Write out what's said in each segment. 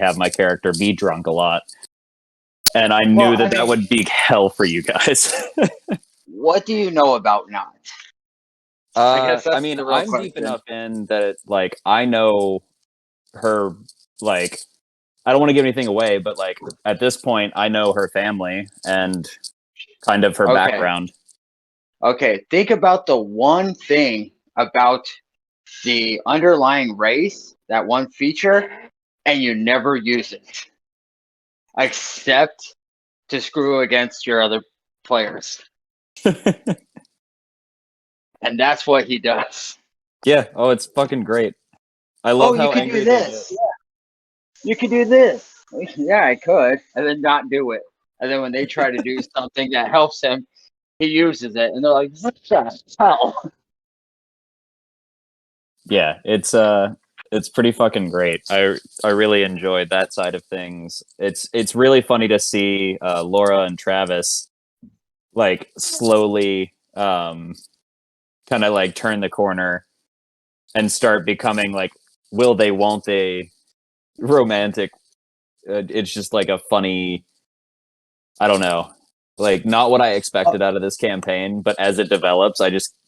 Have my character be drunk a lot, and I knew that would be hell for you guys. What do you know about Not? I mean, I'm question. Deep enough in that, like, I know her, like, I don't want to give anything away, but, like, at this point, I know her family and kind of her background. Okay, think about the one thing about the underlying race, that one feature, and you never use it. Except to screw against your other players. And that's what he does. Yeah. Oh, it's fucking great. I love how angry they get. Yeah. You could do this. Yeah, I could. And then not do it. And then when they try to do something that helps him, he uses it. And they're like, what the hell? Yeah, it's pretty fucking great. I really enjoyed that side of things. It's really funny to see Laura and Travis like slowly kind of like turn the corner and start becoming like will they won't they romantic. It's just like a funny, I don't know, like not what I expected out of this campaign, but as it develops,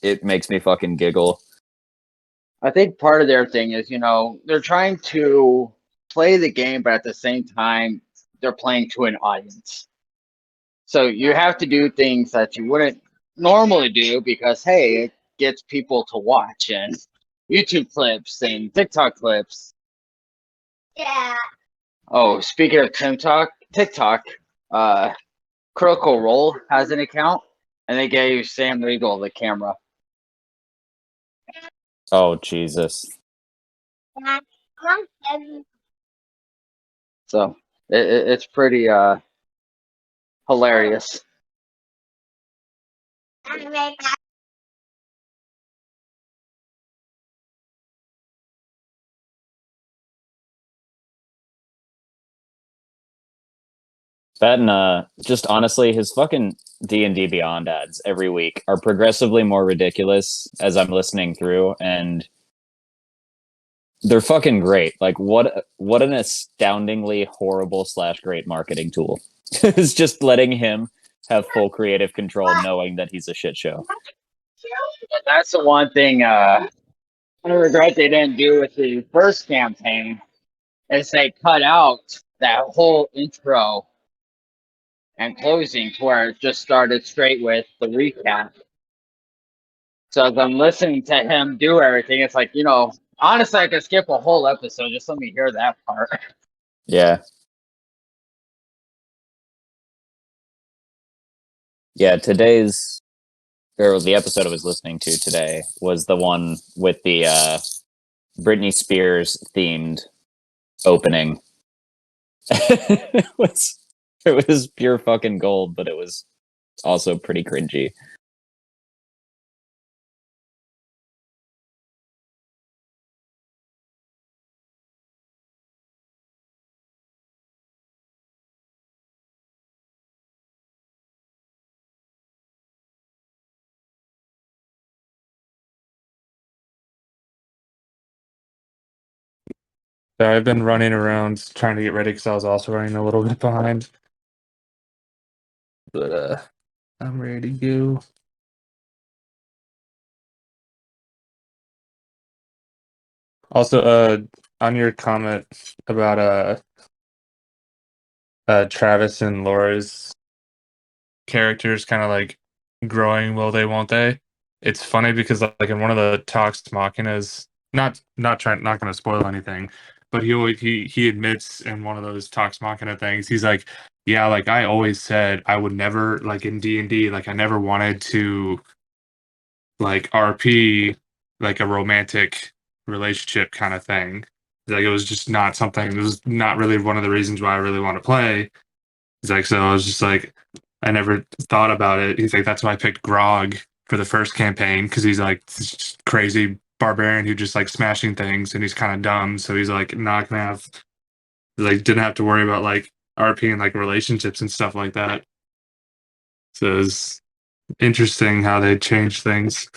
it makes me fucking giggle. I think part of their thing is, they're trying to play the game, but at the same time, they're playing to an audience. So you have to do things that you wouldn't normally do because, hey, it gets people to watch and YouTube clips and TikTok clips. Yeah. Oh, speaking of TikTok, Critical Role has an account, and they gave Sam Riegel the camera. Oh, Jesus. So it's pretty hilarious. That and just honestly, his fucking D&D Beyond ads every week are progressively more ridiculous as I'm listening through, and they're fucking great. Like what an astoundingly horrible / great marketing tool. It's just letting him have full creative control, knowing that he's a shit show. That's the one thing I regret they didn't do with the first campaign, is they cut out that whole intro and closing to where it just started straight with the recap. So as I'm listening to him do everything, it's like, honestly, I could skip a whole episode. Just let me hear that part. Yeah. Yeah, the episode I was listening to today was the one with the Britney Spears themed opening. It was pure fucking gold, but it was also pretty cringy. So I've been running around trying to get ready because I was also running a little bit behind. But I'm ready to go. Also, on your comment about Travis and Laura's characters kind of like growing, will they, won't they? It's funny because like in one of the talks, Machina's not going to spoil anything, but he admits in one of those talks Machina things, he's like, yeah, like I always said I would never, like in D&D, like I never wanted to like RP like a romantic relationship kind of thing. Like it was just not something. It was not really one of the reasons why I really want to play. He's like, so I was just like, I never thought about it. He's like, that's why I picked Grog for the first campaign because he's like this crazy barbarian who just like smashing things and he's kind of dumb. So he's like not gonna have like didn't have to worry about like RP and like relationships and stuff like that. So it's interesting how they changed things.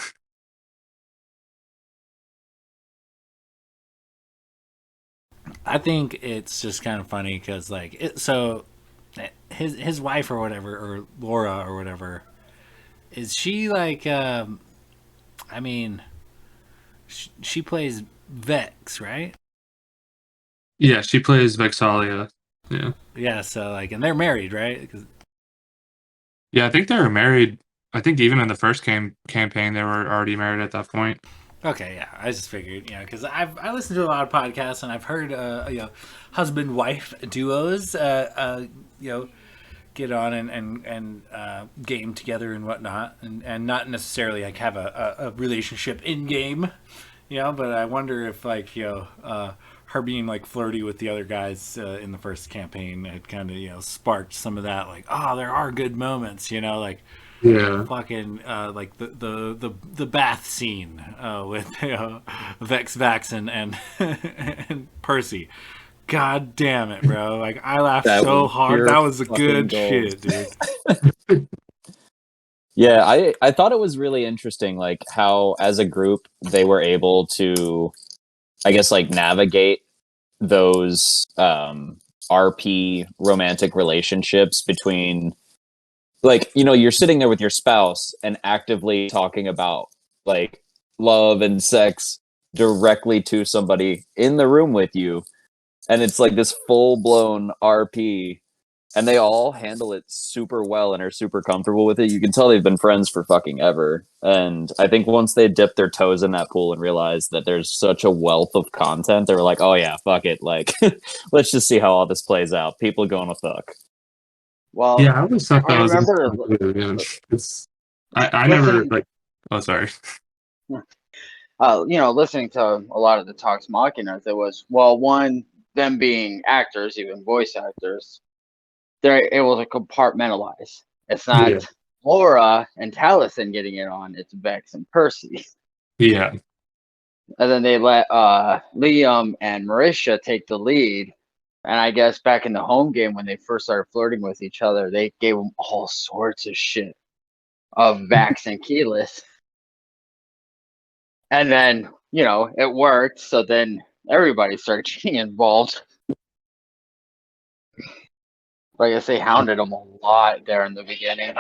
I think it's just kind of funny because like so his wife or whatever, or Laura or whatever, is she like I mean she plays Vex, right? Yeah, she plays Vexalia. Yeah. Yeah, so like, and they're married, right? 'Cause, Yeah, I think they were married. I think even in the first campaign, they were already married at that point. okay, yeah, I just figured, because I listened to a lot of podcasts and I've heard husband wife duos get on and game together and whatnot, and not necessarily like have a relationship in game, but I wonder if like her being like flirty with the other guys in the first campaign had kind of sparked some of that, like, oh, there are good moments, like Yeah. fucking like the bath scene with Vex Vax and and Percy. God damn it, bro! Like I laughed That so was hard. pure That was fucking good gold. shit, dude. Yeah, I thought it was really interesting, like how as a group they were able to, I guess, like navigate those RP romantic relationships between, like, you're sitting there with your spouse and actively talking about like love and sex directly to somebody in the room with you, and it's like this full blown RP, and they all handle it super well and are super comfortable with it. You can tell they've been friends for fucking ever. And I think once they dipped their toes in that pool and realized that there's such a wealth of content, they were like, oh yeah, fuck it. Like, let's just see how all this plays out. People going to fuck. Well, Yeah, I always thought I that was remember interesting, yeah. I never listening, like. Oh, sorry. listening to a lot of the talks mocking us. It was, well, one, them being actors, even voice actors, they're able to compartmentalize. It's not Yeah. Laura and Taliesin getting it on; it's Vex and Percy. Yeah. And then they let Liam and Marisha take the lead. And I guess back in the home game when they first started flirting with each other, they gave them all sorts of shit of Vax and Keyless. And then, it worked. So then everybody started getting involved. Like I guess they hounded them a lot there in the beginning.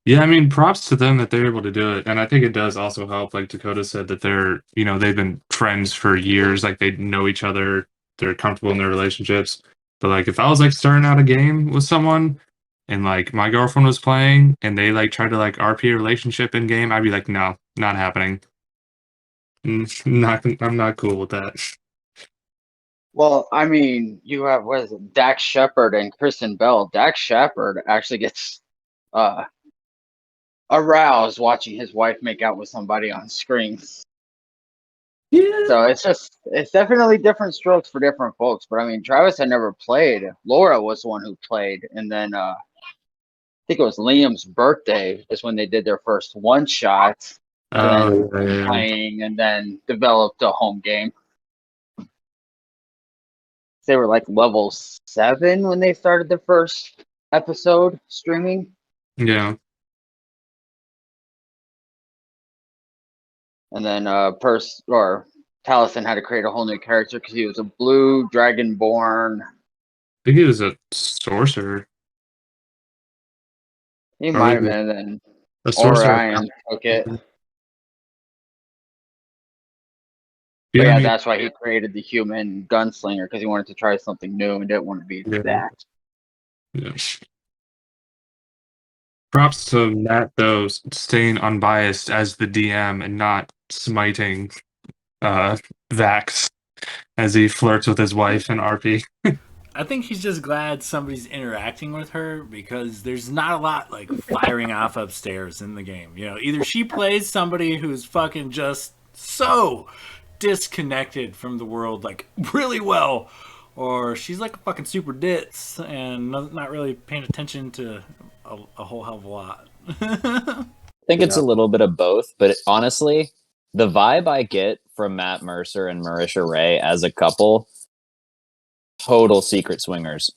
Yeah, I mean, props to them that they're able to do it. And I think it does also help, like Dakota said, that they're, they've been friends for years. Like they know each other, they're comfortable in their relationships. But like if I was like starting out a game with someone and like my girlfriend was playing and they like tried to like RP a relationship in game, I'd be like, no, not happening. I'm not cool with that. Well, I mean, you have, what is it, Dax Shepard and Kristen Bell. Dax Shepard actually gets aroused watching his wife make out with somebody on screen. Yeah. So it's definitely different strokes for different folks. But I mean, Travis had never played. Laura was the one who played. And then I think it was Liam's birthday is when they did their first one shot. And then Yeah. playing and then developed a home game. They were like level 7 when they started the first episode streaming. Yeah. And then Taliesin had to create a whole new character because he was a blue dragonborn. I think he was a sorcerer. He Or might have maybe been, and then a sorcerer. Orion took it. Yeah, But I yeah, mean, that's why he created the human gunslinger, because he wanted to try something new and didn't want to be yeah. that. Yeah. Props to Matt though, staying unbiased as the DM and not smiting Vax as he flirts with his wife in RP. I think he's just glad somebody's interacting with her because there's not a lot like firing off upstairs in the game. Either she plays somebody who's fucking just so disconnected from the world like really well, or she's like a fucking super ditz and not really paying attention to a whole hell of a lot. I think it's a little bit of both, but honestly, the vibe I get from Matt Mercer and Marisha Ray as a couple, total secret swingers.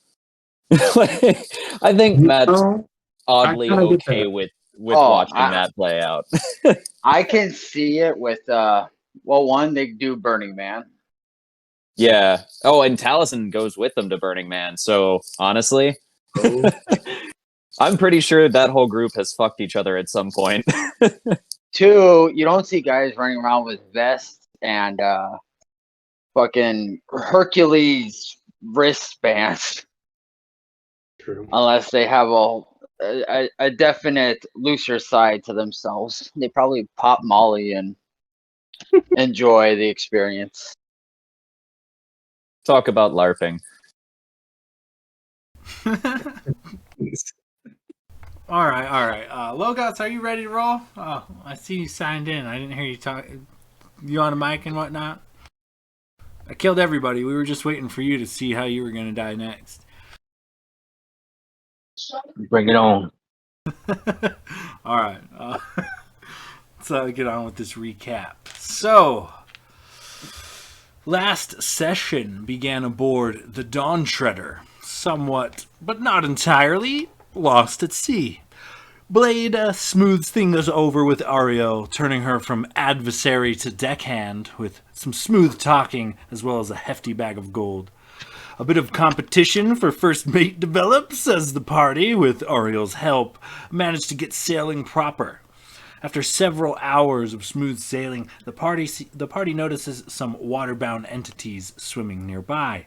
I think Matt's oddly okay with watching that play out. I can see it with one, they do Burning Man. Yeah. Oh, and Taliesin goes with them to Burning Man. So honestly, I'm pretty sure that whole group has fucked each other at some point. 2, you don't see guys running around with vests and fucking Hercules wristbands. True. Unless they have a definite looser side to themselves. They probably pop Molly and enjoy the experience. Talk about LARPing. All right. Logos, are you ready to roll? Oh, I see you signed in. I didn't hear you talk. You on a mic and whatnot? I killed everybody. We were just waiting for you to see how you were going to die next. Bring it on. All right. Let's get on with this recap. So, last session began aboard the Dawn Treader, somewhat, but not entirely, lost at sea. Blade smooths things over with Ario, turning her from adversary to deckhand with some smooth talking as well as a hefty bag of gold. A bit of competition for first mate develops as the party, with Ariel's help, managed to get sailing proper. After several hours of smooth sailing, the party notices some waterbound entities swimming nearby,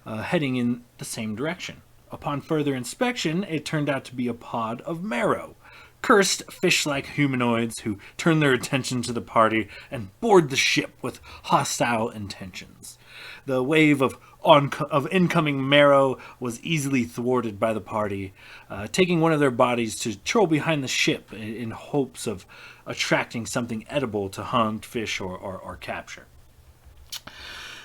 heading in the same direction. Upon further inspection, it turned out to be a pod of marrow, cursed fish-like humanoids who turned their attention to the party and board the ship with hostile intentions. The wave of incoming marrow was easily thwarted by the party, taking one of their bodies to troll behind the ship in hopes of attracting something edible to hunt, fish, or capture.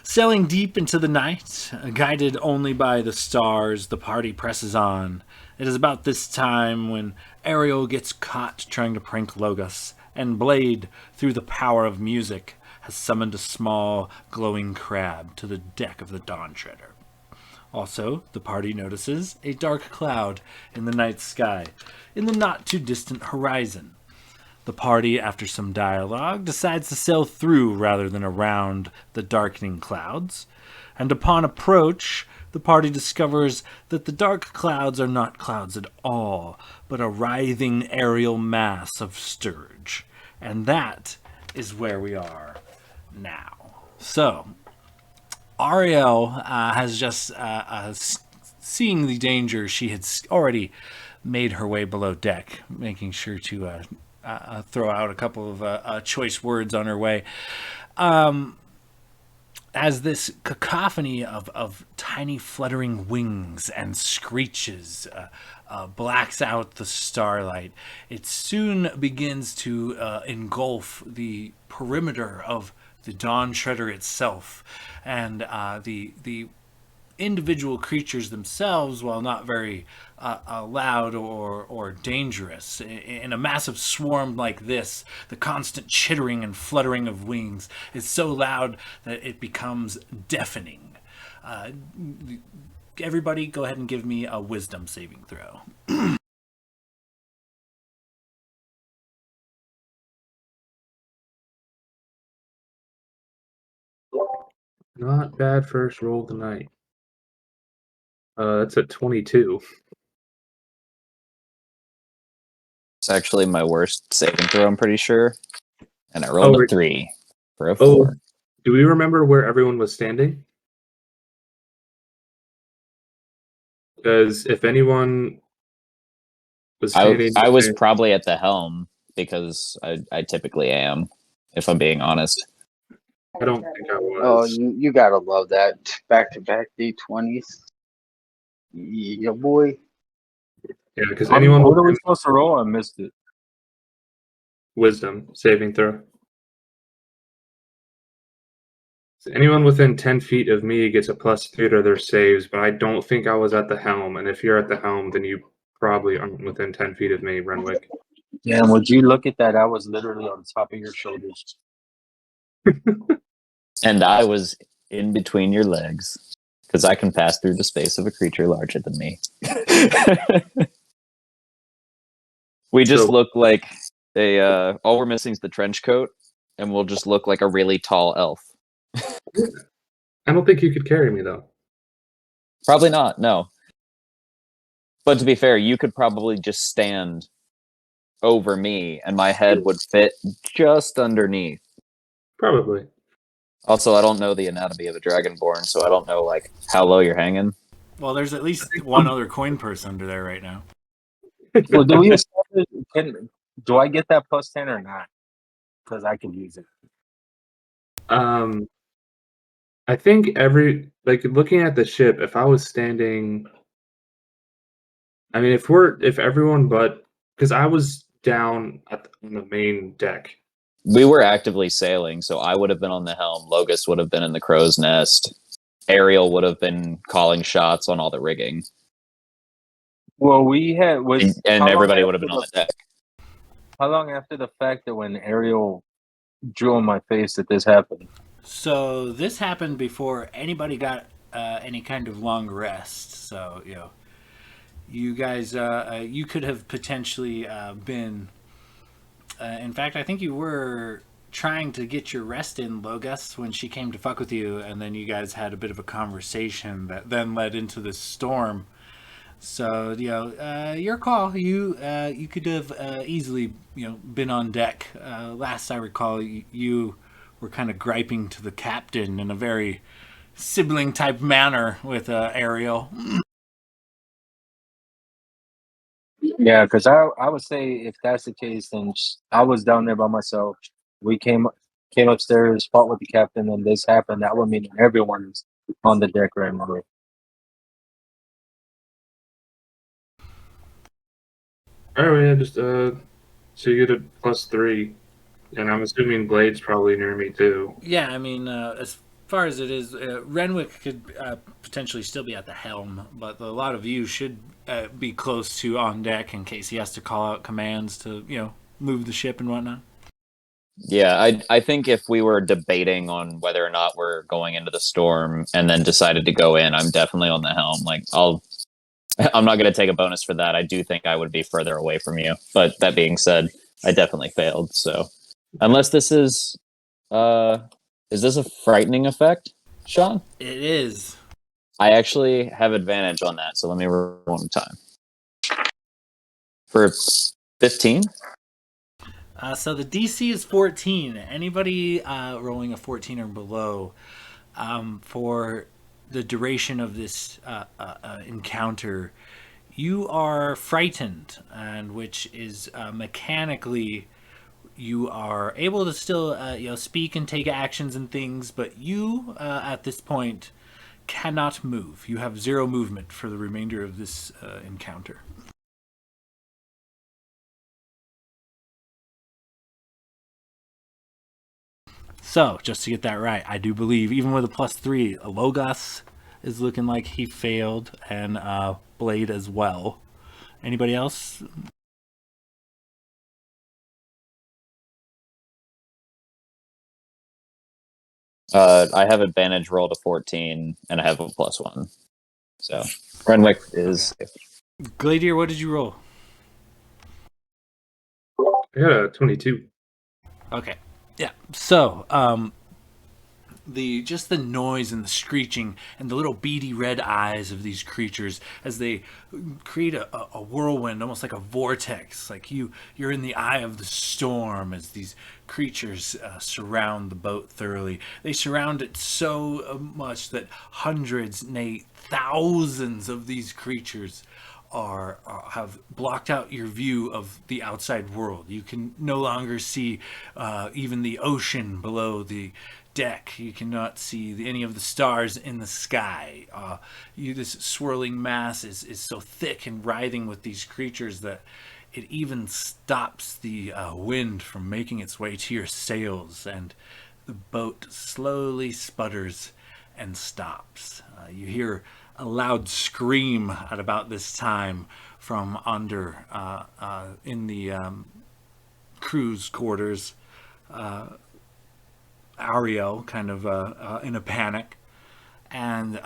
Sailing deep into the night, guided only by the stars, the party presses on. It is about this time when Ariel gets caught trying to prank Logos, and Blade, through the power of music, has summoned a small, glowing crab to the deck of the Dawn Treader. Also, the party notices a dark cloud in the night sky, in the not-too-distant horizon. The party, after some dialogue, decides to sail through rather than around the darkening clouds, and upon approach, the party discovers that the dark clouds are not clouds at all, but a writhing aerial mass of sturge. And that is where we are now. So, Ariel has just, seeing the danger, she had already made her way below deck, making sure to throw out a couple of choice words on her way. As this cacophony of tiny fluttering wings and screeches blacks out the starlight, it soon begins to engulf the perimeter of the Dawn Treader itself, and the individual creatures themselves, while not very loud or dangerous, in a massive swarm like this, the constant chittering and fluttering of wings is so loud that it becomes deafening. Everybody, go ahead and give me a wisdom saving throw. Not bad first roll tonight. That's at 22. It's actually my worst saving throw, I'm pretty sure. And I rolled a 3 for a 4. Do we remember where everyone was standing? Because if anyone was standing... I was probably at the helm, because I typically am, if I'm being honest. I don't think I was. Oh, you gotta love that. Back-to-back D20s. Yeah, boy. Yeah, because anyone... What are we supposed to roll? I missed it. Wisdom saving throw. Anyone within 10 feet of me gets a +3 to their saves, but I don't think I was at the helm. And if you're at the helm, then you probably aren't within 10 feet of me, Renwick. Yeah, and would you look at that? I was literally on top of your shoulders. And I was in between your legs because I can pass through the space of a creature larger than me. We just So- look like all we're missing is the trench coat, and we'll just look like a really tall elf. I don't think you could carry me, though. Probably not, no. But to be fair, you could probably just stand over me, and my head would fit just underneath. Probably. Also, I don't know the anatomy of a dragonborn, so I don't know like how low you're hanging. Well, there's at least one other coin purse under there right now. Well, do we establish, do I get that +10 or not? Because I can use it. I think looking at the ship, if I was standing, I mean, if everyone but, because I was down on the main deck. We were actively sailing, so I would have been on the helm. Logus would have been in the crow's nest. Ariel would have been calling shots on all the rigging. Well, we had And everybody would have been on the deck. How long after the fact that when Ariel drew on my face that this happened? So this happened before anybody got any kind of long rest. So you guys, you could have potentially been. In fact, I think you were trying to get your rest in, Logus, when she came to fuck with you, and then you guys had a bit of a conversation that then led into this storm. So your call. You could have easily been on deck. Last I recall, you were kind of griping to the captain in a very sibling type manner with Ariel. Yeah, because I would say if that's the case, then I was down there by myself. We came upstairs, fought with the captain, and this happened. That would mean everyone's on the deck right now. Oh yeah, just so you get a +3, and I'm assuming Blade's probably near me too. Yeah, I mean, as far as it is, Renwick could potentially still be at the helm, but a lot of you should be close to on deck in case he has to call out commands to, move the ship and whatnot. Yeah, I think if we were debating on whether or not we're going into the storm and then decided to go in, I'm definitely on the helm. Like I'm not going to take a bonus for that. I do think I would be further away from you. But that being said, I definitely failed. So unless this is this a frightening effect, Sean? It is. I actually have advantage on that. So let me roll one more time. For 15? So the DC is 14. Anybody rolling a 14 or below for the duration of this encounter, you are frightened, and which is mechanically you are able to still speak and take actions and things, but you at this point cannot move. You have 0 movement for the remainder of this encounter. So, just to get that right, I do believe, even with a +3, Logos is looking like he failed, and Blade as well. Anybody else? I have advantage roll to 14, and I have a +1. So Renwick is... Gladier, what did you roll? I got a 22. Okay. Yeah. So, the noise and the screeching and the little beady red eyes of these creatures as they create a whirlwind, almost like a vortex. Like you're in the eye of the storm as these creatures surround the boat thoroughly. They surround it so much that hundreds, nay, thousands of these creatures have blocked out your view of the outside world. You can no longer see even the ocean below the deck. You cannot see any of the stars in the sky. This swirling mass is so thick and writhing with these creatures that it even stops the wind from making its way to your sails, and the boat slowly sputters and stops. You hear a loud scream at about this time from under in the crew's quarters. Ariel, kind of in a panic, and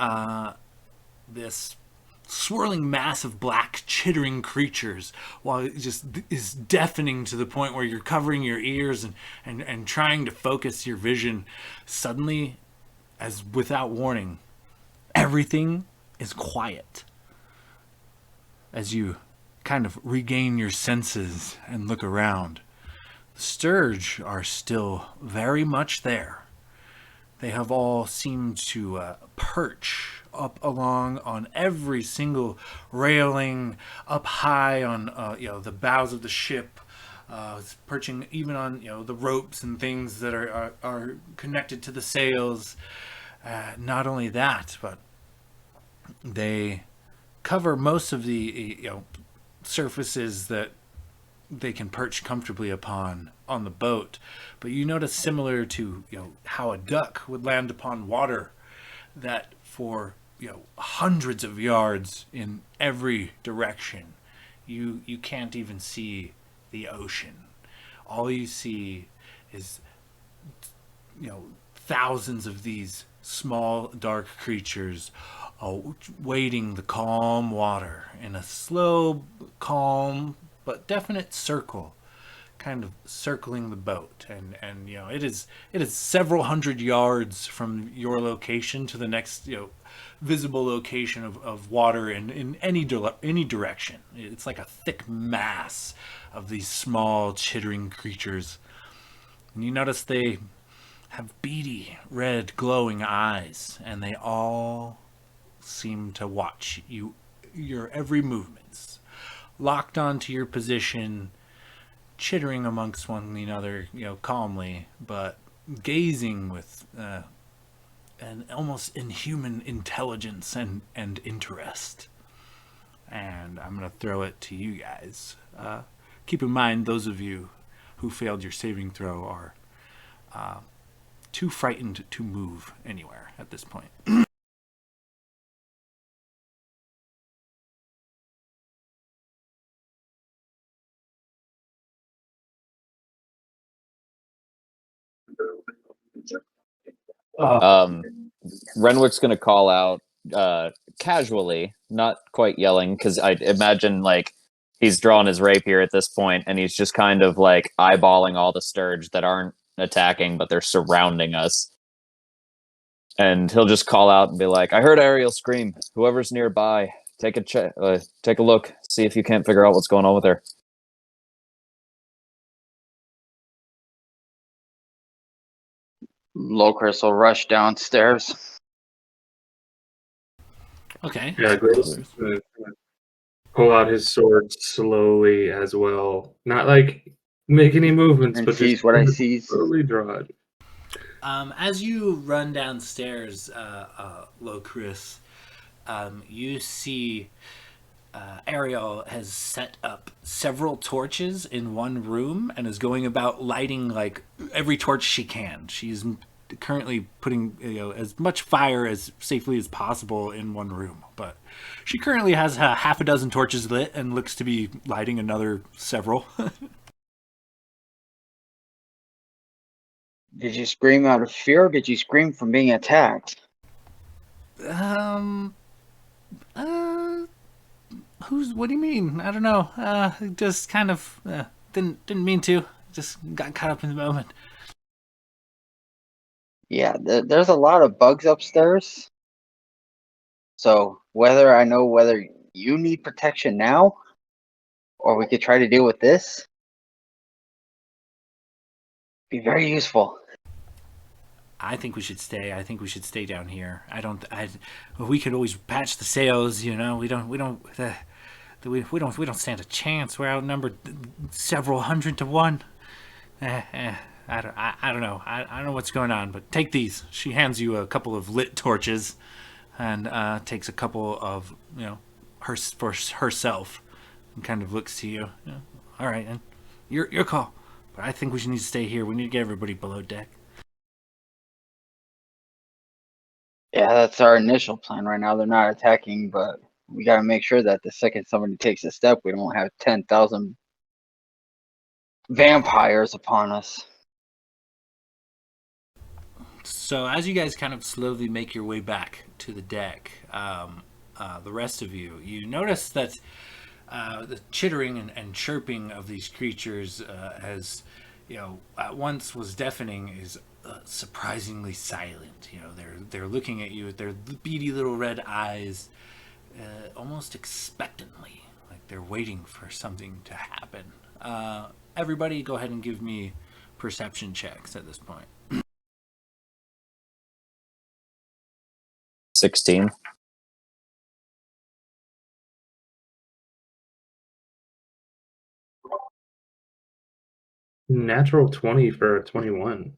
this swirling mass of black chittering creatures, while it just is deafening to the point where you're covering your ears and trying to focus your vision. Suddenly, as without warning, everything is quiet as you kind of regain your senses and look around. The Sturge are still very much there. They have all seemed to perch up along on every single railing, up high on the bows of the ship, perching even on the ropes and things that are connected to the sails. Not only that, but they cover most of the surfaces that they can perch comfortably upon on the boat. But you notice, similar to how a duck would land upon water, that for hundreds of yards in every direction, you can't even see the ocean. All you see is thousands of these small dark creatures wading the calm water in a slow, calm but definite circle, kind of circling the boat. And it is several hundred yards from your location to the next visible location of water in any direction. It's like a thick mass of these small chittering creatures. And you notice they have beady red glowing eyes, and they all seem to watch your every movements, locked onto your position, chittering amongst one another, calmly, but gazing with an almost inhuman intelligence and interest. And I'm going to throw it to you guys. Keep in mind, those of you who failed your saving throw are too frightened to move anywhere at this point. Renwick's gonna call out casually, not quite yelling, because I imagine like he's drawn his rapier at this point, and he's just kind of like eyeballing all the Sturge that aren't attacking, but they're surrounding us. And he'll just call out and be like, "I heard Ariel scream. Whoever's nearby, take a look, see if you can't figure out what's going on with her." Locris will rush downstairs. Okay. Yeah, Grace pull out his sword slowly as well. Not like make any movements, And but sees just what I sees. slowly draw it. As you run downstairs, Locris, you see Ariel has set up several torches in one room and is going about lighting like every torch she can. She's currently putting as much fire as safely as possible in one room, but she currently has half a dozen torches lit and looks to be lighting another several. Did you scream out of fear, or did you scream from being attacked? What do you mean? I don't know. Just kind of didn't mean to. Just got caught up in the moment. Yeah, there's a lot of bugs upstairs. So whether you need protection now, or we could try to deal with this, be very useful. I think we should stay. I think we should stay down here. We could always patch the sails. We don't stand a chance. We're outnumbered several hundred to one. I don't know. I don't know what's going on, but take these. She hands you a couple of lit torches, and takes a couple of for herself, and kind of looks to you. All right, and your call. But I think we should need to stay here. We need to get everybody below deck. Yeah, that's our initial plan right now. They're not attacking, but we got to make sure that the second somebody takes a step, we don't have 10,000 vampires upon us. So as you guys kind of slowly make your way back to the deck, the rest of you, you notice that the chittering and chirping of these creatures, as you know, at once was deafening, is surprisingly silent. You know, they're looking at you with their beady little red eyes, almost expectantly, like they're waiting for something to happen. Everybody, go ahead and give me perception checks at this point. 16. Natural 20 for 21.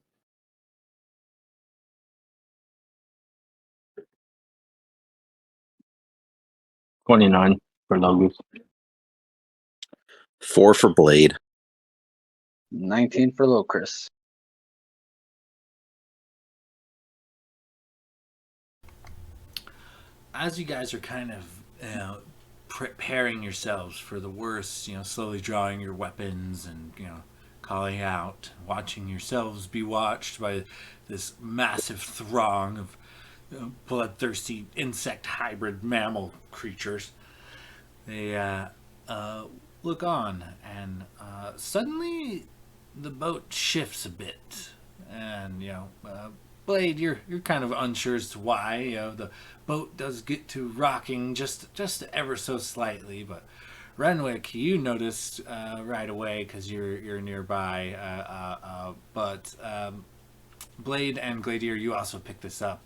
$29 for Logus. 4 for Blade. 19 for Locris. As you guys are kind of preparing yourselves for the worst, slowly drawing your weapons and, calling out, watching yourselves be watched by this massive throng of bloodthirsty insect hybrid mammal creatures, they look on, and suddenly the boat shifts a bit, and Blade, you're kind of unsure as to why. The boat does get to rocking just ever so slightly, but Renwick, you noticed right away because you're nearby. But Blade and Gladier, you also picked this up.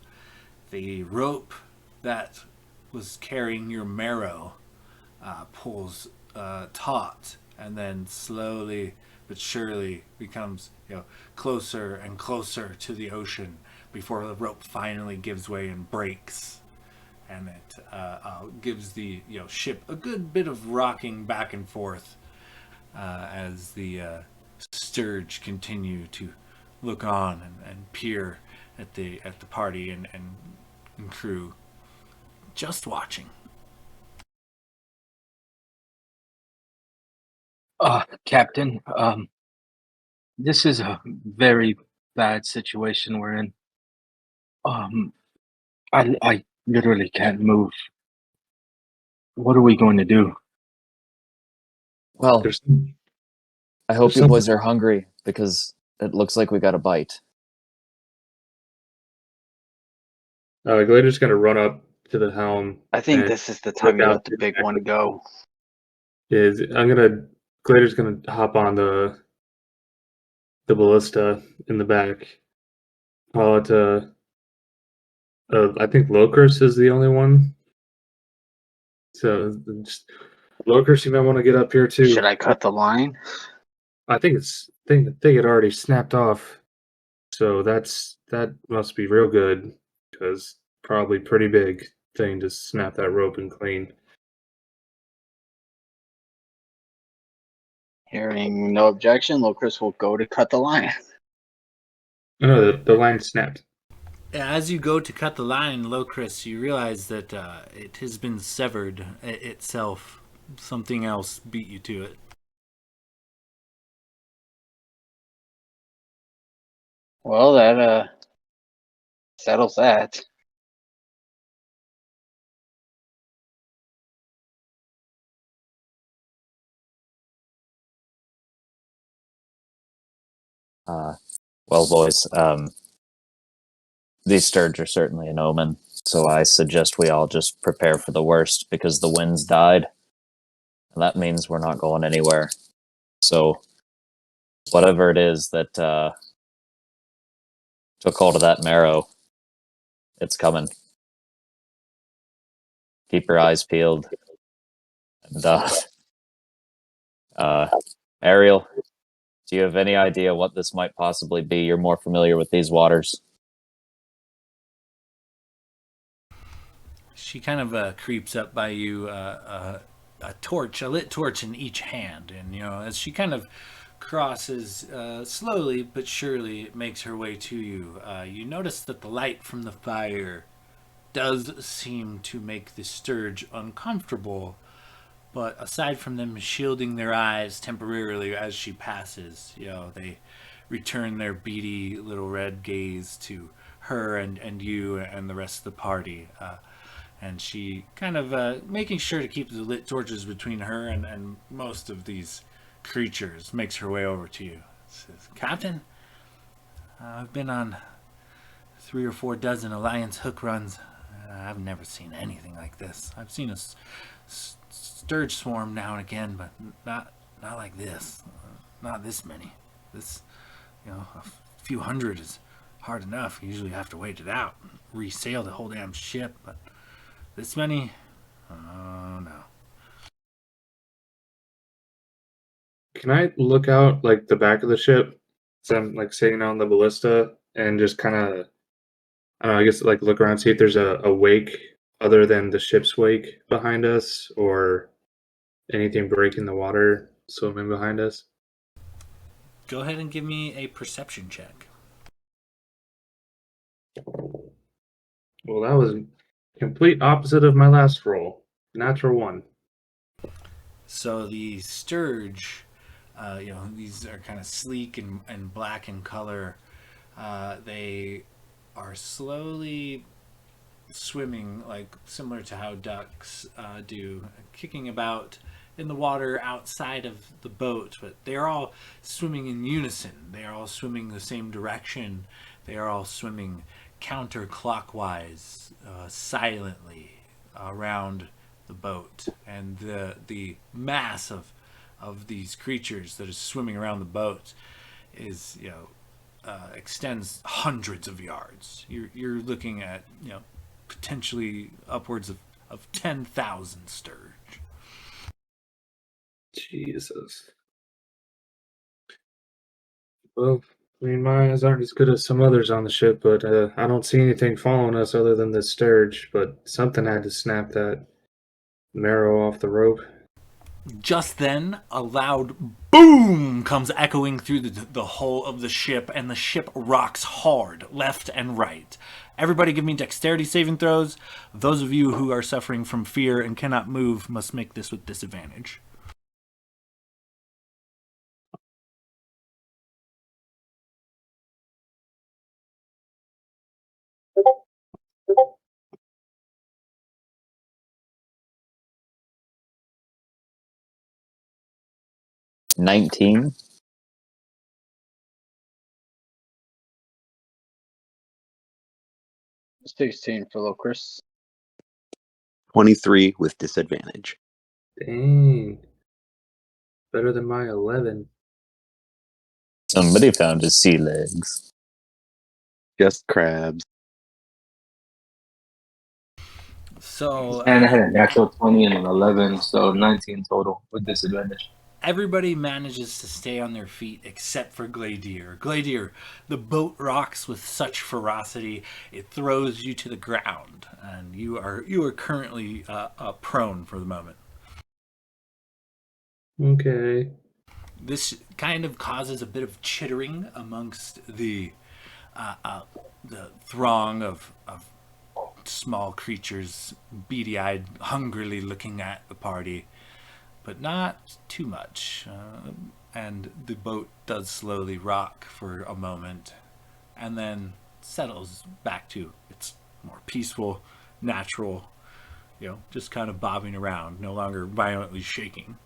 The rope that was carrying your marrow pulls taut, and then slowly but surely becomes closer and closer to the ocean before the rope finally gives way and breaks, and it gives the ship a good bit of rocking back and forth as the Sturge continue to look on and peer at the party and crew, just watching. Captain, this is a very bad situation we're in. I literally can't move. What are we going to do? Well, There's, I hope there's you some- boys are hungry because it looks like we got a bite. Gladiator's going to run up to the helm. I think and this is the time look you out let the big one go. Gladiator's going to hop on the ballista in the back. Call it I think Locris is the only one. So just Locris, you might want to get up here too. Should I cut the line? I think it already snapped off. So that must be real good, because probably pretty big thing to snap that rope and clean. Hearing no objection, Locris will go to cut the line. No, the line snapped. As you go to cut the line, Locris, you realize that it has been severed itself. Something else beat you to it. Well, that settles that. Well, boys, these sturge are certainly an omen, so I suggest we all just prepare for the worst because the winds died. And that means we're not going anywhere. So, whatever it is that took hold of that marrow, it's coming. Keep your eyes peeled. And, Ariel, do you have any idea what this might possibly be? You're more familiar with these waters. She kind of creeps up by you, a lit torch in each hand, and as she kind of crosses slowly but surely, it makes her way to you. You notice that the light from the fire does seem to make the Sturge uncomfortable, but aside from them shielding their eyes temporarily as she passes, they return their beady little red gaze to her and you and the rest of the party. And she kind of making sure to keep the lit torches between her and most of these creatures, makes her way over to you. Says, Captain, I've been on 3 or 4 dozen Alliance hook runs. I've never seen anything like this. I've seen a sturge swarm now and again, but not like this. Not this many. This, a few hundred is hard enough. You usually have to wait it out, resail the whole damn ship, but this many? Oh no. Can I look out like the back of the ship? So I'm like sitting on the ballista and just kind of, I don't know, I guess like look around, see if there's a wake other than the ship's wake behind us or anything breaking the water swimming behind us. Go ahead and give me a perception check. Well, that was complete opposite of my last roll. Natural 1. So the Sturge, these are kind of sleek and black in color. They are slowly swimming, like similar to how ducks do, kicking about in the water outside of the boat, but they are all swimming in unison. They are all swimming the same direction. They are all swimming counterclockwise, silently around the boat, and the mass of these creatures that is swimming around the boat is extends hundreds of yards. You're looking at potentially upwards of 10,000 sturge. Jesus. Well, I mean, my eyes aren't as good as some others on the ship, but I don't see anything following us other than the sturge, but something had to snap that marrow off the rope. Just then, a loud boom comes echoing through the hull of the ship, and the ship rocks hard, left and right. Everybody give me dexterity saving throws. Those of you who are suffering from fear and cannot move must make this with disadvantage. $19. 16 for little Chris. 23 with disadvantage. Dang. Better than my 11. Somebody found his sea legs. Just crabs. So And I had a natural 20 and an 11, so 19 total with disadvantage. everybody manages to stay on their feet except for Gladier. Gladier, the boat rocks with such ferocity, it throws you to the ground, and you are currently prone for the moment. Okay. This kind of causes a bit of chittering amongst the throng of small creatures, beady-eyed, hungrily looking at the party, but not too much. And the boat does slowly rock for a moment, and then settles back to its more peaceful, natural, just kind of bobbing around, no longer violently shaking.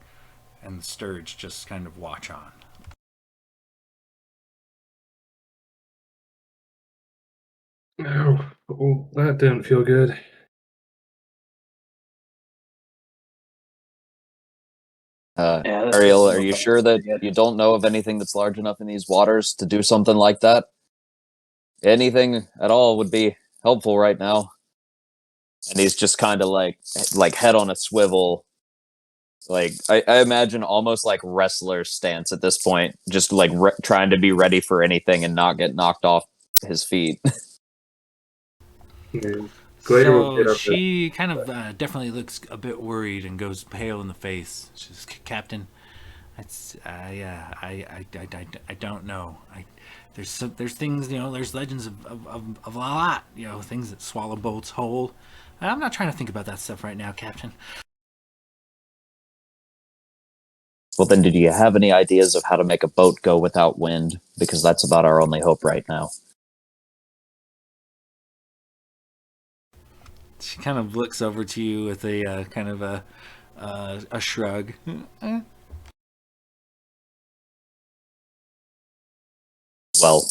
And the sturge just kind of watch on. Oh, well, that didn't feel good. Ariel, are you sure that you don't know of anything that's large enough in these waters to do something like that? Anything at all would be helpful right now. And he's just kind of like head on a swivel. Like I imagine almost like wrestler stance at this point, just like trying to be ready for anything and not get knocked off his feet. Yeah. So she kind of definitely looks a bit worried and goes pale in the face. She says, Captain, It's yeah, I don't know. There's things, there's legends of a lot, things that swallow boats whole. I'm not trying to think about that stuff right now, Captain. Well, then, did you have any ideas of how to make a boat go without wind? Because that's about our only hope right now. She kind of looks over to you with a kind of a shrug. Well,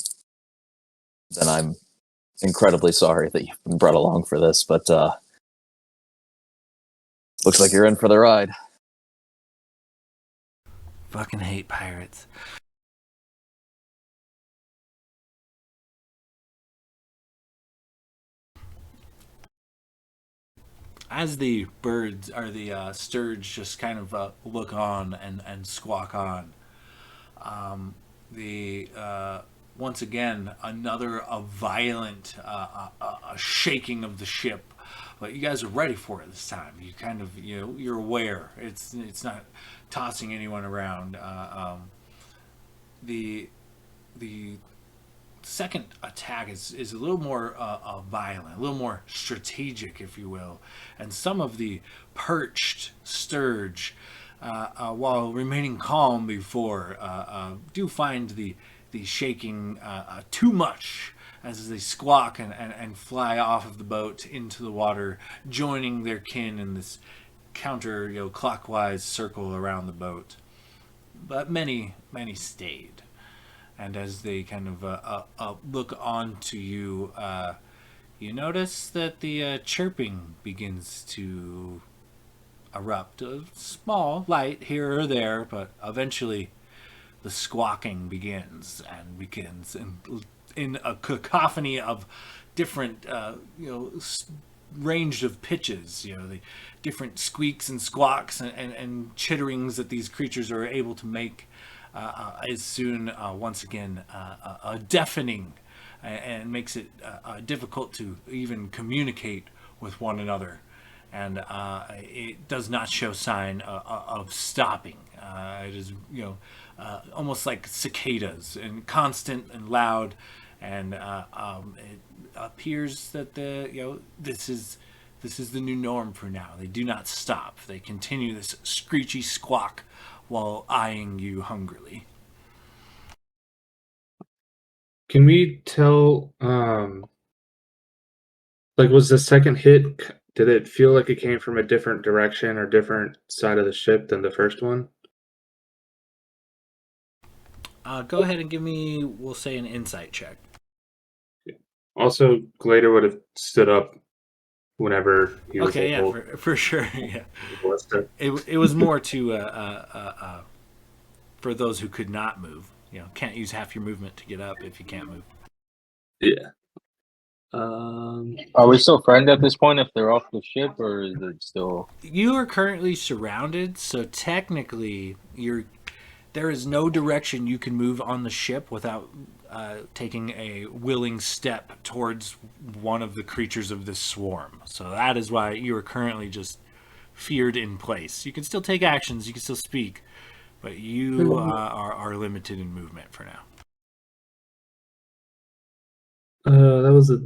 then I'm incredibly sorry that you've been brought along for this, but looks like you're in for the ride. Fucking hate pirates. As the birds or the sturge just kind of look on and squawk on, the once again another violent a shaking of the ship, but you guys are ready for it this time. You kind of you're aware it's not tossing anyone around. The second attack is a little more violent, a little more strategic, if you will. And some of the perched sturge, while remaining calm before, do find the shaking too much as they squawk and fly off of the boat into the water, joining their kin in this counter clockwise circle around the boat. But many stayed. And as they kind of look on to you, you notice that the chirping begins to erupt. A small, light here or there, but eventually the squawking begins, in a cacophony of different, range of pitches. The different squeaks and squawks and chitterings that these creatures are able to make. Is soon once again deafening, and makes it difficult to even communicate with one another, and it does not show sign of stopping. It is almost like cicadas, and constant and loud, and it appears that this is the new norm for now. They do not stop. They continue this screechy squawk while eyeing you hungrily. Can we tell, was the second hit, did it feel like it came from a different direction or different side of the ship than the first one? Go ahead and give me, we'll say, an insight check. Also, Glader would have stood up whenever he was able. For sure. Yeah, it was more to for those who could not move. Can't use half your movement to get up if you can't move. Yeah. Are we still friends at this point if they're off the ship, or is it still? You are currently surrounded, so technically there is no direction you can move on the ship without taking a willing step towards one of the creatures of this swarm. So that is why you are currently just feared in place. You can still take actions, you can still speak, but you are limited in movement for now. That was a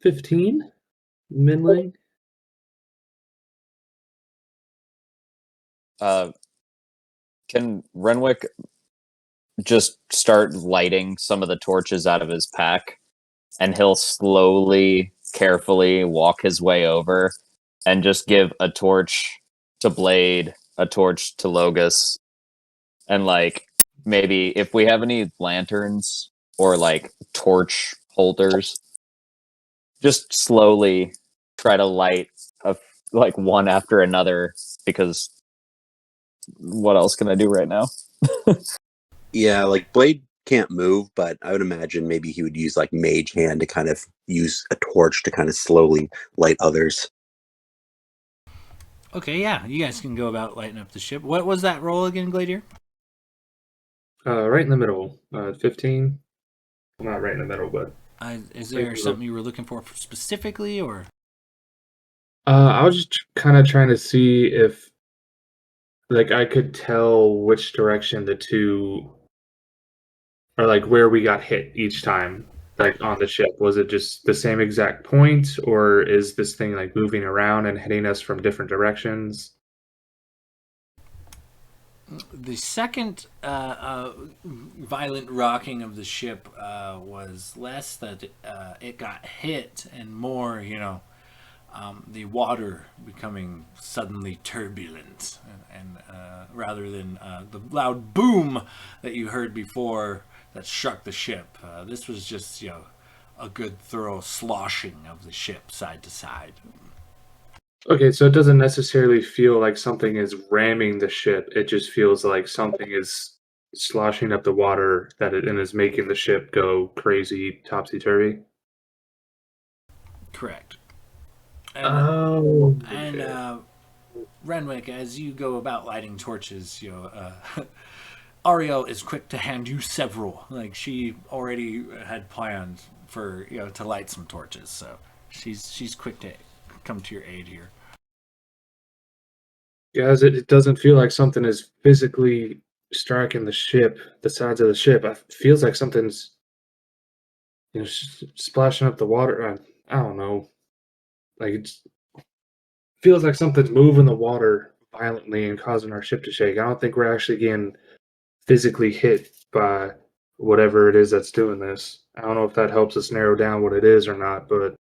15 midlane. Can Renwick just start lighting some of the torches out of his pack, and he'll slowly, carefully walk his way over and just give a torch to Blade, a torch to Logus, and maybe if we have any lanterns or torch holders, just slowly try to light one after another, because what else can I do right now? Yeah, Blade can't move, but I would imagine maybe he would use Mage Hand to kind of use a torch to kind of slowly light others. Okay, yeah, you guys can go about lighting up the ship. What was that roll again, Gladier? Right in the middle. 15. Well, not right in the middle, but... Is there something you were looking for specifically, or? I was just kind of trying to see if like I could tell which direction the two, or like where we got hit each time, like on the ship. Was it just the same exact point, or is this thing like moving around and hitting us from different directions? The second violent rocking of the ship was less that it got hit and more, the water becoming suddenly turbulent, and rather than the loud boom that you heard before that struck the ship. This was just, a good thorough sloshing of the ship side to side. Okay, so it doesn't necessarily feel like something is ramming the ship. It just feels like something is sloshing up the water and is making the ship go crazy, topsy turvy. Correct. Oh, And okay. Renwick, as you go about lighting torches, Ariel is quick to hand you several. Like, she already had planned for to light some torches, so she's quick to come to your aid here. Guys, it doesn't feel like something is physically striking the ship, the sides of the ship. It feels like something's splashing up the water. I don't know. Like it feels like something's moving the water violently and causing our ship to shake. I don't think we're actually getting physically hit by whatever it is that's doing this. I don't know if that helps us narrow down what it is or not, but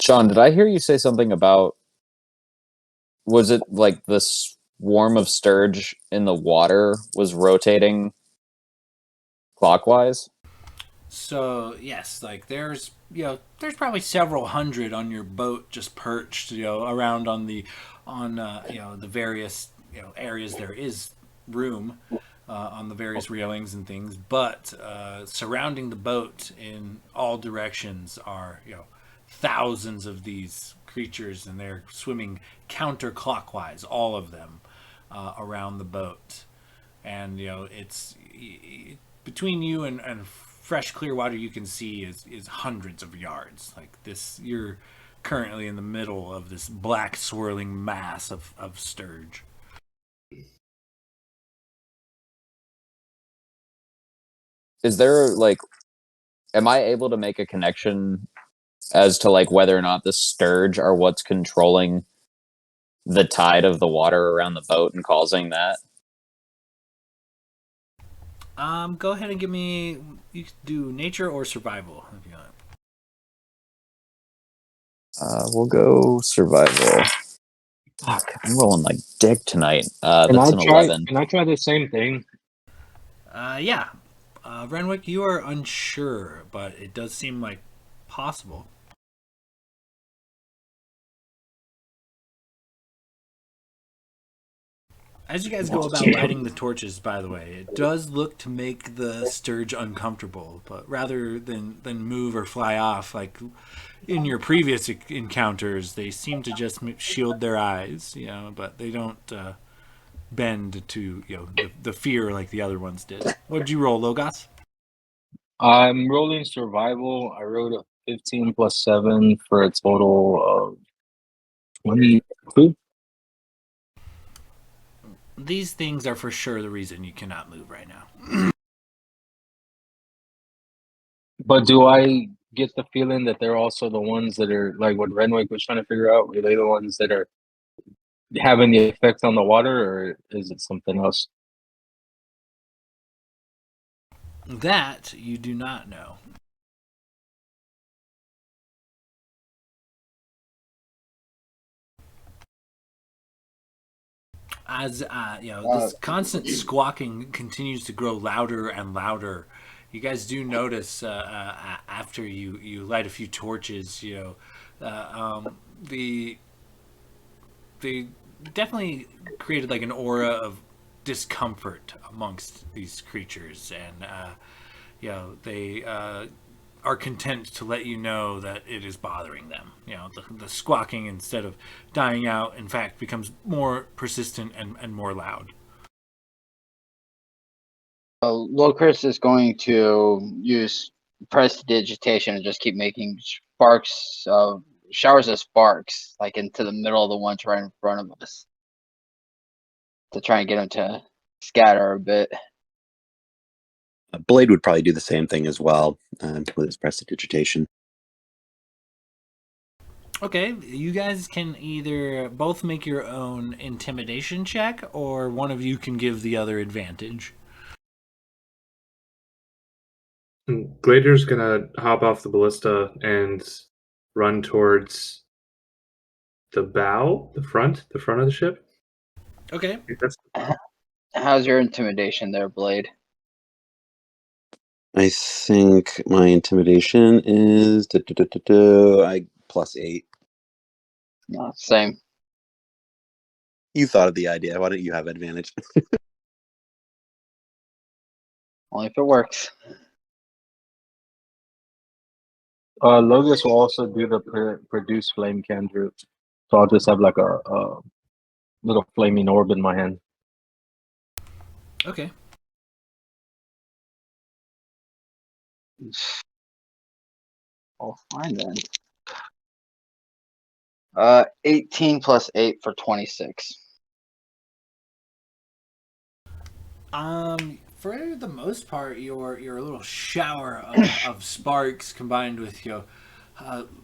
Sean, did I hear you say something about, was it like the swarm of sturge in the water was rotating clockwise? So yes, like there's probably several hundred on your boat just perched around on the various areas there is room on the various railings and things, but surrounding the boat in all directions are thousands of these creatures, and they're swimming counterclockwise, all of them around the boat. And it's between you and fresh clear water you can see is hundreds of yards. Like this, you're currently in the middle of this black swirling mass of sturge. Is there like, am I able to make a connection as to like whether or not the sturge are what's controlling the tide of the water around the boat and causing that? Go ahead and give me. You can do nature or survival if you want. We'll go survival. Fuck, I'm rolling like dick tonight. Can That's I an try? 11. Can I try the same thing? Yeah. Renwick, you are unsure, but it does seem like possible. As you guys go about lighting the torches, by the way, it does look to make the sturge uncomfortable, but rather than move or fly off, like in your previous encounters, they seem to just shield their eyes, but they don't bend to the fear like the other ones did. What did you roll, Logos? I'm rolling survival. I rolled a 15 plus 7 for a total of 22. These things are for sure the reason you cannot move right now. But do I get the feeling that they're also the ones that are like what Renwick was trying to figure out? Are they the ones that are having the effect on the water, or is it something else? That you do not know. As this constant squawking continues to grow louder and louder. You guys do notice after you light a few torches, the they definitely created like an aura of discomfort amongst these creatures, and they are content to let you know that it is bothering them. The squawking, instead of dying out, in fact, becomes more persistent and more loud. Locris is going to use prestidigitation and just keep making sparks of showers of sparks like into the middle of the ones right in front of us to try and get them to scatter a bit. Blade would probably do the same thing as well with his prestidigitation. Okay, you guys can either both make your own intimidation check, or one of you can give the other advantage. Glader's gonna hop off the ballista and run towards the bow, the front of the ship. Okay. That's How's your intimidation there, Blade? I think my intimidation is +8. No, same. You thought of the idea. Why don't you have advantage? Only if it works. Logos will also do the produce flame cantrip, so I'll just have like a little flaming orb in my hand. Okay. Oh, fine then. 18 plus 8 for 26. For the most part, your little shower of sparks combined with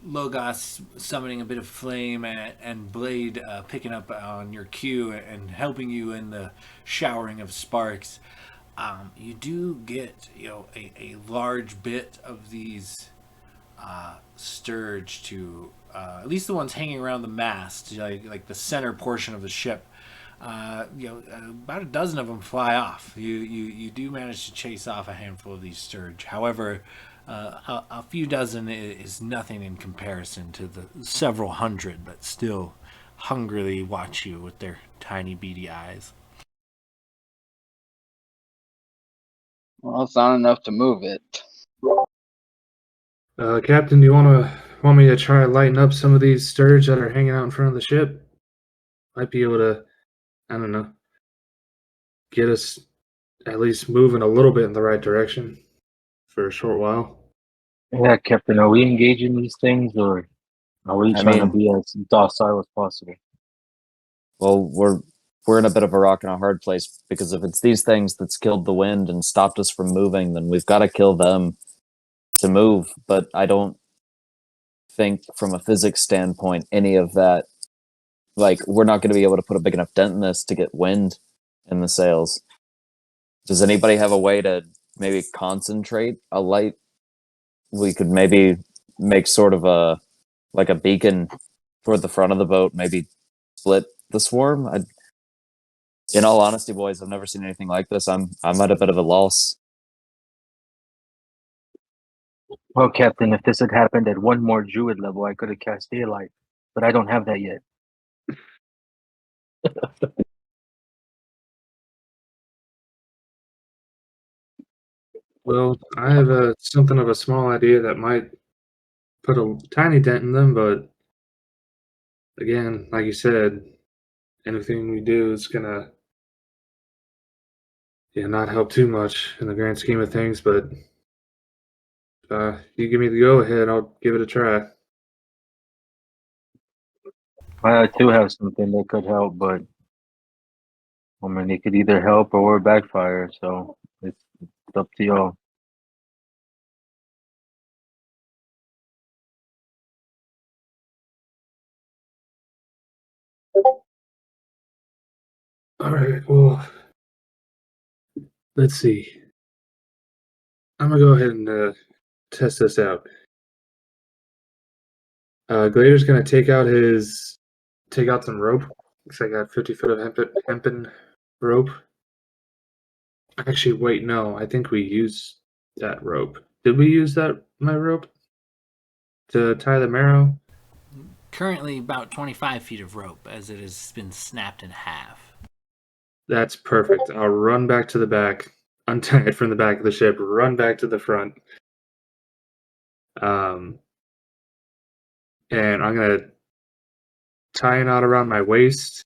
Logos summoning a bit of flame and Blade picking up on your cue and helping you in the showering of sparks. You do get a large bit of these sturge to at least the ones hanging around the mast, like the center portion of the ship. About a dozen of them fly off. You do manage to chase off a handful of these sturge. However, a few dozen is nothing in comparison to the several hundred that still hungrily watch you with their tiny beady eyes. Well, it's not enough to move it. Captain, do you want me to try and lighten up some of these sturge that are hanging out in front of the ship? Might be able to, I don't know, get us at least moving a little bit in the right direction for a short while. Yeah, Captain, are we engaging these things, or are we I trying to mean- be as docile as possible? Well, we're in a bit of a rock and a hard place, because if it's these things that's killed the wind and stopped us from moving, then we've got to kill them to move. But I don't think from a physics standpoint any of that, like, we're not going to be able to put a big enough dent in this to get wind in the sails. Does anybody have a way to maybe concentrate a light? We could maybe make sort of a beacon toward the front of the boat, maybe split the swarm. In all honesty, boys, I've never seen anything like this. I'm at a bit of a loss. Well, Captain, if this had happened at one more druid level, I could have cast daylight, but I don't have that yet. Well, I have something of a small idea that might put a tiny dent in them, but again, like you said, anything we do is gonna not help too much in the grand scheme of things. But you give me the go ahead, I'll give it a try. I too have something that could help, but I mean, it could either help or backfire, so it's up to y'all. All right, well, let's see. I'm gonna go ahead and test this out. Glader's gonna take out some rope. Looks like I got 50 foot of hempen rope. Actually, wait, no. I think we used that rope. Did we use my rope to tie the marrow? Currently about 25 feet of rope, as it has been snapped in half. That's perfect. I'll run back to the back, untie it from the back of the ship, run back to the front. And I'm gonna tie a knot around my waist,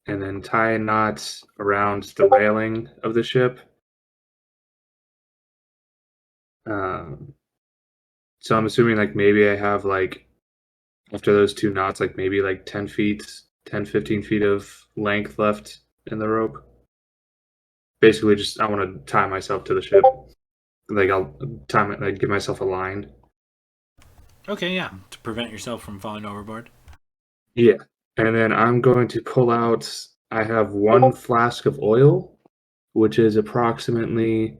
and then tie a knot around the railing of the ship. So I'm assuming like maybe I have like after those 2 knots, like maybe like 10 feet, 10, 15 feet of length left in the rope. Basically, just I want to tie myself to the ship. Like I'll time it, like give myself a line. Okay, yeah, to prevent yourself from falling overboard. Yeah, and then I'm going to pull out. I have 1 flask of oil, which is approximately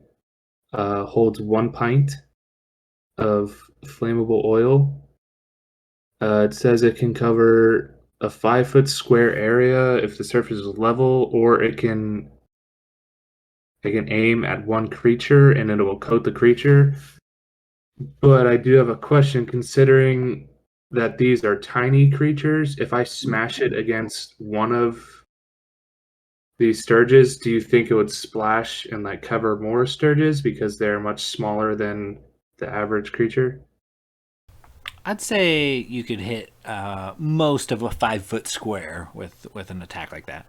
holds 1 pint of flammable oil. It says it can cover a 5-foot square area if the surface is level, or it can aim at one creature and it will coat the creature. But I do have a question considering that these are tiny creatures. If I smash it against one of these sturges, do you think it would splash and like cover more sturges because they're much smaller than the average creature? I'd say you could hit most of a 5-foot square with an attack like that.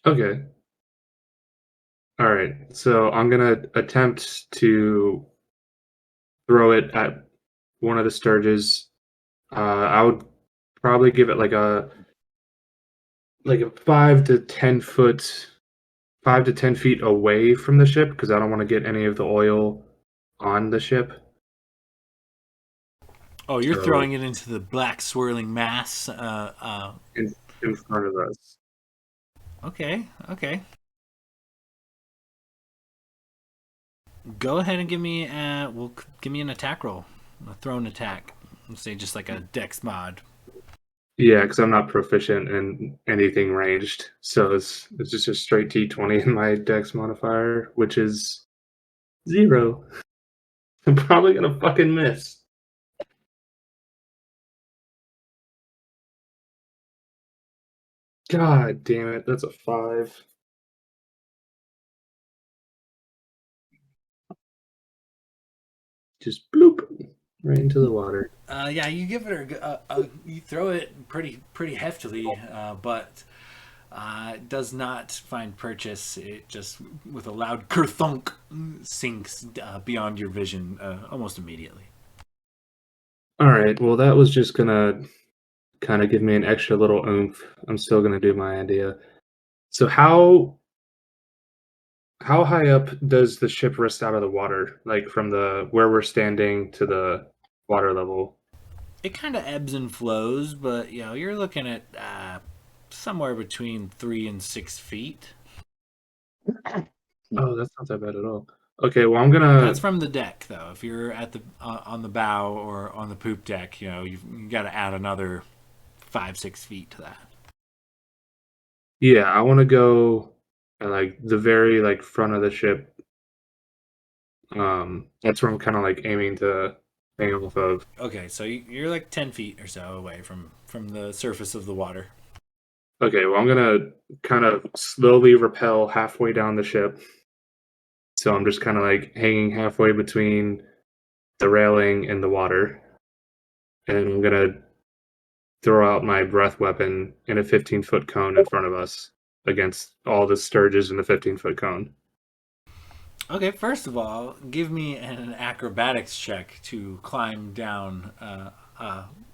Okay. All right. So I'm gonna attempt to throw it at one of the sturges. I would probably give it like a 5 to 10 feet away from the ship because I don't want to get any of the oil on the ship. Oh, you're So throwing it into the black swirling mass. in front of us. Okay. Go ahead and give me give me an attack roll, a thrown attack. Let's say just like a dex mod. Yeah, because I'm not proficient in anything ranged, so it's just a straight T20 in my dex modifier, which is 0. I'm probably gonna fucking miss. God damn it, that's a 5. Just bloop right into the water. Yeah, you give it you throw it pretty heftily, but it does not find purchase. It just with a loud kerthunk sinks beyond your vision almost immediately. All right, well that was just gonna kind of give me an extra little oomph. I'm still gonna do my idea. So how high up does the ship rest out of the water? Like from the where we're standing to the water level? It kind of ebbs and flows, but you're looking at somewhere between 3 and 6 feet. Oh, that's not that bad at all. Okay, well I'm gonna. That's from the deck, though. If you're at the on the bow or on the poop deck, you've got to add another 5-6 feet to that. Yeah, I want to go at like the very like front of the ship. That's where I'm kind of like aiming to hang off of. Okay, so you're like 10 feet or so away from the surface of the water. Okay, well I'm gonna kind of slowly rappel halfway down the ship. So I'm just kind of like hanging halfway between the railing and the water, and I'm gonna throw out my breath weapon in a 15-foot cone in front of us against all the sturges in the 15-foot cone. Okay, first of all, give me an acrobatics check to climb down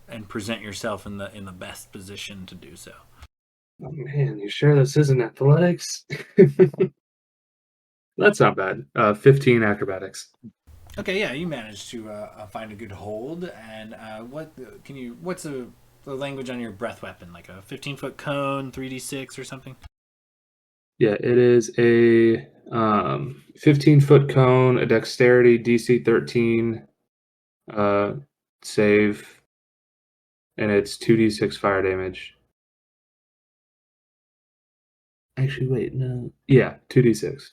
and present yourself in the best position to do so. Oh man, you sure this isn't athletics? That's not bad. 15 acrobatics. Okay, yeah, you managed to find a good hold. And what's the language on your breath weapon? Like a 15-foot cone, 3d6 or something? Yeah, it is a 15-foot cone, a dexterity DC 13 save, and it's 2d6 fire damage. Actually, wait, no. Yeah, 2d6.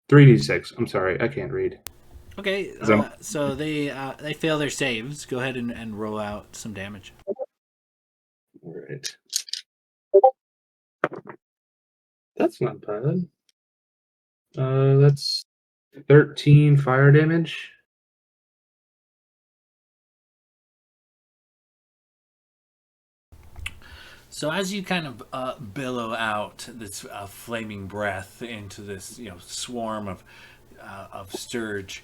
3d6. I'm sorry, I can't read. Okay, so they fail their saves. Go ahead and roll out some damage. All right. That's not bad. That's 13 fire damage. So as you kind of billow out this flaming breath into this swarm of sturge,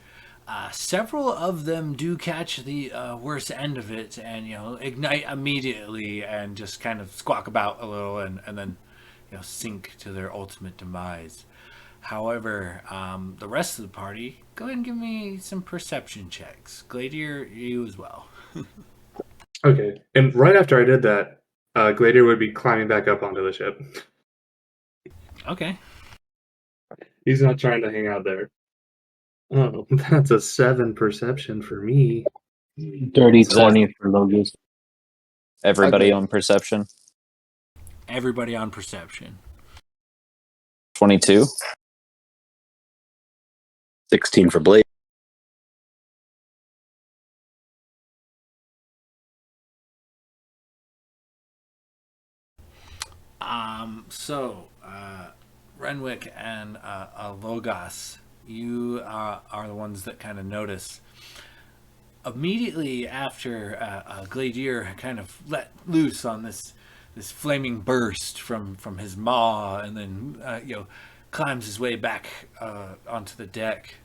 Several of them do catch the worst end of it and, ignite immediately and just kind of squawk about a little and then, sink to their ultimate demise. However, the rest of the party, go ahead and give me some perception checks. Gladiator, you as well. Okay. And right after I did that, Gladiator would be climbing back up onto the ship. Okay. He's not trying to hang out there. Oh, that's a 7 perception for me. Dirty So that- 20 for Logus. Everybody Okay. on perception. Everybody on perception. 22. 16 for Blade. So, Renwick and Logos, you are the ones that kind of notice. Immediately after Gladier kind of let loose on this flaming burst from his maw, and then climbs his way back onto the deck,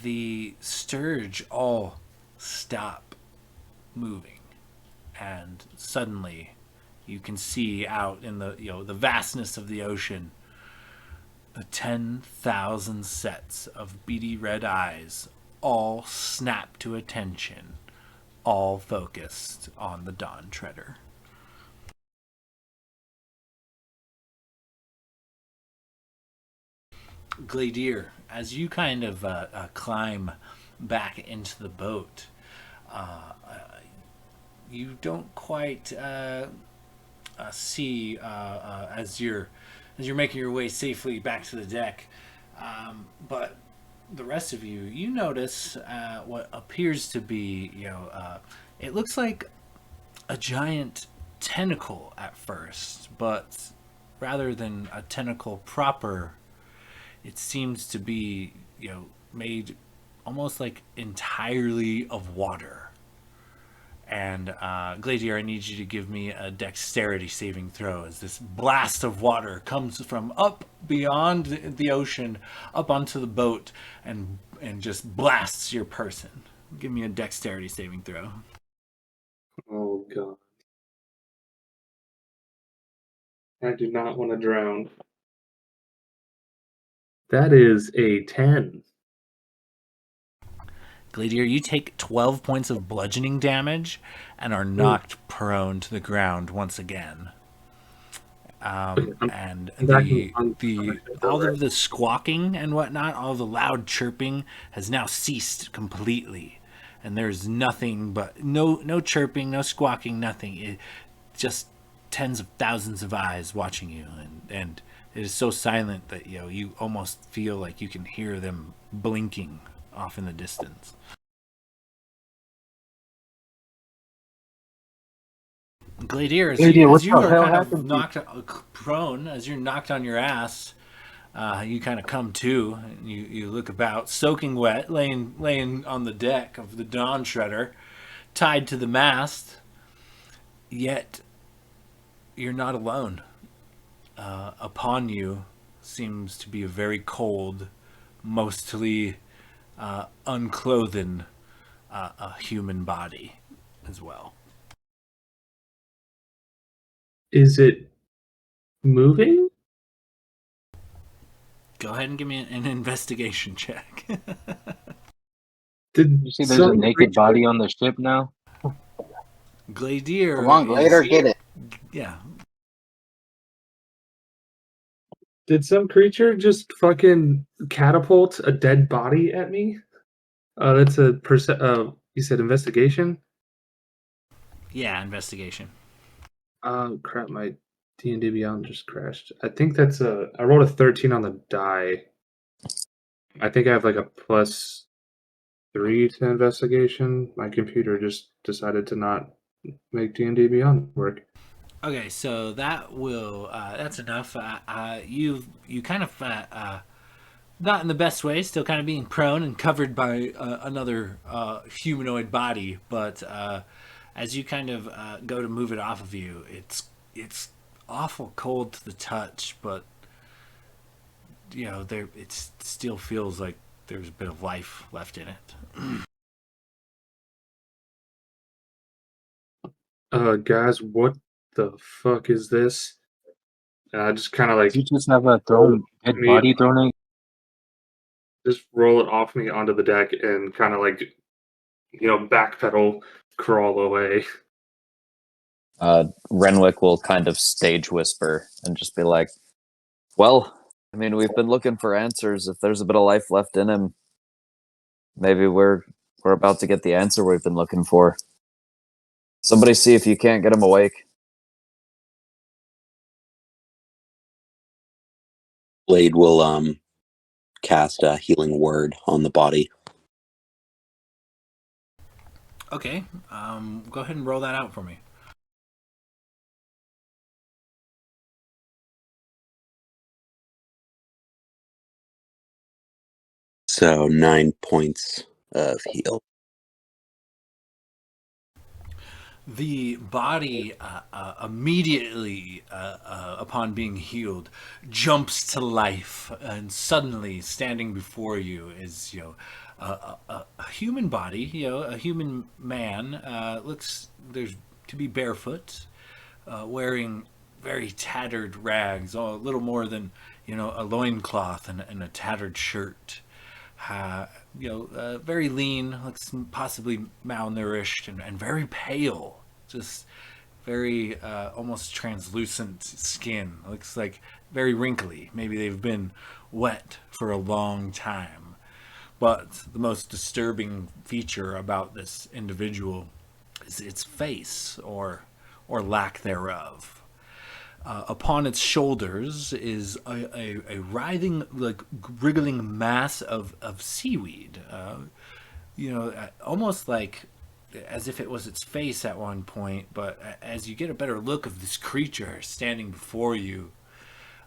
the Sturge all stop moving, and suddenly you can see out in the the vastness of the ocean the 10,000 sets of beady red eyes all snap to attention, all focused on the Dawn Treader. Gladier, as you kind of climb back into the boat, you don't quite see as you're making your way safely back to the deck, but the rest of you notice what appears to be it looks like a giant tentacle at first, but rather than a tentacle proper, it seems to be made almost like entirely of water. And Gladier, I need you to give me a dexterity saving throw as this blast of water comes from up beyond the ocean up onto the boat and just blasts your person. Give me a dexterity saving throw. Oh, God. I do not want to drown. That is a 10. Gladier, you take 12 points of bludgeoning damage and are knocked prone to the ground once again. And the all of the squawking and whatnot, all the loud chirping has now ceased completely, and there's nothing but no chirping, no squawking, nothing. Just tens of thousands of eyes watching you, and it is so silent that you almost feel like you can hear them blinking off in the distance. Gladier, as you are kind of knocked prone, as you're knocked on your ass, you kind of come to, and you look about, soaking wet, laying on the deck of the Dawn Shredder, tied to the mast. Yet you're not alone. Upon you seems to be a very cold, mostly unclothed a human body as well. Is it moving? Go ahead and give me an investigation check. Did You see there's a naked body on the ship now? Gladier. Come on, Gladiator, get it. Yeah. Did some creature just fucking catapult a dead body at me? That's a you said investigation? Yeah, investigation. Crap, my D&D Beyond just crashed. I think I rolled a 13 on the die. I think I have like a +3 to investigation. My computer just decided to not make D&D Beyond work. Okay, so that's enough. You kind of not in the best way, still kind of being prone and covered by another humanoid body, but as you kind of go to move it off of you, it's awful cold to the touch, but it still feels like there's a bit of life left in it. Guys, what the fuck is this? And I just kind of like You just have a thrown dead me, body thrown in. just roll it off me onto the deck and kind of like, backpedal, crawl away. Renwick will kind of stage whisper and just be like, well, I mean, we've been looking for answers. If there's a bit of life left in him, maybe we're about to get the answer we've been looking for. Somebody see if you can't get him awake. Blade will cast a healing word on the body. Okay, go ahead and roll that out for me. So 9 points of heal. The body immediately, upon being healed, jumps to life, and suddenly, standing before you is a human body, a human man. Looks there's to be barefoot, wearing very tattered rags, a little more than a loincloth and a tattered shirt. Very lean, looks possibly malnourished, and very pale. Just very almost translucent skin. Looks like very wrinkly. Maybe they've been wet for a long time. But the most disturbing feature about this individual is its face, or lack thereof. Upon its shoulders is a writhing, like wriggling mass of seaweed. Almost like as if it was its face at one point. But as you get a better look of this creature standing before you,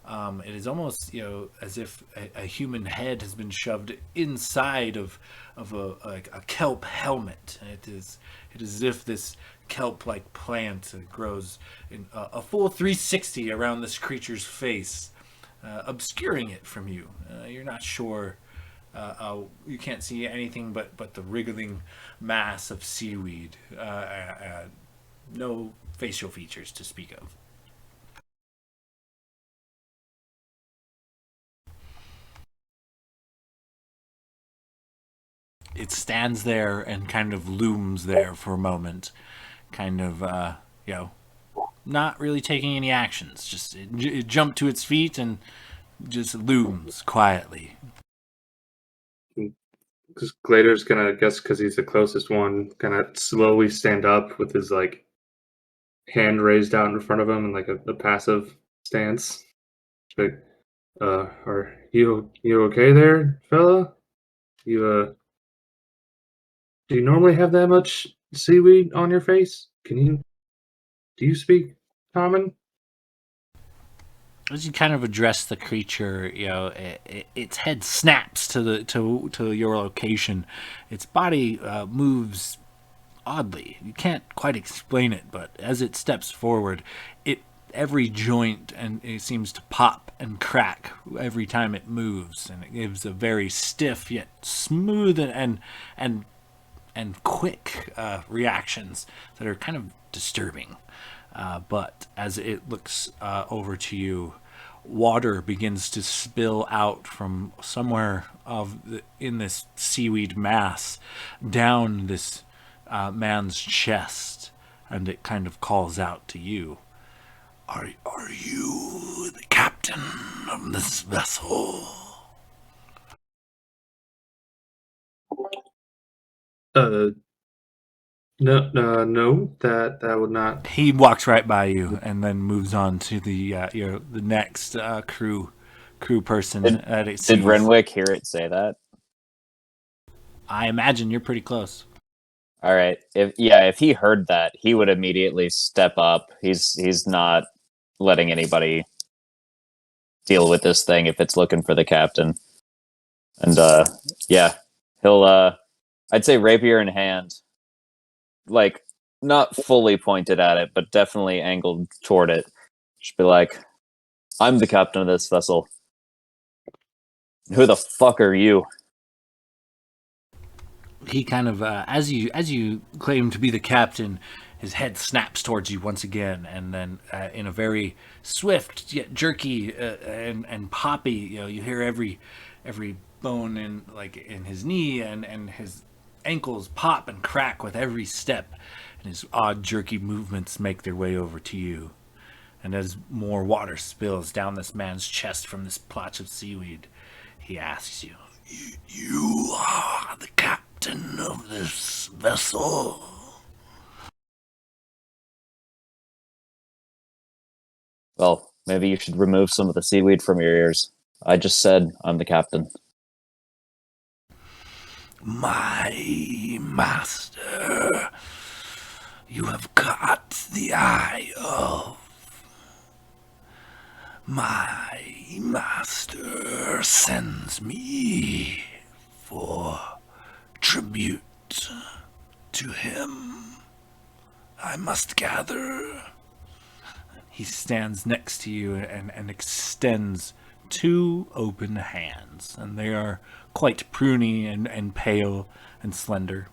it is almost as if a human head has been shoved inside of a kelp helmet. It is as if this kelp-like plant grows in a full 360 around this creature's face, obscuring it from you. You're not sure. You can't see anything but the wriggling mass of seaweed. No facial features to speak of. It stands there and kind of looms there for a moment, kind of, not really taking any actions. Just it jumped to its feet and just looms quietly. Because Glader's gonna guess because he's the closest one, kind of slowly stand up with his like hand raised out in front of him in like a passive stance. Like, are you okay there, fella? You do you normally have that much seaweed on your face? Do you speak common? As you kind of address the creature, its head snaps to your location. Its body moves oddly. You can't quite explain it, but as it steps forward, every joint and it seems to pop and crack every time it moves, and it gives a very stiff yet smooth and quick reactions that are kind of disturbing. But as it looks over to you, water begins to spill out from somewhere in this seaweed mass down this man's chest, and it kind of calls out to you. Are you the captain of this vessel? No, that would not. He walks right by you and then moves on to the next crew person that it sees. Did Renwick hear it say that? I imagine you're pretty close. All right. If he heard that, he would immediately step up. He's not letting anybody deal with this thing if it's looking for the captain. And he'll I'd say rapier in hand, like not fully pointed at it, but definitely angled toward it. Just be like, I'm the captain of this vessel. Who the fuck are you? he kind of as you claim to be the captain, his head snaps towards you once again, and then in a very swift yet jerky and poppy, you hear every bone in his knee and his ankles pop and crack with every step, and his odd jerky movements make their way over to you. And as more water spills down this man's chest from this plotch of seaweed, he asks you, "You are the captain of this vessel?" Well, maybe you should remove some of the seaweed from your ears. I just said I'm the captain. My master, you have caught the eye of. My master sends me for tribute to him. I must gather. He stands next to you and extends two open hands, and they are quite pruny and pale and slender.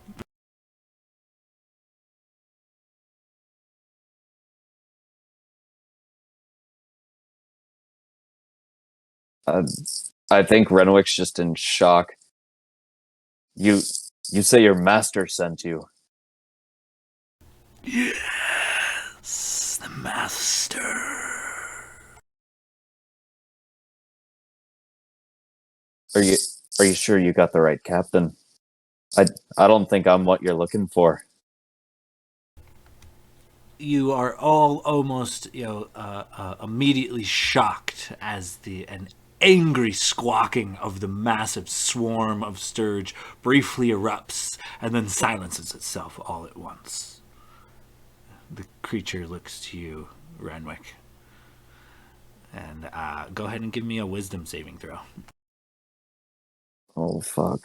I think Renwick's just in shock. You say your master sent you. Yes, the master. Are you sure you got the right captain? I don't think I'm what you're looking for. You are all almost, immediately shocked as an angry squawking of the massive swarm of sturge briefly erupts and then silences itself all at once. The creature looks to you, Renwick, and go ahead and give me a wisdom saving throw. Oh fuck.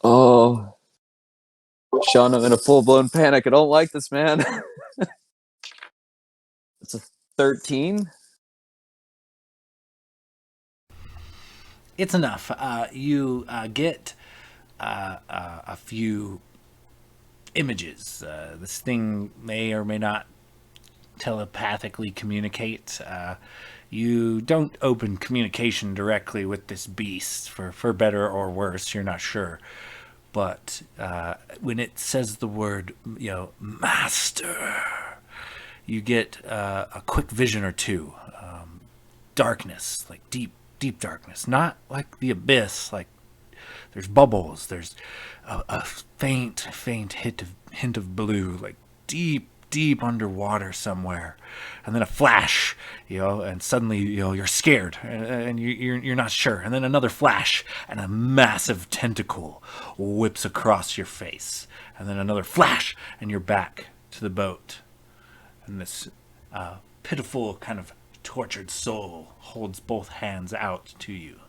Oh, Sean, I'm in a full-blown panic. I don't like this, man. It's a 13. It's enough. You get a few images. This thing may or may not telepathically communicate. You don't open communication directly with this beast, for better or worse, you're not sure. But when it says the word, master, you get a quick vision or two. Darkness, like deep darkness. Not like the abyss, like there's bubbles, there's a faint hint of blue, like deep underwater somewhere, and then a flash, and suddenly you're scared and you're not sure, and then another flash and a massive tentacle whips across your face, and then another flash and you're back to the boat, and this pitiful kind of tortured soul holds both hands out to you.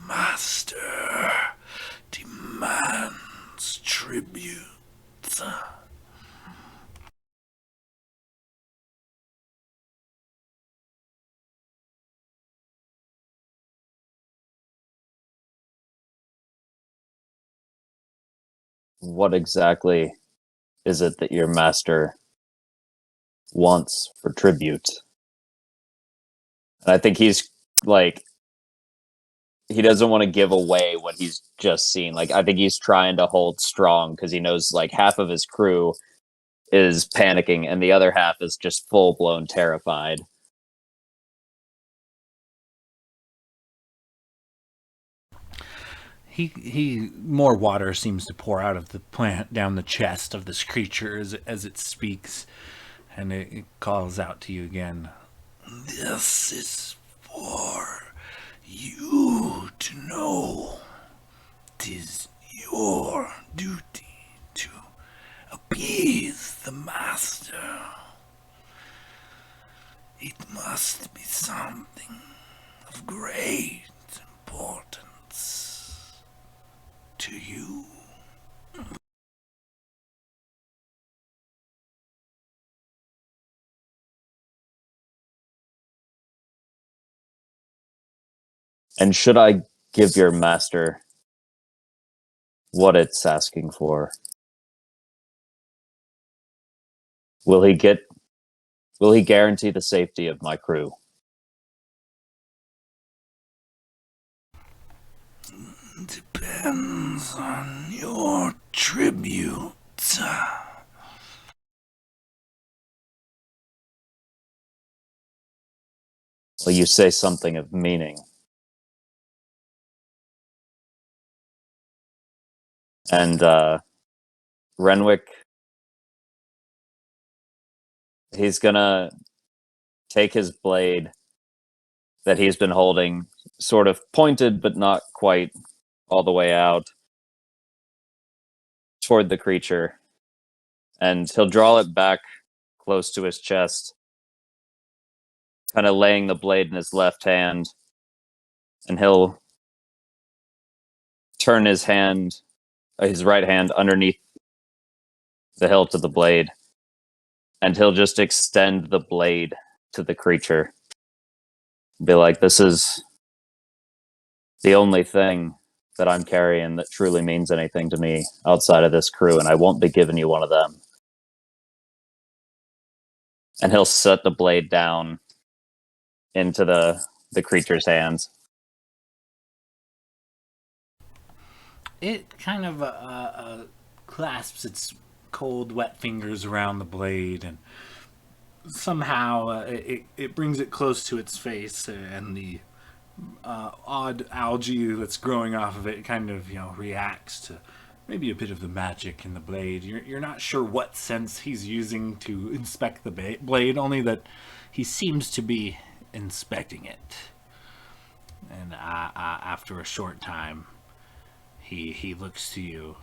Master demands tribute. What exactly is it that your master wants for tribute? And I think he's like, he doesn't want to give away what he's just seen. Like, I think he's trying to hold strong because he knows like half of his crew is panicking and the other half is just full-blown terrified. He more water seems to pour out of the plant down the chest of this creature as it speaks, and it calls out to you again. This is for you to know. 'Tis your duty to appease the master. It must be something of great importance to you. And should I give your master what it's asking for, will he guarantee the safety of my crew? Depends on your tribute. Will you say something of meaning? And Renwick, he's gonna take his blade that he's been holding, sort of pointed but not quite all the way out, toward the creature, and he'll draw it back close to his chest, kind of laying the blade in his left hand, and he'll turn his right hand underneath the hilt of the blade, and he'll just extend the blade to the creature. Be like, this is the only thing that I'm carrying that truly means anything to me outside of this crew, and I won't be giving you one of them. And he'll set the blade down into the creature's hands. It kind of clasps its cold, wet fingers around the blade, and somehow it brings it close to its face, and the odd algae that's growing off of it kind of reacts to maybe a bit of the magic in the blade. You're not sure what sense he's using to inspect the blade, only that he seems to be inspecting it. And after a short time, he looks to you,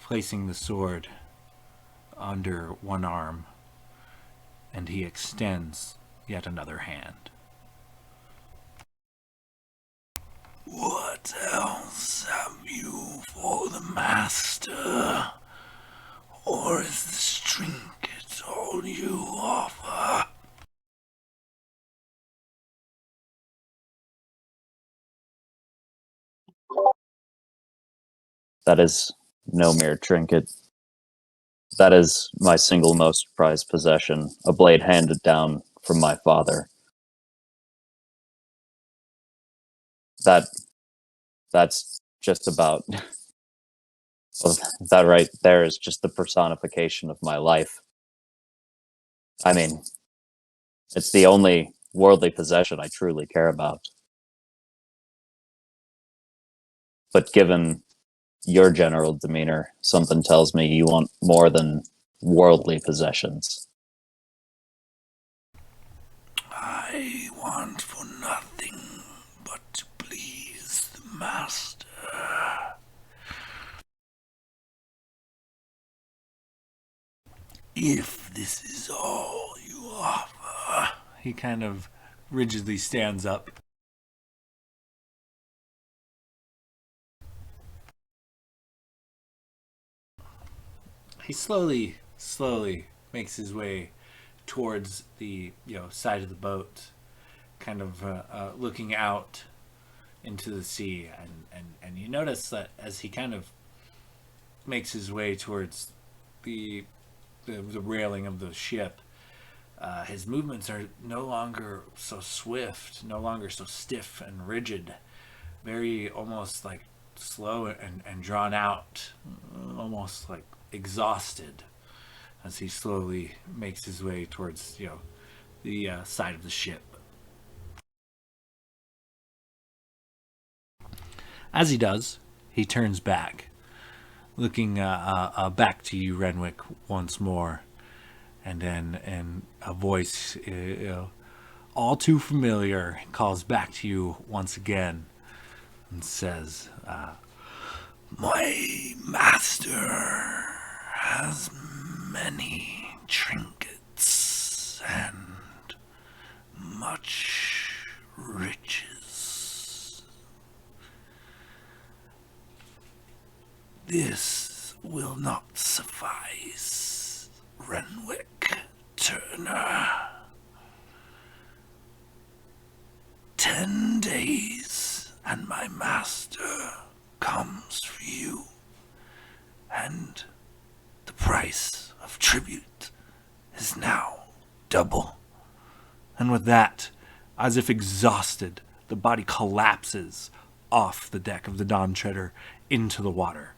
placing the sword under one arm, and he extends yet another hand. What else have you for the master? Or is this trinket all you offer? That is no mere trinket. That is my single most prized possession, a blade handed down from my father. That's just about... Well, that right there is just the personification of my life. I mean, it's the only worldly possession I truly care about. But given your general demeanor, something tells me you want more than worldly possessions. I want for nothing but to please the master. If this is all you offer... He kind of rigidly stands up. He slowly makes his way towards the side of the boat, kind of looking out into the sea, and you notice that as he kind of makes his way towards the railing of the ship, his movements are no longer so swift, no longer so stiff and rigid, very almost like slow and drawn out, almost like exhausted, as he slowly makes his way towards the side of the ship. As he does, he turns back, looking back to you, Renwick, once more, and then a voice all too familiar calls back to you once again and says, "My master has many trinkets and much riches. This will not suffice, Renwick Turner. 10 days and my master comes for you. And the price of tribute is now double. And with that, as if exhausted, the body collapses off the deck of the Dawn Treader into the water.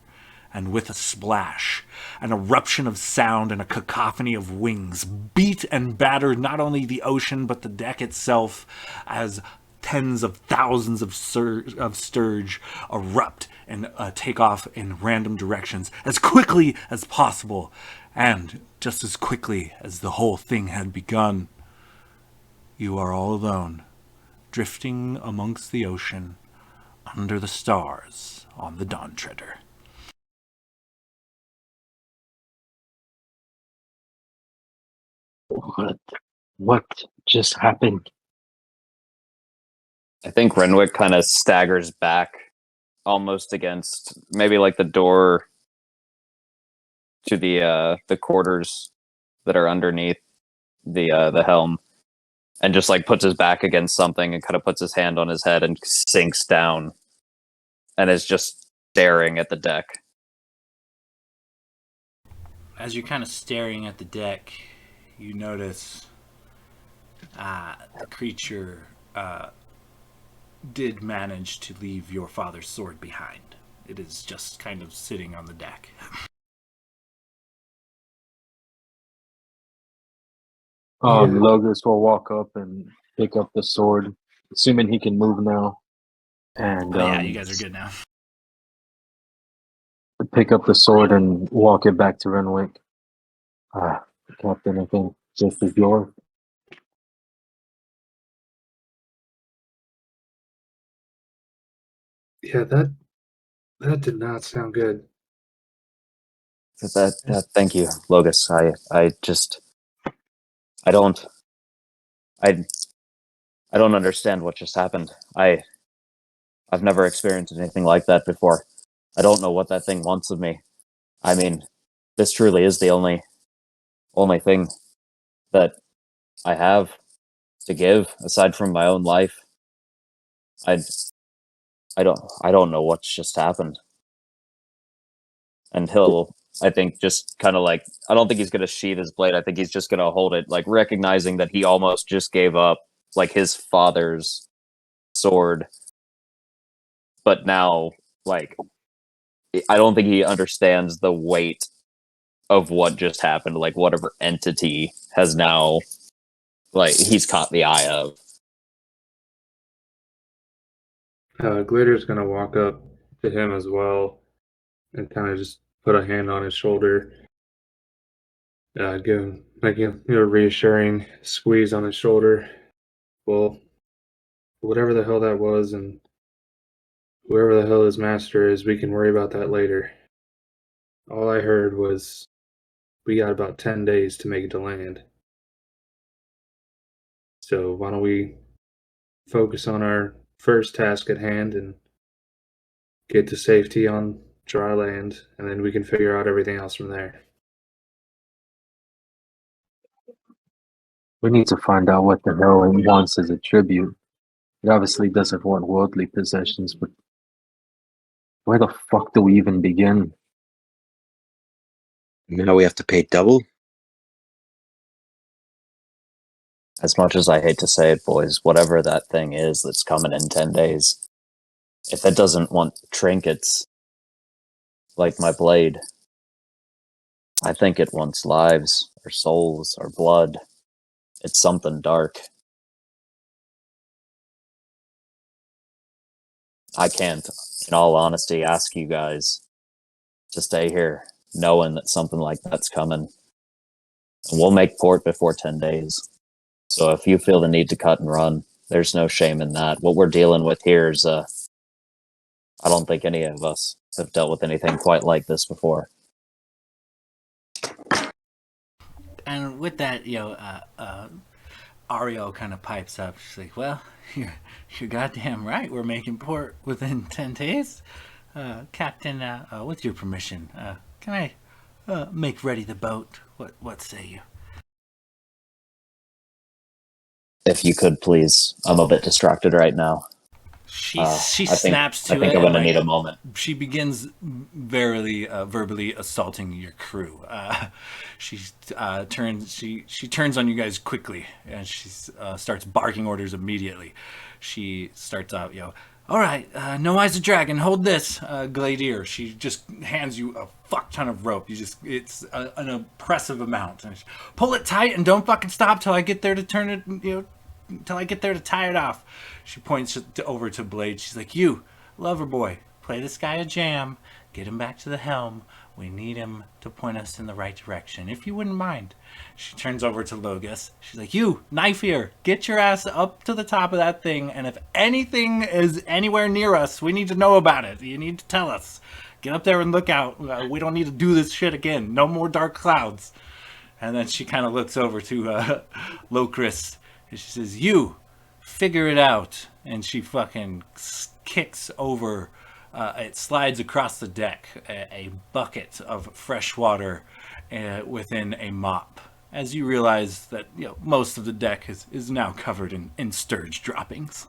And with a splash, an eruption of sound and a cacophony of wings beat and batter not only the ocean but the deck itself, as tens of thousands of sturge erupt and take off in random directions as quickly as possible, and just as quickly as the whole thing had begun. You are all alone, drifting amongst the ocean, under the stars on the Dawn Treader. What just happened? I think Renwick kind of staggers back almost against maybe like the door to the quarters that are underneath the helm, and just like puts his back against something and kind of puts his hand on his head and sinks down and is just staring at the deck. As you're kind of staring at the deck, you notice the creature did manage to leave your father's sword behind. It is just kind of sitting on the deck. Logos will walk up and pick up the sword, assuming he can move now. And yeah, you guys are good now. Pick up the sword and walk it back to Renwick. Captain, I think this is yours. Yeah, that did not sound good. Thank you, Logus. I don't understand what just happened. I've never experienced anything like that before. I don't know what that thing wants of me. I mean, this truly is the only thing that I have to give aside from my own life. I don't know what's just happened. And he'll, I think, just kind of like, I don't think he's going to sheath his blade. I think he's just going to hold it, like recognizing that he almost just gave up like his father's sword. But now, like, I don't think he understands the weight of what just happened. Like, whatever entity has now, like, he's caught the eye of. Glitter's gonna walk up to him as well and kind of just put a hand on his shoulder, give him like reassuring squeeze on his shoulder. Well, whatever the hell that was, and whoever the hell his master is, we can worry about that later. All I heard was we got about 10 days to make it to land. So why don't we focus on our first task at hand and get to safety on dry land, and then we can figure out everything else from there. We need to find out what the hell it wants as a tribute. It obviously doesn't want worldly possessions, but where the fuck do we even begin? Now we have to pay double. As much as I hate to say it, boys, whatever that thing is that's coming in 10 days, if it doesn't want trinkets like my blade, I think it wants lives, or souls, or blood. It's something dark. I can't, in all honesty, ask you guys to stay here, knowing that something like that's coming. And we'll make port before 10 days. So if you feel the need to cut and run, there's no shame in that. What we're dealing with here is, I don't think any of us have dealt with anything quite like this before. And with that, Ariel kind of pipes up. She's like, "Well, you're goddamn right. We're making port within 10 days, Captain. With your permission, can I make ready the boat? What say you?" If you could, please. I'm a bit distracted right now. She I snaps to think it I'm and gonna need a moment. she begins verbally assaulting your crew. She turns on you guys quickly, and she starts barking orders immediately. She starts out, all right, no eyes of dragon, hold this, Gladier. She just hands you a fuck ton of rope. It's an oppressive amount. And pull it tight and don't fucking stop till I get there to turn it, till I get there to tie it off. She points over to Blade. She's like, you, lover boy, play this guy a jam, get him back to the helm. We need him to point us in the right direction, if you wouldn't mind. She turns over to Logus. She's like, you, knife here, get your ass up to the top of that thing, and if anything is anywhere near us, we need to know about it. You need to tell us. Get up there and look out. We don't need to do this shit again. No more dark clouds. And then she kind of looks over to Locris, and she says, you, figure it out. And she fucking kicks over, it slides across the deck, a bucket of fresh water within a mop. As you realize that most of the deck is now covered in sturge droppings.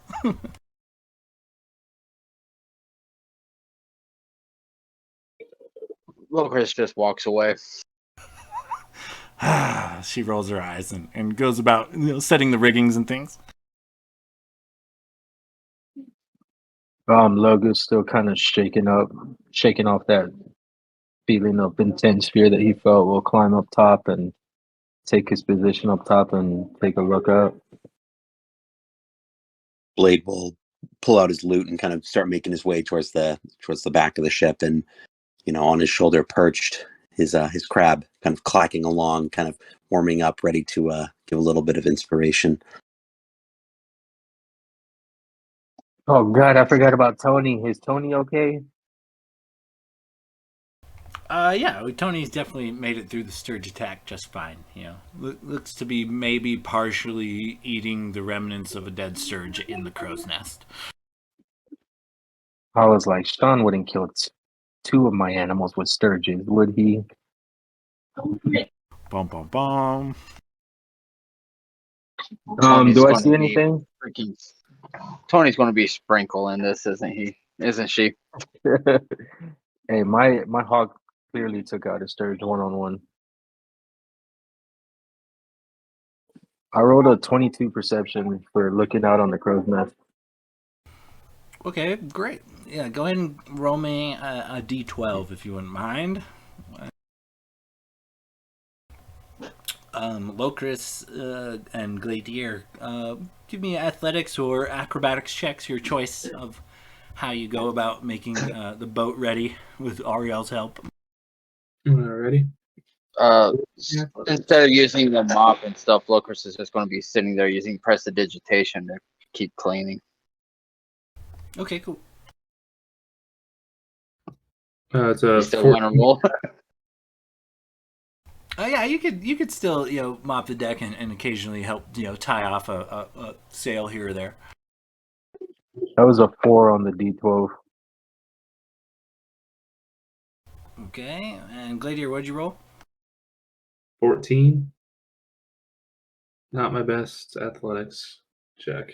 Chris just walks away. She rolls her eyes and goes about setting the riggings and things. Logan's still kind of shaking off that feeling of intense fear that he felt. Will climb up top and take his position up top and take a look up. Blade will pull out his loot and kind of start making his way towards the back of the ship, and on his shoulder perched his crab, kind of clacking along, kind of warming up, ready to give a little bit of inspiration. Oh God, I forgot about Tony. Is Tony okay? Yeah, Tony's definitely made it through the sturge attack just fine. Looks to be maybe partially eating the remnants of a dead sturge in the crow's nest. I was like, Sean wouldn't kill two of my animals with sturgeons, would he? Bum bum bum. Do I see anything? Tony's going to be Sprinkle in this, isn't he? Isn't she? Hey, my hawk clearly took out a sturge 1-on-1. I rolled a 22 perception for looking out on the crow's nest. Okay, great. Yeah, go ahead and roll me a d12 if you wouldn't mind. Locris and Gladier, give me athletics or acrobatics checks, your choice of how you go about making the boat ready with Ariel's help. Alrighty. Instead of using the mop and stuff, Locris is just going to be sitting there using prestidigitation to keep cleaning. Okay, cool. It's You a still want to roll? Yeah, you could still mop the deck and occasionally help tie off a sail here or there. That was a 4 on the D12. Okay, and Gladier, what'd you roll? 14. Not my best athletics check.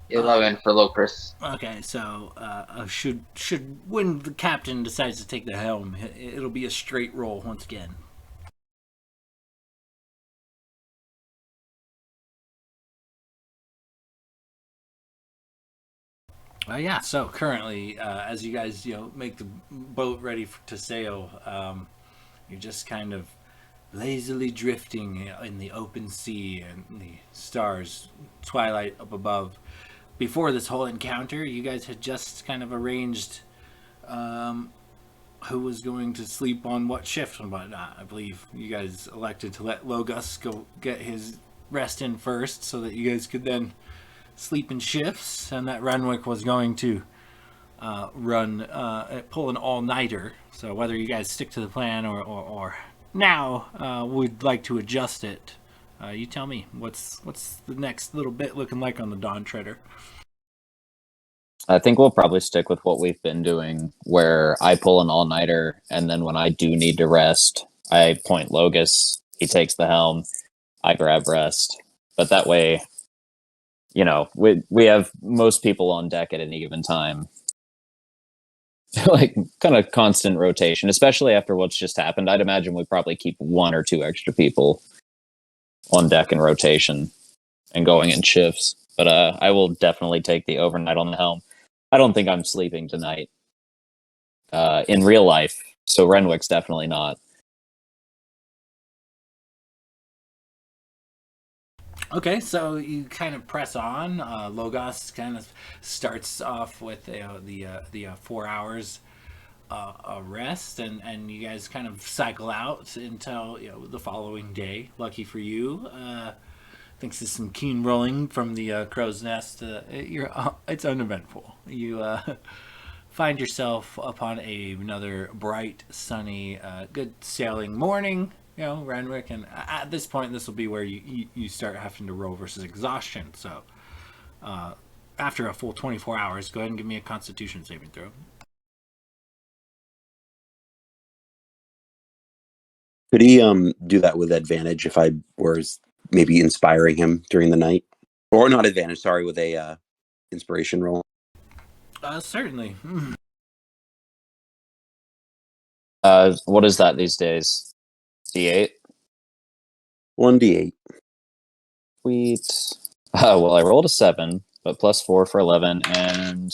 11 for Locris. Okay, so should when the captain decides to take the helm, it'll be a straight roll once again. Yeah. So currently, as you guys make the boat ready to sail, you're just kind of lazily drifting in the open sea and the stars, twilight up above. Before this whole encounter, you guys had just kind of arranged who was going to sleep on what shift and whatnot. I believe you guys elected to let Logus go get his rest in first so that you guys could then sleep in shifts, and that Renwick was going to pull an all-nighter. So whether you guys stick to the plan or now would like to adjust it, you tell me. What's the next little bit looking like on the Dawn Treader? I think we'll probably stick with what we've been doing, where I pull an all-nighter, and then when I do need to rest, I point Logus, he takes the helm, I grab rest. But that way, we have most people on deck at any given time. Like kind of constant rotation, especially after what's just happened. I'd imagine we probably keep 1 or 2 extra people on deck in rotation and going in shifts. But I will definitely take the overnight on the helm. I don't think I'm sleeping tonight in real life, so Renwick's definitely not. Okay, so you kind of press on. Logos kind of starts off with the 4 hours rest, and you guys kind of cycle out until the following day. Lucky for you, thanks to some keen rolling from the crow's nest, it's uneventful. You find yourself upon another bright, sunny, good sailing morning. Renwick, and at this point, this will be where you start having to roll versus exhaustion. So, after a full 24 hours, go ahead and give me a Constitution saving throw. Could he do that with advantage if I was maybe inspiring him during the night, or not advantage? Sorry, with a inspiration roll. Certainly. What is that these days? D8? 1d8. Sweet. Well, I rolled a 7, but plus 4 for 11, and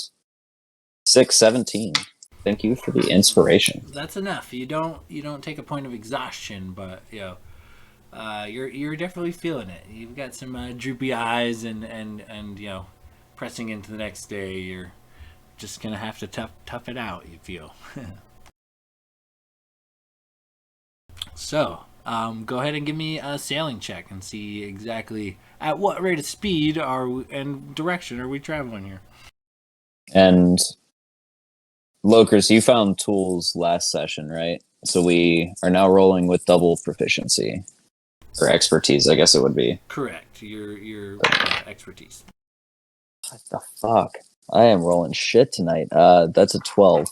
6, 17. Thank you for the inspiration. That's enough. You don't take a point of exhaustion, but you're definitely feeling it. You've got some droopy eyes, and pressing into the next day. You're just gonna have to tough it out. You feel. So, go ahead and give me a sailing check and see exactly at what rate of speed and direction are we traveling here. And Lokers, you found tools last session, right? So we are now rolling with double proficiency. Or expertise, I guess it would be. Correct. Your expertise. What the fuck? I am rolling shit tonight. That's a 12.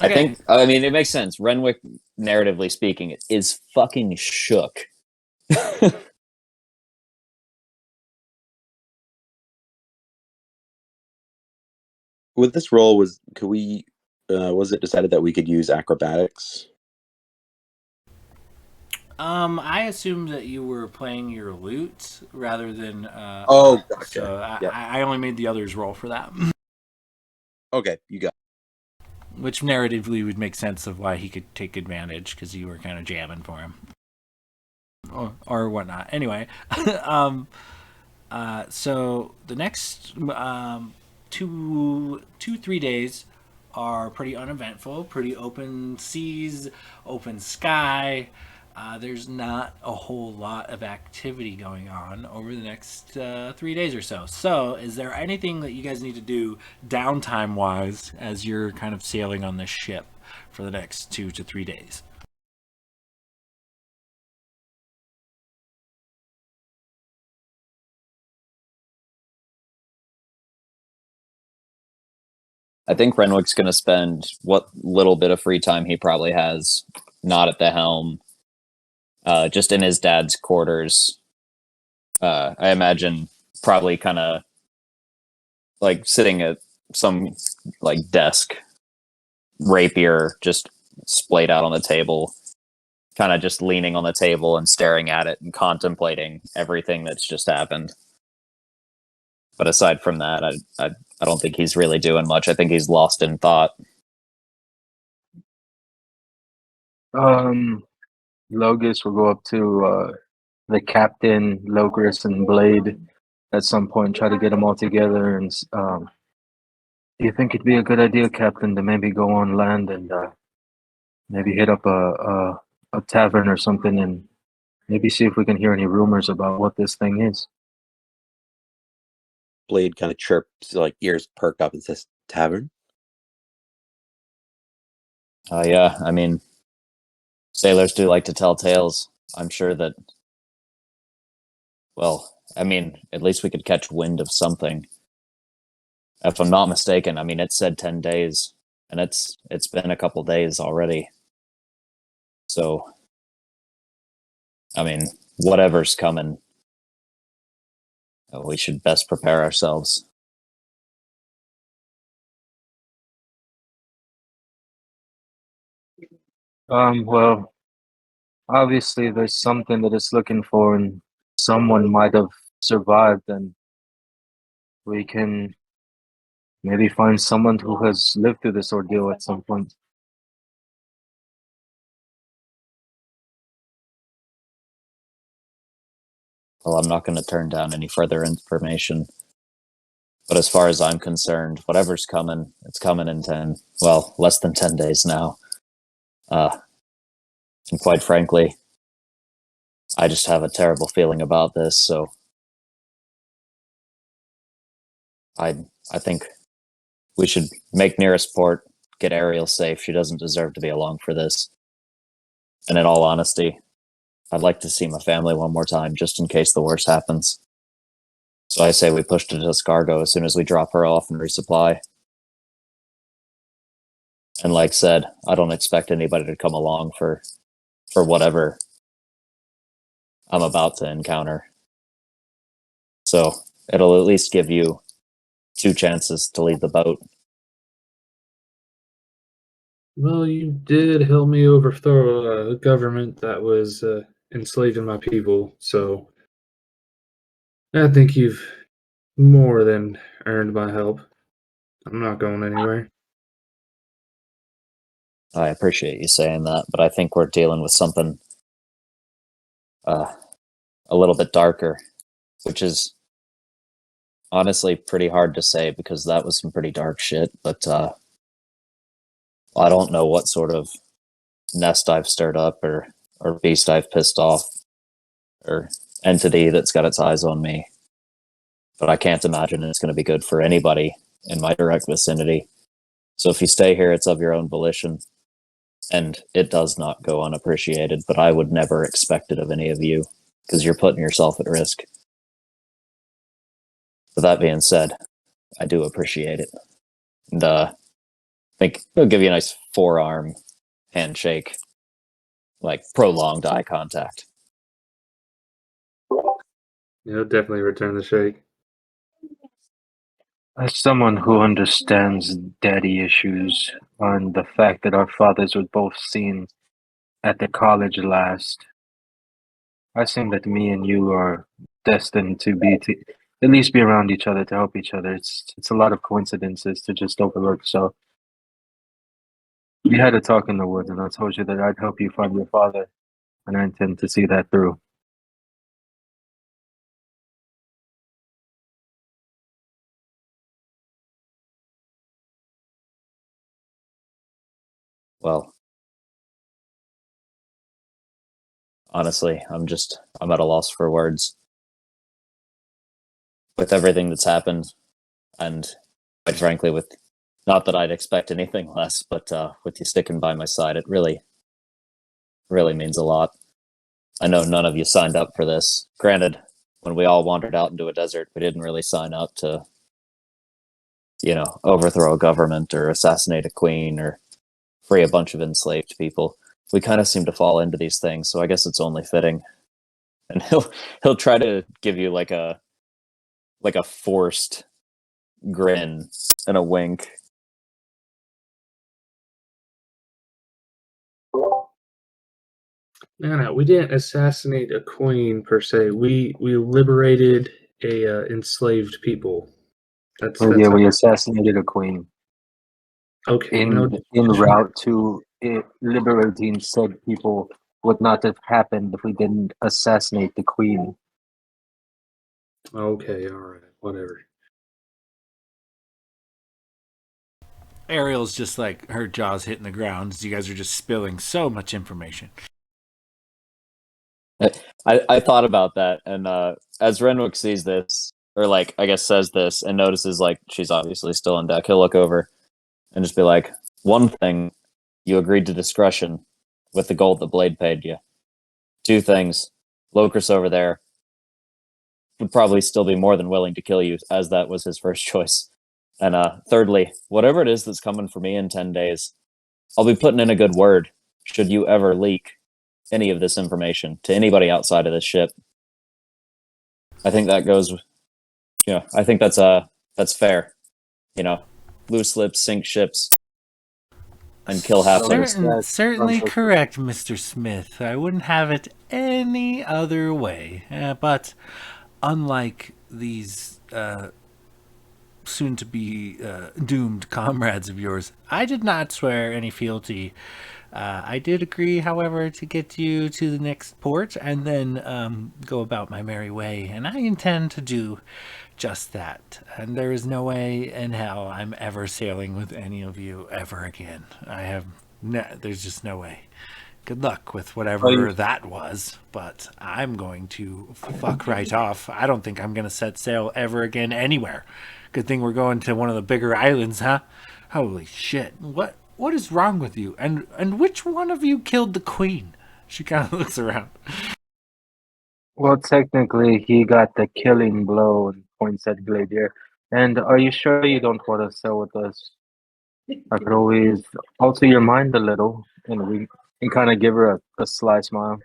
Okay. I mean, it makes sense. Renwick, narratively speaking, is fucking shook. With this roll, was it decided that we could use acrobatics? I assumed that you were playing your lute rather than. Oh, gotcha. So Yep. I only made the others roll for that. Okay, you got. Which narratively would make sense of why he could take advantage because you were kind of jamming for him, or whatnot. Anyway, so the next 3 days are pretty uneventful, pretty open seas, open sky. There's not a whole lot of activity going on over the next 3 days or so. So, is there anything that you guys need to do downtime-wise as you're kind of sailing on this ship for the next 2 to 3 days? I think Renwick's going to spend what little bit of free time he probably has, not at the helm, just in his dad's quarters. I imagine probably kind of like sitting at some like desk, rapier just splayed out on the table, kind of just leaning on the table and staring at it and contemplating everything that's just happened. But aside from that, I don't think he's really doing much. I think he's lost in thought. Logis will go up to the captain, Logris, and Blade at some point, try to get them all together. And do you think it'd be a good idea, Captain, to maybe go on land and maybe hit up a tavern or something and maybe see if we can hear any rumors about what this thing is? Blade kind of chirps, like ears perk up, and says, "Tavern." Yeah, I mean, sailors do like to tell tales. I'm sure that. Well, I mean, at least we could catch wind of something. If I'm not mistaken, I mean, it said 10 days, and it's been a couple days already. So, I mean, whatever's coming, We should best prepare ourselves. Well, obviously there's something that it's looking for, and someone might have survived, and we can maybe find someone who has lived through this ordeal at some point. Well, I'm not going to turn down any further information. But as far as I'm concerned, whatever's coming, it's coming in less than 10 days now. And quite frankly, I just have a terrible feeling about this, so I think we should make nearest port, get Ariel safe. She doesn't deserve to be along for this. And in all honesty, I'd like to see my family one more time, just in case the worst happens. So I say we push to Descargo as soon as we drop her off and resupply. And like said, I don't expect anybody to come along for whatever I'm about to encounter. So it'll at least give you 2 chances to leave the boat. Well, you did help me overthrow a government that was enslaving my people, so I think you've more than earned my help. I'm not going anywhere. I appreciate you saying that, but I think we're dealing with something a little bit darker, which is honestly pretty hard to say because that was some pretty dark shit, but I don't know what sort of nest I've stirred up or beast I've pissed off or entity that's got its eyes on me. But I can't imagine it's going to be good for anybody in my direct vicinity. So if you stay here, it's of your own volition. And it does not go unappreciated, but I would never expect it of any of you because you're putting yourself at risk. But that being said, I do appreciate it. And I think it'll give you a nice forearm handshake, like prolonged eye contact. You'll definitely return the shake. As someone who understands daddy issues and the fact that our fathers were both seen at the college last, I think that me and you are destined to at least be around each other to help each other. It's a lot of coincidences to just overlook. So we had a talk in the woods, and I told you that I'd help you find your father, and I intend to see that through. Well, honestly, I'm at a loss for words. With everything that's happened, and quite frankly, with not that I'd expect anything less, but with you sticking by my side, it really, really means a lot. I know none of you signed up for this. Granted, when we all wandered out into a desert, we didn't really sign up to, overthrow a government or assassinate a queen or free a bunch of enslaved people. We kind of seem to fall into these things, so I guess it's only fitting. And he'll try to give you like a forced grin and a wink. No, we didn't assassinate a queen per se. We liberated a enslaved people. That's Yeah, how- we assassinated a queen okay. in route to liberating said people. Would not have happened if we didn't assassinate the queen. Okay, all right, whatever. Ariel's just like her jaws hitting the ground as you guys are just spilling so much information. I thought about that, and as Renwick sees this, or like I guess says this, and notices like she's obviously still on deck, he'll look over and just be like, "One thing, you agreed to discretion with the gold the Blade paid you. 2 things, Locris over there would probably still be more than willing to kill you, as that was his first choice. And thirdly, whatever it is that's coming for me in 10 days, I'll be putting in a good word should you ever leak any of this information to anybody outside of this ship." I think that goes I think that's fair. Loose lips sink ships and kill halflings. Certainly correct, Mr. Smith. I wouldn't have it any other way. But unlike these soon to be doomed comrades of yours, I did not swear any fealty. I did agree, however, to get you to the next port and then go about my merry way, and I intend to do just that. And there is no way in hell I'm ever sailing with any of you ever again. There's just no way. Good luck with whatever that was, but I'm going to fuck right off. I don't think I'm going to set sail ever again anywhere. Good thing we're going to one of the bigger islands, huh? Holy shit. What is wrong with you? And which one of you killed the queen? She kind of looks around. Well, technically, he got the killing blow and points at Gladier. And are you sure you don't want to sail with us? I could always alter your mind a little, and we can kind of give her a sly smile.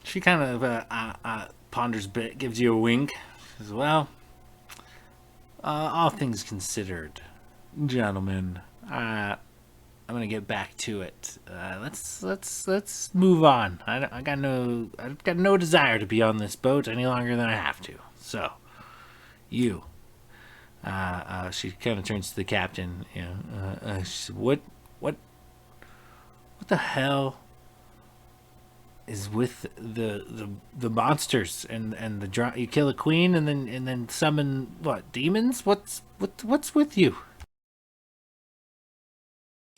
She kind of ponders a bit, gives you a wink. Says, well, all things considered, gentlemen, I'm gonna get back to it. Let's move on. I've got no desire to be on this boat any longer than I have to. So, you. She kind of turns to the captain. She said, what the hell is with the monsters and the you kill a queen and then summon what, demons? What's with you?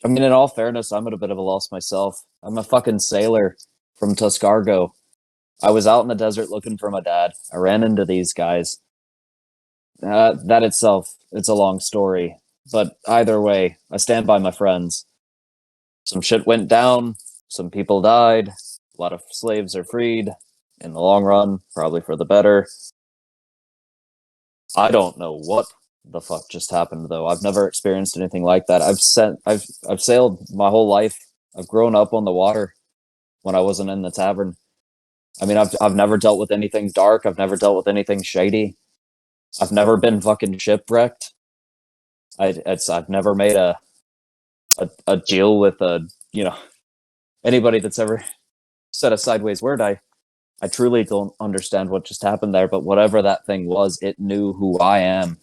I mean, in all fairness, I'm at a bit of a loss myself. I'm a fucking sailor from Tuscargo. I was out in the desert looking for my dad. I ran into these guys. That itself, it's a long story. But either way, I stand by my friends. Some shit went down. Some people died. A lot of slaves are freed. In the long run, probably for the better. I don't know what the fuck just happened, though. I've never experienced anything like that. I've sailed my whole life. I've grown up on the water when I wasn't in the tavern. I mean, I've never dealt with anything dark. I've never dealt with anything shady. I've never been fucking shipwrecked. I've never made a deal with anybody that's ever said a sideways word. I truly don't understand what just happened there, but whatever that thing was, it knew who I am.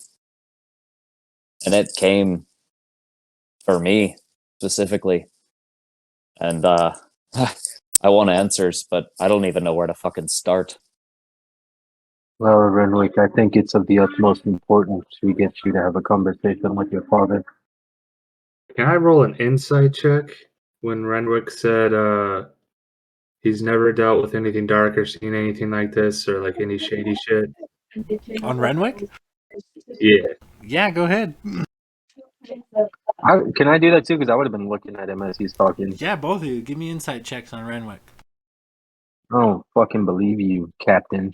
And it came for me specifically. And I want answers, but I don't even know where to fucking start. Well, Renwick, I think it's of the utmost importance we get you to have a conversation with your father. Can I roll an insight check when Renwick said he's never dealt with anything dark or seen anything like this or like any shady shit? On Renwick? Yeah. Yeah, go ahead. Can I do that too? Because I would have been looking at him as he's talking. Yeah, both of you. Give me insight checks on Renwick. I don't fucking believe you, Captain.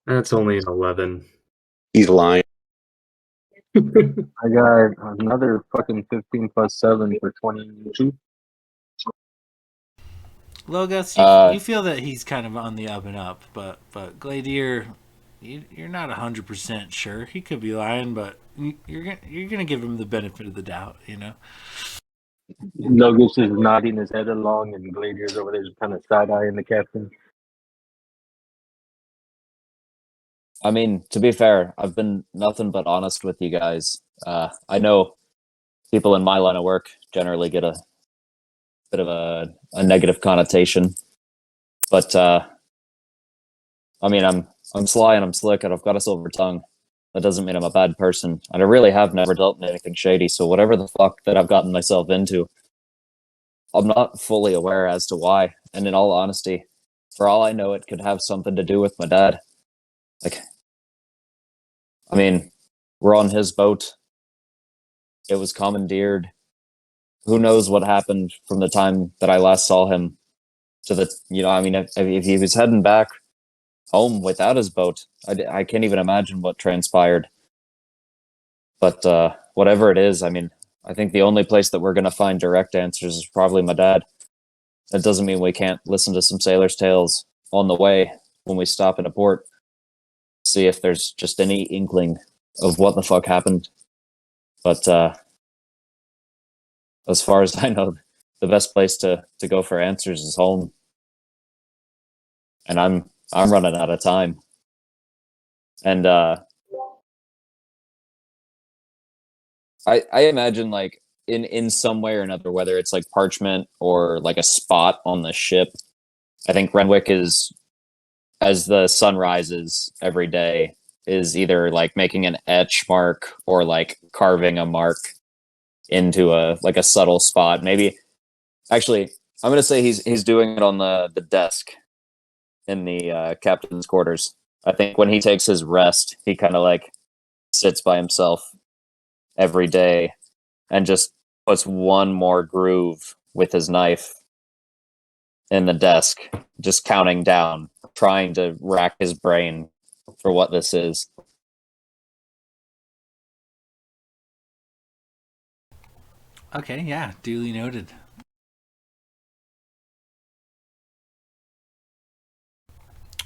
That's only an 11. He's lying. I got another fucking 15 plus 7 for 22. Logos, you feel that he's kind of on the up and up, but Gladier, you're not 100% sure. He could be lying, but you're gonna give him the benefit of the doubt, you know. Logos is nodding his head along, and Gladier's over there just kind of side-eyeing the captain. I mean, to be fair, I've been nothing but honest with you guys. I know people in my line of work generally get a bit of a negative connotation, but I mean, I'm sly and I'm slick and I've got a silver tongue. That doesn't mean I'm a bad person, and I really have never dealt in anything shady. So whatever the fuck that I've gotten myself into, I'm not fully aware as to why. And in all honesty, for all I know, it could have something to do with my dad. Like, I mean, we're on his boat. It was commandeered. Who knows what happened from the time that I last saw him to the, I mean, if he was heading back home without his boat, I can't even imagine what transpired. But whatever it is, I mean, I think the only place that we're going to find direct answers is probably my dad. That doesn't mean we can't listen to some sailors' tales on the way when we stop in a port. See if there's just any inkling of what the fuck happened. But as far as I know, the best place to go for answers is home. And I'm running out of time. And I imagine like in some way or another, whether it's like parchment or like a spot on the ship, I think Renwick is, as the sun rises every day, is either like making an etch mark or like carving a mark into a like a subtle spot. Maybe actually, I'm gonna say he's doing it on the desk in the captain's quarters. I think when he takes his rest, he kind of like sits by himself every day and just puts one more groove with his knife in the desk, just counting down, trying to rack his brain for what this is. Okay, yeah, duly noted.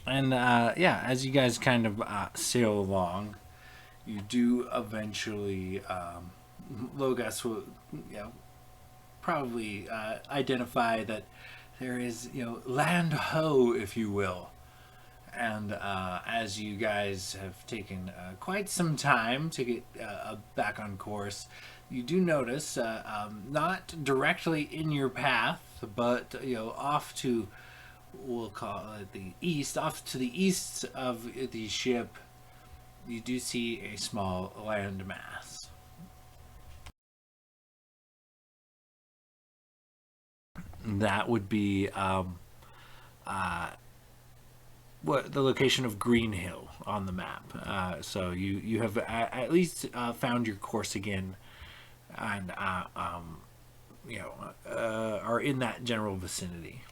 And yeah, as you guys kind of sail along, you do eventually, Logas will, probably identify that there is, land ho, if you will. And as you guys have taken quite some time to get back on course, you do notice, not directly in your path, but off to, we'll call it the east, off to the east of the ship, you do see a small landmass. That would be what the location of Green Hill on the map. So you have at least found your course again, and are in that general vicinity.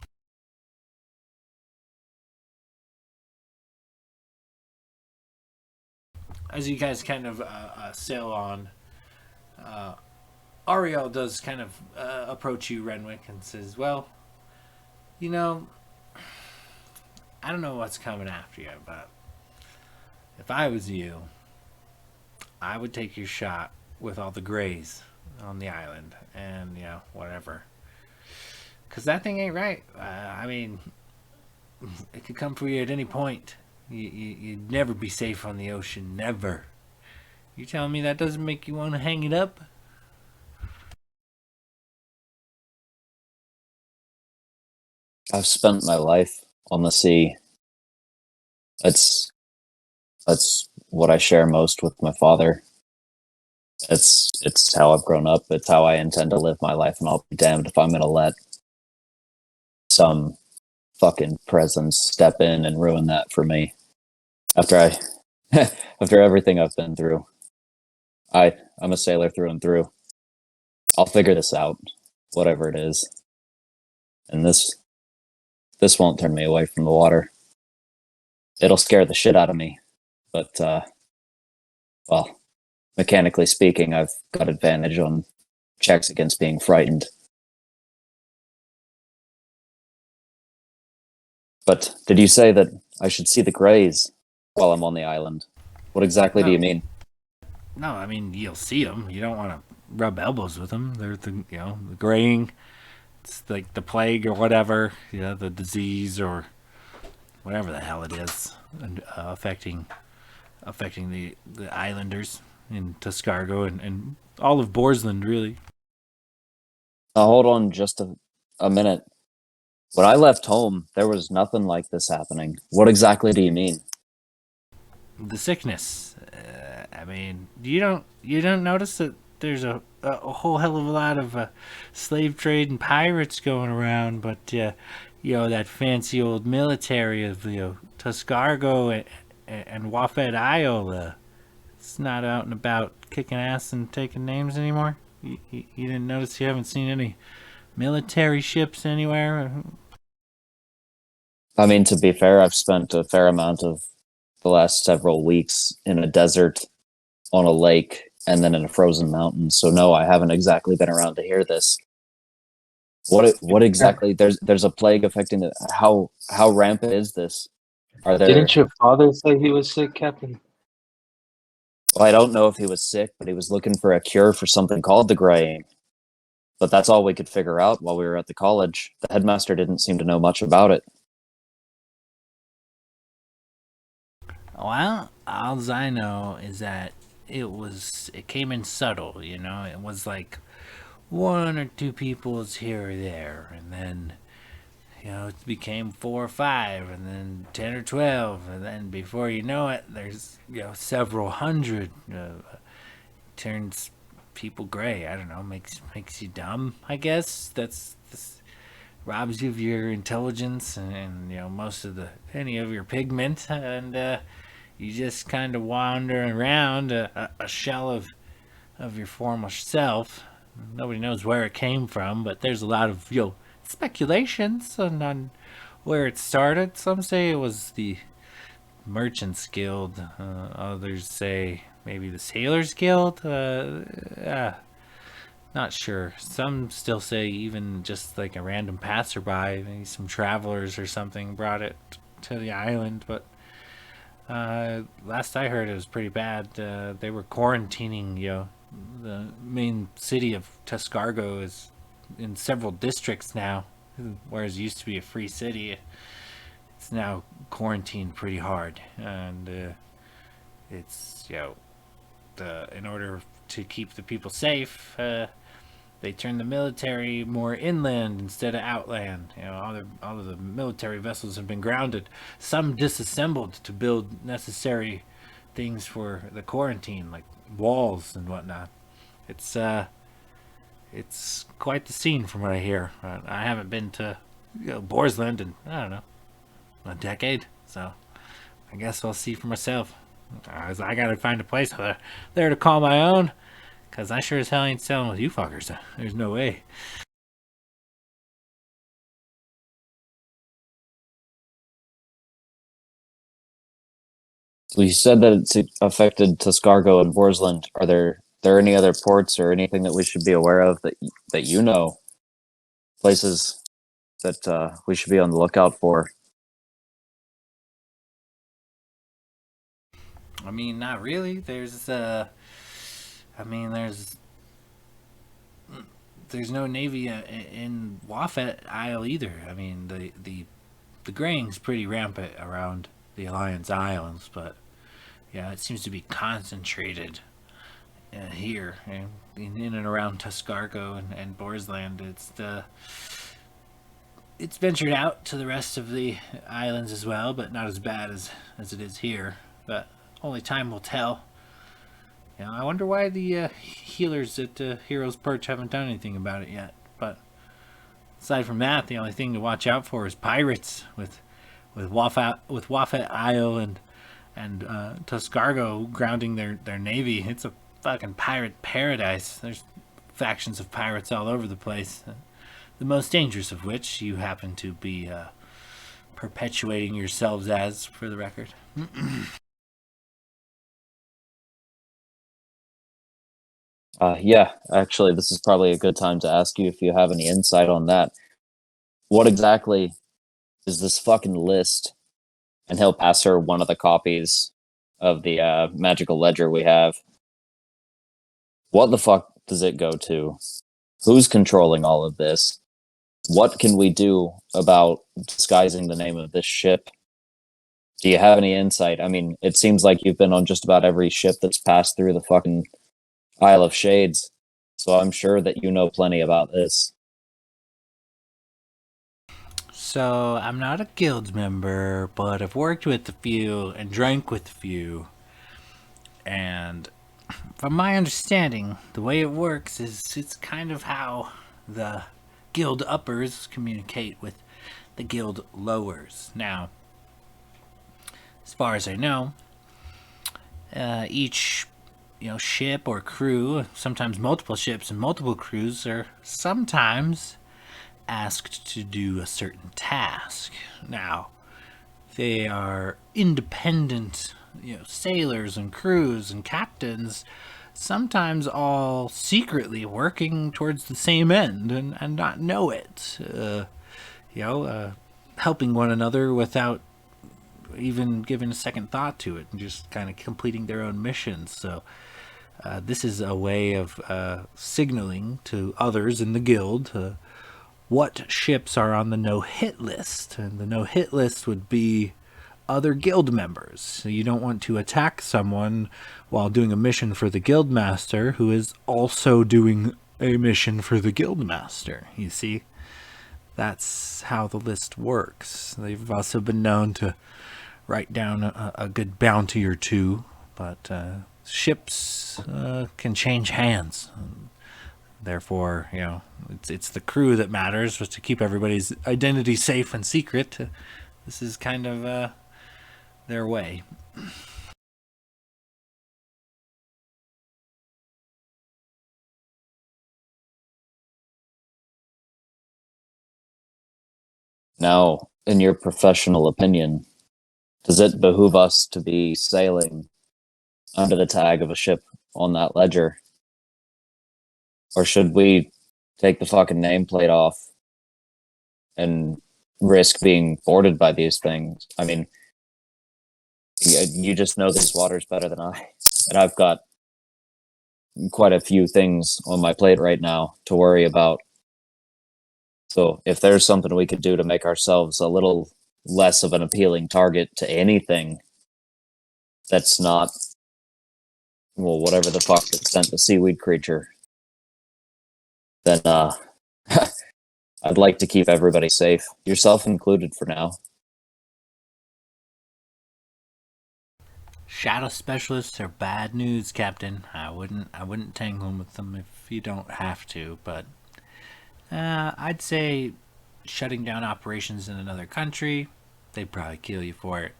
As you guys kind of sail on, Ariel does kind of approach you, Renwick, and says, "Well, I don't know what's coming after you, but if I was you, I would take your shot with all the Greys on the island, and whatever, because that thing ain't right. I mean, it could come for you at any point. You'd never be safe on the ocean, never. You telling me that doesn't make you want to hang it up?" I've spent my life on the sea. That's what I share most with my father. It's how I've grown up. It's how I intend to live my life, and I'll be damned if I'm gonna let some fucking presence step in and ruin that for me. After after everything I've been through, I'm a sailor through and through. I'll figure this out, whatever it is, and this won't turn me away from the water. It'll scare the shit out of me, but well, mechanically speaking, I've got advantage on checks against being frightened. But did you say that I should see the Greys while I'm on the island? What exactly do you mean? No, I mean, you'll see them. You don't want to rub elbows with them. They're the graying. It's like the plague or whatever, the disease or whatever the hell it is, and affecting the islanders in Tuscargo and all of Borsland, really. Now hold on just a minute. When I left home, there was nothing like this happening. What exactly do you mean? The sickness. I mean, you don't notice that there's a whole hell of a lot of slave trade and pirates going around, but that fancy old military of Tuscargo and Wafed Isle, it's not out and about kicking ass and taking names anymore. You didn't notice? You haven't seen any military ships anywhere? I mean, to be fair, I've spent a fair amount of the last several weeks in a desert, on a lake, and then in a frozen mountain. So no, I haven't exactly been around to hear this. What exactly? There's a plague affecting it. How rampant is this? Are there? Didn't your father say he was sick, Captain? Well, I don't know if he was sick, but he was looking for a cure for something called the graying. But that's all we could figure out while we were at the college. The headmaster didn't seem to know much about it. Well, all I know is that it came in subtle, you know. It was like one or two people's here or there, and then it became 4 or 5, and then 10 or 12, and then before you know it, there's several hundred. Turns people gray. I don't know. Makes you dumb. I guess that's robs you of your intelligence and most of any of your pigment, and you just kind of wander around a shell of your former self. Nobody knows where it came from, but there's a lot of speculations on where it started. Some say it was the Merchants Guild. Others say maybe the Sailors Guild. Not sure. Some still say even just like a random passerby, maybe some travelers or something brought it to the island. But last I heard, it was pretty bad. They were quarantining. The main city of Tuscargo is in several districts now, whereas it used to be a free city. It's now quarantined pretty hard, and it's in order to keep the people safe, they turned the military more inland instead of outland. All of the military vessels have been grounded, some disassembled to build necessary things for the quarantine, like walls and whatnot. It's quite the scene from what I hear. I haven't been to Borsland in, I don't know, a decade, so I guess I'll see for myself. I gotta find a place there to call my own, because I sure as hell ain't selling with you fuckers. There's no way. So you said that it's affected Tuscargo and Borsland. Are there any other ports or anything that we should be aware of that you know? Places that we should be on the lookout for? I mean, not really. There's no navy in Wafet Isle either. I mean, the graying's pretty rampant around the Alliance Islands, but it seems to be concentrated here in and around Tuscargo and Borsland. It's ventured out to the rest of the islands as well, but not as bad as it is here. But only time will tell. I wonder why the healers at Heroes Perch haven't done anything about it yet. But aside from that, the only thing to watch out for is pirates with Wafet Isle and Tuscargo grounding their navy. It's a fucking pirate paradise. There's factions of pirates all over the place. The most dangerous of which you happen to be perpetuating yourselves as, for the record. Yeah, actually, this is probably a good time to ask you if you have any insight on that. What exactly is this fucking list? And he'll pass her one of the copies of the magical ledger we have. What the fuck does it go to? Who's controlling all of this? What can we do about disguising the name of this ship? Do you have any insight? I mean, it seems like you've been on just about every ship that's passed through the fucking Isle of Shades, so I'm sure that you know plenty about this. So, I'm not a guild member, but I've worked with a few and drank with a few. And from my understanding, the way it works is it's kind of how the guild uppers communicate with the guild lowers. Now, as far as I know, each ship or crew, sometimes multiple ships and multiple crews, are sometimes asked to do a certain task. Now, they are independent, sailors and crews and captains. sometimes all secretly working towards the same end and not know it. Helping one another without even giving a second thought to it and just kind of completing their own missions. So this is a way of signaling to others in the guild what ships are on the no-hit list. And the no-hit list would be other guild members. So you don't want to attack someone while doing a mission for the guild master who is also doing a mission for the guild master. You see? That's how the list works. They've also been known to write down a good bounty or two, but ships can change hands. Therefore, it's the crew that matters, just to keep everybody's identity safe and secret. This is kind of their way. Now, in your professional opinion, does it behoove us to be sailing under the tag of a ship on that ledger? Or should we take the fucking nameplate off and risk being boarded by these things? I mean, you just know these waters better than I. And I've got quite a few things on my plate right now to worry about. So if there's something we could do to make ourselves a little less of an appealing target to anything that's not, well, whatever the fuck that sent the seaweed creature, then I'd like to keep everybody safe, yourself included for now. Shadow specialists are bad news, Captain. I wouldn't tangle with them if you don't have to, but I'd say shutting down operations in another country, they'd probably kill you for it.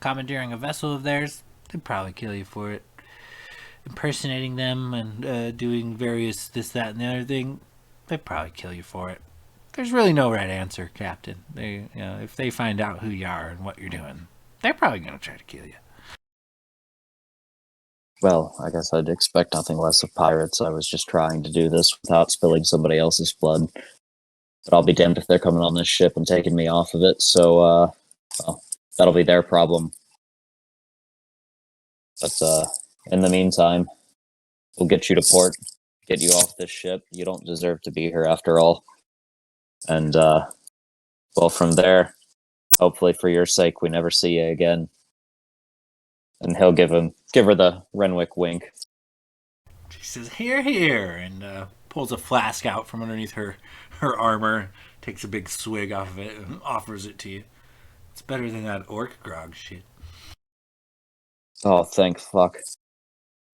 Commandeering a vessel of theirs, they'd probably kill you for it. Impersonating them and doing various this, that, and the other thing, they'd probably kill you for it. There's really no right answer, Captain. If they find out who you are and what you're doing, they're probably going to try to kill you. Well, I guess I'd expect nothing less of pirates. I was just trying to do this without spilling somebody else's blood. But I'll be damned if they're coming on this ship and taking me off of it, so, well, that'll be their problem. But, in the meantime, we'll get you to port, get you off this ship. You don't deserve to be here after all. And, well, from there, hopefully for your sake, we never see you again. And he'll give her the Renwick wink. She says, "Here, here," and pulls a flask out from underneath her armor, takes a big swig off of it, and offers it to you. It's better than that orc grog shit. Oh, thank fuck.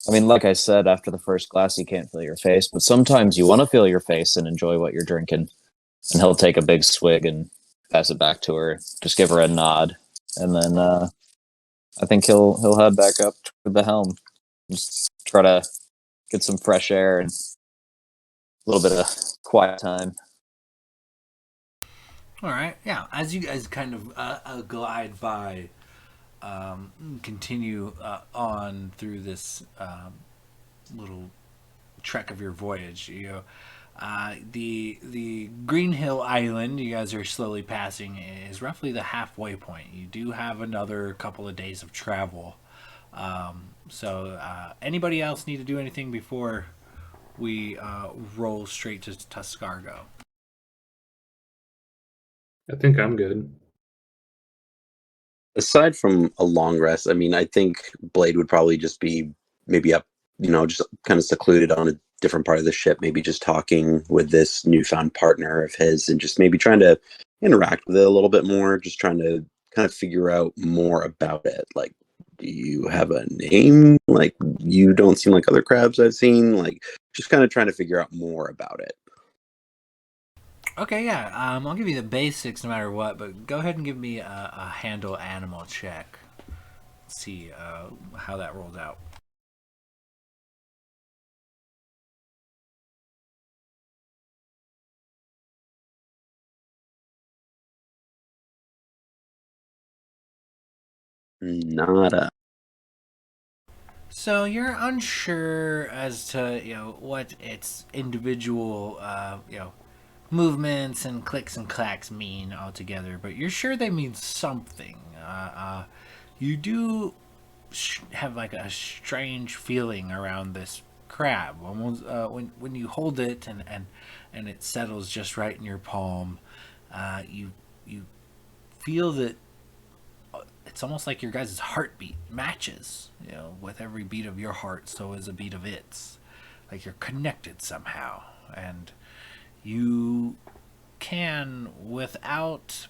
I mean, like I said, after the first glass, you can't feel your face, but sometimes you want to feel your face and enjoy what you're drinking. And he'll take a big swig and pass it back to her, just give her a nod, and then I think he'll head back up to the helm, just try to get some fresh air and a little bit of quiet time. All right, yeah. As you guys kind of glide by, continue on through this little trek of your voyage, the Green Hill Island you guys are slowly passing is roughly the halfway point. You do have another couple of days of travel. So anybody else need to do anything before we roll straight to Tuscargo? I think I'm good. Aside from a long rest, I mean, I think Blade would probably just be maybe up, just kind of secluded on a different part of the ship, maybe just talking with this newfound partner of his and just maybe trying to interact with it a little bit more, just trying to kind of figure out more about it. Like, do you have a name? Like, you don't seem like other crabs I've seen. Like, just kind of trying to figure out more about it. Okay, yeah. I'll give you the basics no matter what, but go ahead and give me a handle animal check. Let's see how that rolls out. Nada. So you're unsure as to what its individual movements and clicks and clacks mean altogether, but you're sure they mean something. You do have like a strange feeling around this crab almost when you hold it and it settles just right in your palm. You feel that it's almost like your guys' heartbeat matches, with every beat of your heart, so is a beat of its. Like you're connected somehow, and you can, without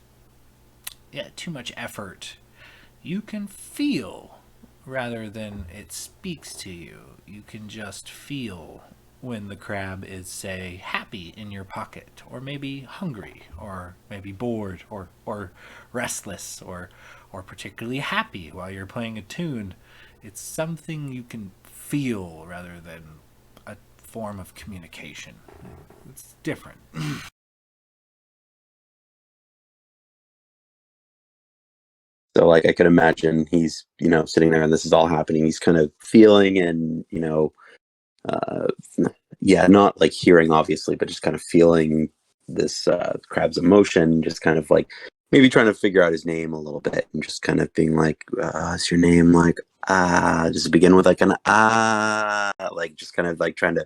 too much effort, you can feel rather than it speaks to you. You can just feel when the crab is, say, happy in your pocket, or maybe hungry, or maybe bored, or restless, or particularly happy while you're playing a tune. It's something you can feel rather than a form of communication. It's different. So like I could imagine he's, sitting there and this is all happening. He's kind of feeling and, uh, yeah, not like hearing obviously, but just kind of feeling this crab's emotion, just kind of like maybe trying to figure out his name a little bit and just kind of being like, is your name like, does it begin with like an, like just kind of like trying to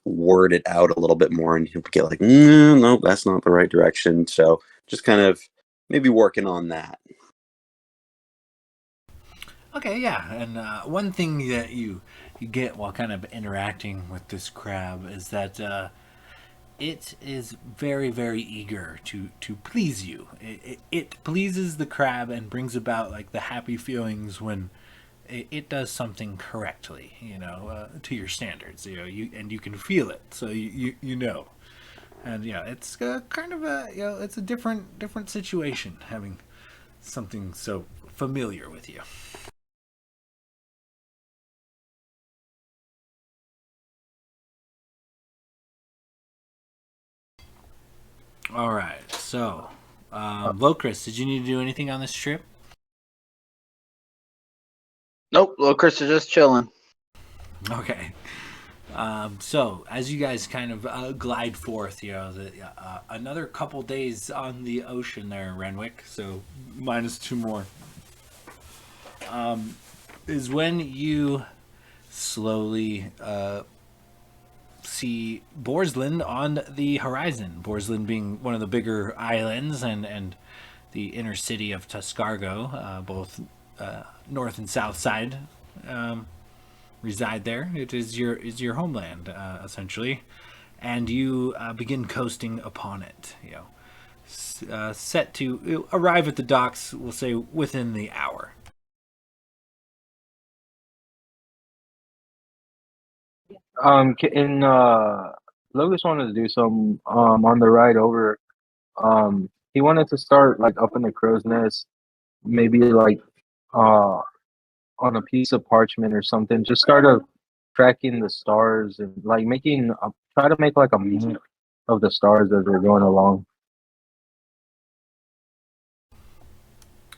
word it out a little bit more and he'll get like, no, that's not the right direction. So just kind of maybe working on that. Okay, yeah, and one thing that you get while kind of interacting with this crab is that it is very, very eager to please you. It pleases the crab and brings about like the happy feelings when it does something correctly, to your standards. You can feel it, so you know. And it's kind of it's a different situation having something so familiar with you. All right, so Locris, did you need to do anything on this trip? Nope, little Chris is just chilling. Okay. So as you guys kind of glide forth, another couple days on the ocean there in Renwick, so minus 2 more, is when you slowly see Borsland on the horizon. Borsland being one of the bigger islands and the inner city of Tuscargo, both north and south side. Reside there. It is your homeland, essentially, and you begin coasting upon it. Set to arrive at the docks, we'll say within the hour. And Lucas wanted to do some on the ride over. He wanted to start like up in the crow's nest, maybe like uh on a piece of parchment or something. Just start tracking the stars and like try to make like a map of the stars as we're going along.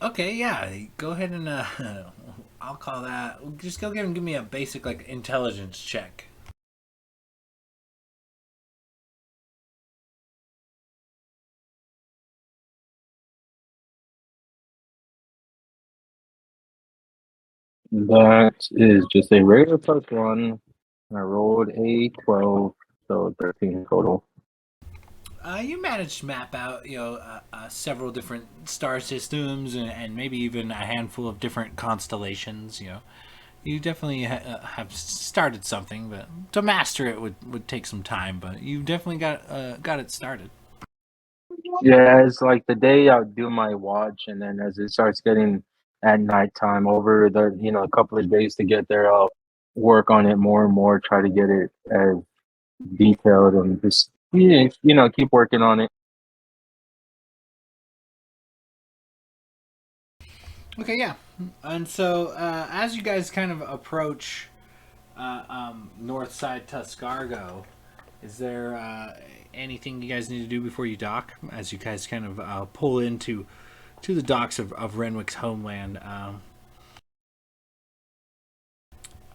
Okay, yeah. Go ahead and I'll call that. Just go ahead and give me a basic like intelligence check. That is just a regular +1. I rolled a 12, so 13 total. You managed to map out, several different star systems and maybe even a handful of different constellations. You definitely have started something, but to master it would take some time. But you definitely got it started. Yeah, it's like the day I'll do my watch, and then as it starts getting at nighttime over a couple of days to get there, I'll work on it more and more, try to get it as detailed and just keep working on it. Okay, yeah. And so as you guys kind of approach north side Tuscargo, is there anything you guys need to do before you dock? As you guys kind of pull into the docks of Renwick's homeland.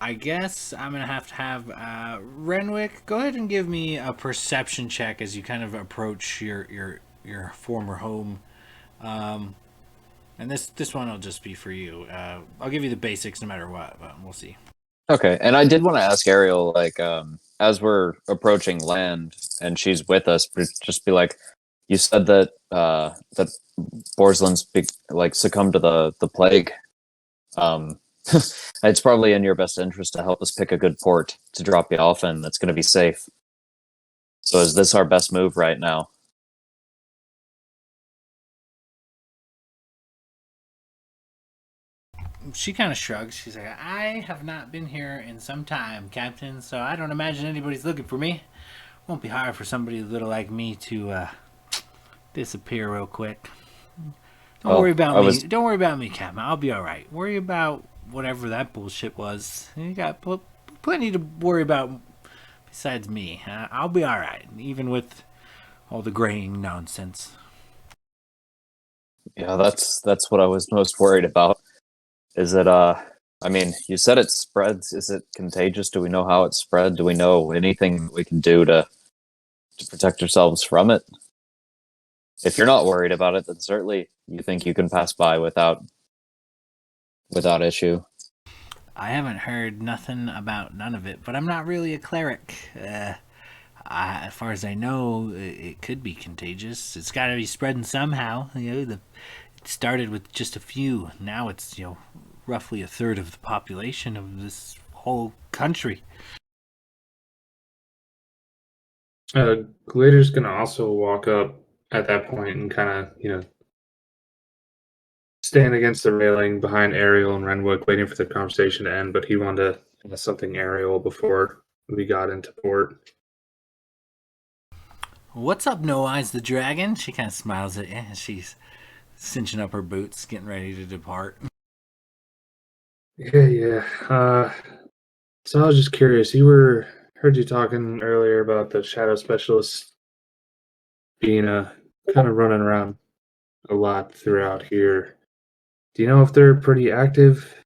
I guess I'm gonna have Renwick go ahead and give me a perception check as you kind of approach your former home. Um, and this one will just be for you. I'll give you the basics no matter what, but we'll see. Okay, and I did want to ask Ariel, like, as we're approaching land and she's with us, just be like, you said that that Borsland's like succumbed to the plague. Um, it's probably in your best interest to help us pick a good port to drop you off in that's going to be safe. So is this our best move right now? She kind of shrugs. She's like, I have not been here in some time, Captain, so I don't imagine anybody's looking for me. Won't be hard for somebody little like me to disappear real quick. Don't worry about me. Don't worry about me, Captain. I'll be all right. Worry about whatever that bullshit was. You got plenty to worry about besides me. I'll be all right, even with all the graying nonsense. Yeah, that's what I was most worried about. Is it I mean, you said it spreads. Is it contagious? Do we know how it spread? Do we know anything we can do to protect ourselves from it? If you're not worried about it, then certainly you think you can pass by without issue. I haven't heard nothing about none of it, but I'm not really a cleric. As far as I know, it could be contagious. It's got to be spreading somehow. It started with just a few. Now it's roughly a third of the population of this whole country. Glader's gonna also walk up at that point and kind of stand against the railing behind Ariel and Renwick, waiting for the conversation to end. But he wanted to ask something Ariel before we got into port. What's up, No Eyes the Dragon? She kind of smiles at you. She's cinching up her boots, getting ready to depart. Yeah. So I was just curious. Heard you talking earlier about the shadow specialist being kind of running around a lot throughout here. Do you know if they're pretty active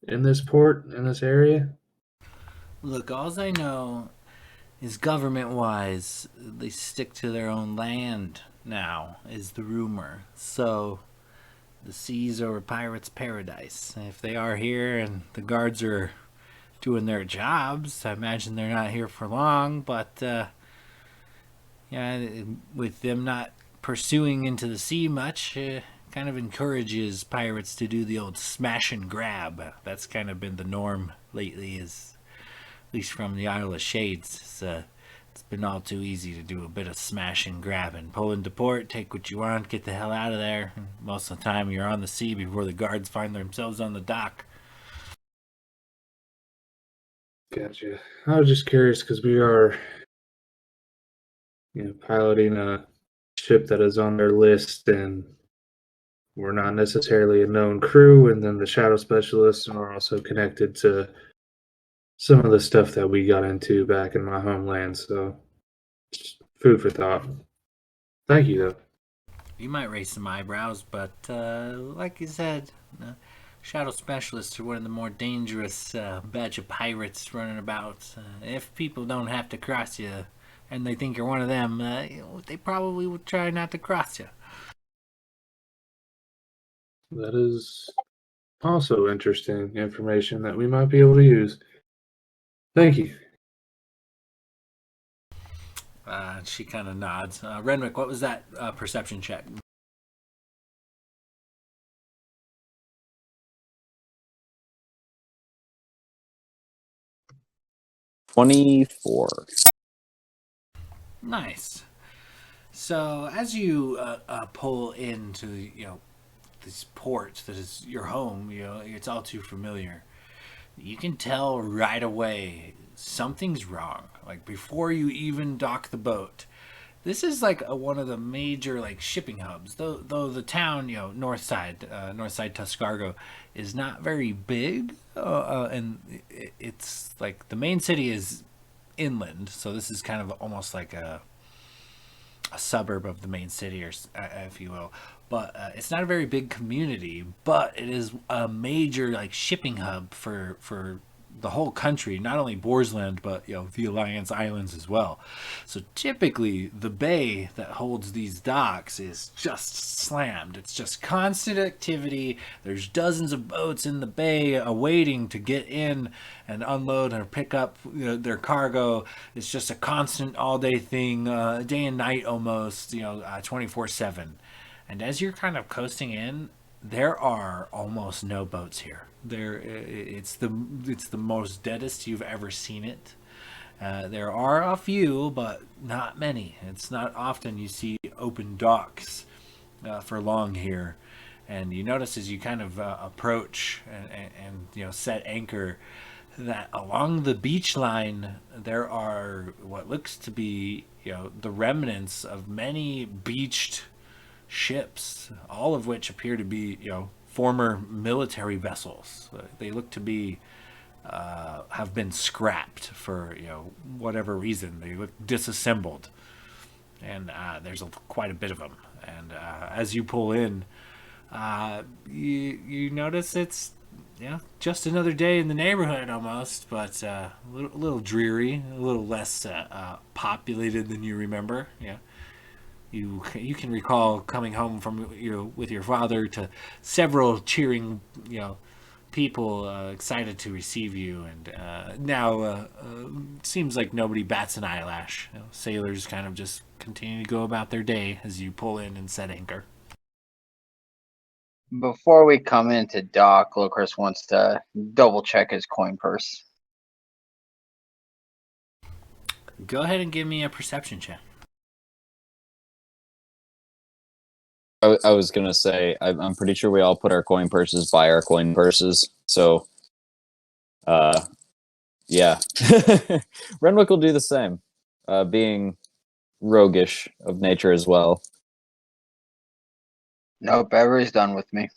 in this port, in this area? Look, all I know is government-wise, they stick to their own land now, is the rumor. So the seas are a pirate's paradise. If they are here and the guards are doing their jobs, I imagine they're not here for long, but with them not pursuing into the sea much, kind of encourages pirates to do the old smash and grab. That's kind of been the norm lately, at least from the Isle of Shades. It's been all too easy to do a bit of smash and grab and pull into port, take what you want, get the hell out of there. Most of the time you're on the sea before the guards find themselves on the dock. Gotcha. I was just curious because we are, piloting a ship that is on their list, and we're not necessarily a known crew. And then the shadow specialists are also connected to some of the stuff that we got into back in my homeland. So, just food for thought. Thank you, though. You might raise some eyebrows, but like you said, shadow specialists are one of the more dangerous batch of pirates running about. If people don't have to cross you and they think you're one of them, they probably would try not to cross you. That is also interesting information that we might be able to use. Thank you. She kind of nods. Renwick, what was that perception check? $24. Nice. So as you pull into this port that is your home, it's all too familiar. You can tell right away something's wrong. Like before you even dock the boat. This is like one of the major shipping hubs. Though the town, north side Tuscargo, is not very big, and it's like the main city is inland. So this is kind of almost like a suburb of the main city, or if you will. But it's not a very big community, but it is a major shipping hub for the whole country, not only Borsland, but the Alliance Islands as well. So typically, the bay that holds these docks is just slammed. It's just constant activity. There's dozens of boats in the bay awaiting to get in and unload or pick up their cargo. It's just a constant all-day thing, day and night almost, 24/7. And as you're kind of coasting in, there are almost no boats here. It's the most deadest you've ever seen it. There are a few, but not many. It's not often you see open docks for long here. And you notice as you kind of approach and set anchor, that along the beach line there are what looks to be the remnants of many beached ships, all of which appear to be former military vessels. They look to be have been scrapped for whatever reason. They look disassembled, and there's quite a bit of them. And as you pull in, you notice it's just another day in the neighborhood almost, but a little dreary, a little less populated than you remember. You can recall coming home from with your father to several cheering people excited to receive you, and now seems like nobody bats an eyelash. Sailors kind of just continue to go about their day as you pull in and set anchor. Before we come into dock, Lucas wants to double check his coin purse. Go ahead and give me a perception check. I was gonna say I'm pretty sure we all put our coin purses by our coin purses. So, yeah, Renwick will do the same, being roguish of nature as well. Nope, Every's done with me.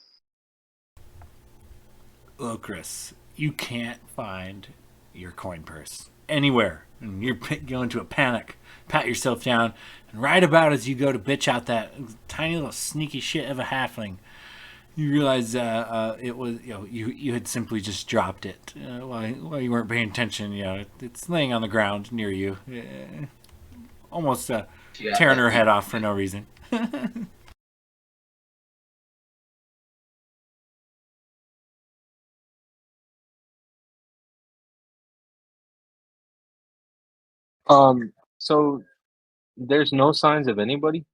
Chris, you can't find your coin purse anywhere, and you're going into a panic. Pat yourself down, and right about as you go to bitch out that tiny little sneaky shit of a halfling, you realize it was you had simply just dropped it while you weren't paying attention. It's laying on the ground near you, almost tearing her head off for no reason. So there's no signs of anybody?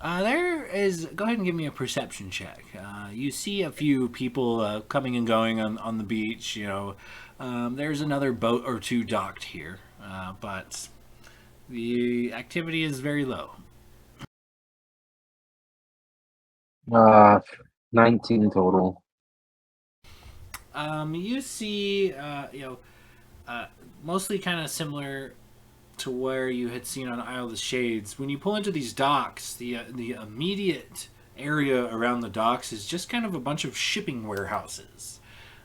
There is. Go ahead and give me a perception check. You see a few people coming and going on the beach. There's another boat or two docked here, but the activity is very low. 19 total. You see, mostly kind of similar to where you had seen on Isle of the Shades. When you pull into these docks, the immediate area around the docks is just kind of a bunch of shipping warehouses.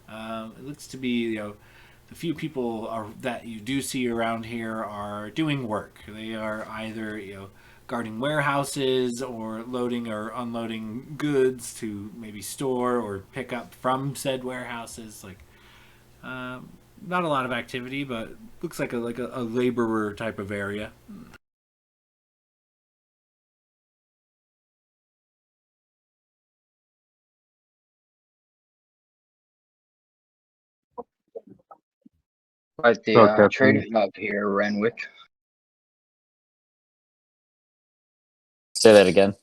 It looks to be, the few people that you do see around here are doing work. They are either, guarding warehouses or loading or unloading goods to maybe store or pick up from said warehouses. Not a lot of activity, but looks like a laborer type of area. But the trading hub here, Renwick. Say that again.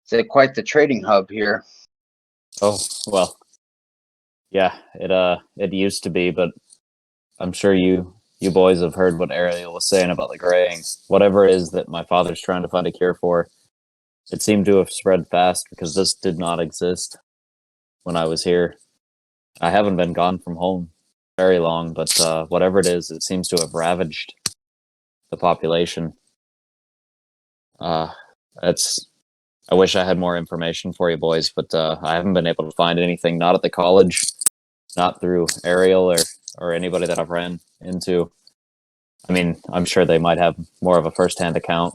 It's quite the trading hub here. Oh well, yeah. It used to be, but I'm sure you boys have heard what Ariel was saying about the graying. Whatever it is that my father's trying to find a cure for, it seemed to have spread fast because this did not exist when I was here. I haven't been gone from home very long, but whatever it is, it seems to have ravaged the population. I wish I had more information for you boys, but I haven't been able to find anything, not at the college, not through Ariel or anybody that I've ran into. I mean, I'm sure they might have more of a first-hand account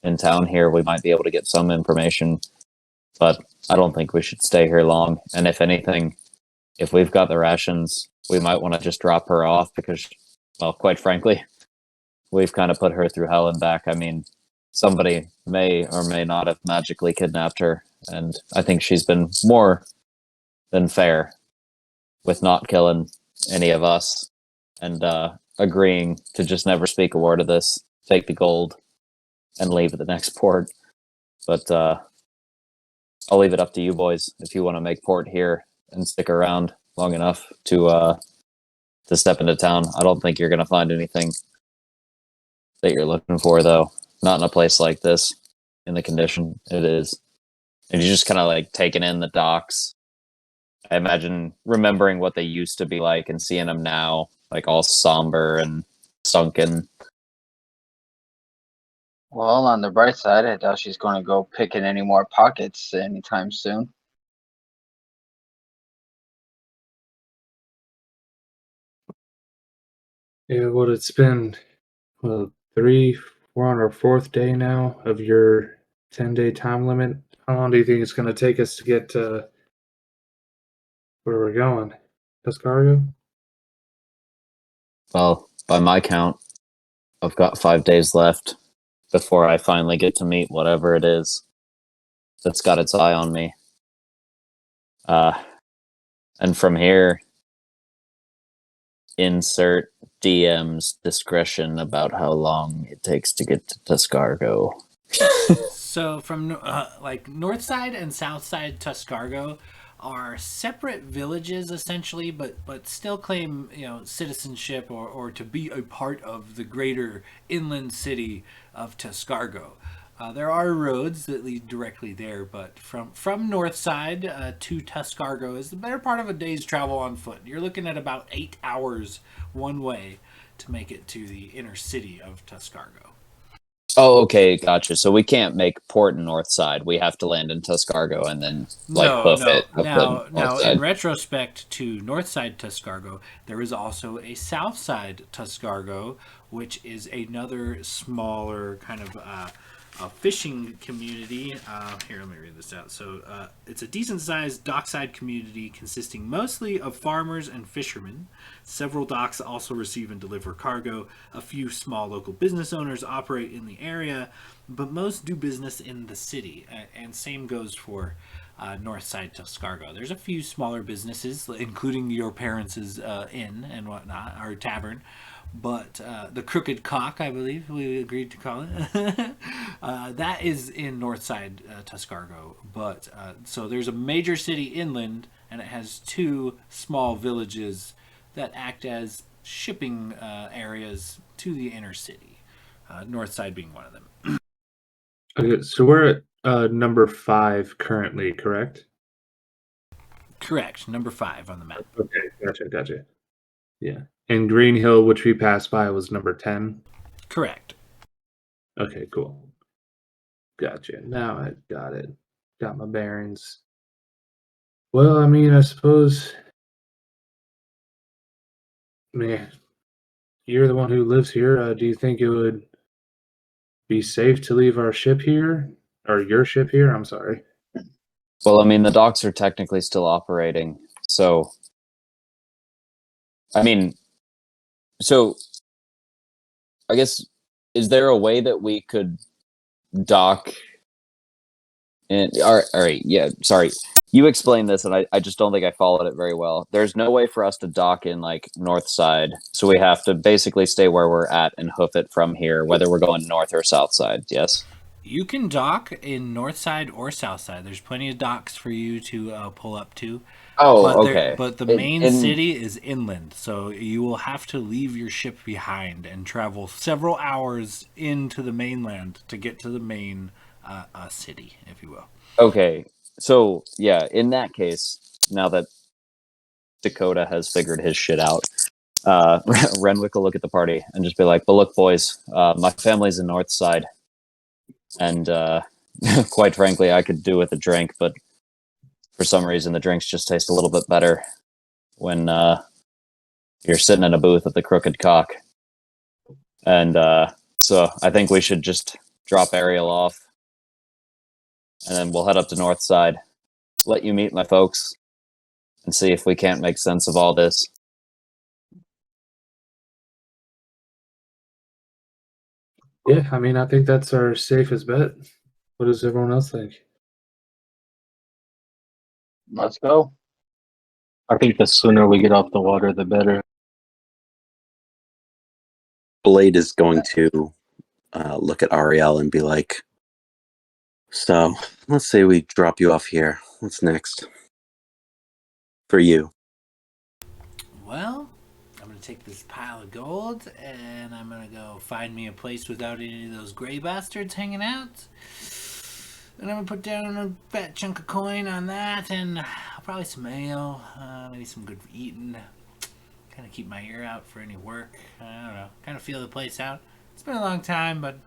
in town here. We might be able to get some information, but I don't think we should stay here long. And if anything, if we've got the rations, we might want to just drop her off because, well, quite frankly, we've kind of put her through hell and back. I mean, somebody may or may not have magically kidnapped her, and I think she's been more than fair with not killing any of us and agreeing to just never speak a word of this, take the gold, and leave at the next port. But I'll leave it up to you boys if you want to make port here and stick around long enough to step into town. I don't think you're going to find anything that you're looking for, though. Not in a place like this, in the condition it is. And you're just kind of like taking in the docks. I imagine remembering what they used to be like and seeing them now, like all somber and sunken. Well, on the bright side, I doubt she's going to go picking any more pockets anytime soon. Yeah, well, it's been well, we're on our fourth day now of your 10-day time limit. How long do you think it's going to take us to get to where we're going? Escargo? Well, by my count, I've got 5 days left before I finally get to meet whatever it is that's got its eye on me. And from here, insert DM's discretion about how long it takes to get to Tuscargo. So from like north side and south side Tuscargo are separate villages essentially, but still claim citizenship or to be a part of the greater inland city of Tuscargo. There are roads that lead directly there, but from north side to Tuscargo is the better part of a day's travel on foot. You're looking at about 8 hours one way to make it to the inner city of Tuscargo. Oh, okay, gotcha. So we can't make port north side. We have to land in Tuscargo and then hoof it up the north side. In retrospect to north side Tuscargo, there is also a south side Tuscargo, which is another smaller kind of a fishing community. Here, let me read this out. So it's a decent-sized dockside community consisting mostly of farmers and fishermen. Several docks also receive and deliver cargo. A few small local business owners operate in the area, but most do business in the city. And same goes for north side Tuscargo. There's a few smaller businesses, including your parents' inn and whatnot, or tavern. But the Crooked Cock, I believe we agreed to call it, that is in Northside Tuscargo. But so there's a major city inland, and it has 2 small villages that act as shipping areas to the inner city. Northside being one of them. Okay, so we're at number 5 currently, correct? Correct, number 5 on the map. Okay, gotcha. Yeah. And Green Hill, which we passed by, was number 10? Correct. Okay, cool. Gotcha. Now I got it. Got my bearings. Well, I mean, I suppose, man, you're the one who lives here. Do you think it would be safe to leave our ship here? Or your ship here? I'm sorry. Well, I mean, the docks are technically still operating, so I mean, so I guess, is there a way that we could dock in? All right, yeah, sorry. You explained this, and I just don't think I followed it very well. There's no way for us to dock in north side, so we have to basically stay where we're at and hoof it from here, whether we're going north or south side. Yes. You can dock in north side or south side. There's plenty of docks for you to pull up to. Oh, okay. But the main city is inland, so you will have to leave your ship behind and travel several hours into the mainland to get to the main city, if you will. Okay, so yeah, in that case, now that Dakota has figured his shit out, Renwick will look at the party and just be like, "But look, boys, my family's in North Side, and quite frankly, I could do with a drink, but for some reason, the drinks just taste a little bit better when you're sitting in a booth at the Crooked Cock. And so I think we should just drop Ariel off, and then we'll head up to North Side, let you meet my folks, and see if we can't make sense of all this. Yeah, I mean, I think that's our safest bet. What does everyone else think? Let's go. I think the sooner we get off the water, the better. Blade is going to look at Ariel and be like, so let's say we drop you off here. What's next for you? Well, I'm gonna take this pile of gold and I'm gonna go find me a place without any of those gray bastards hanging out. And I'm gonna put down a fat chunk of coin on that, and probably some ale, maybe some good eating. Kind of keep my ear out for any work. I don't know. Kind of feel the place out. It's been a long time, but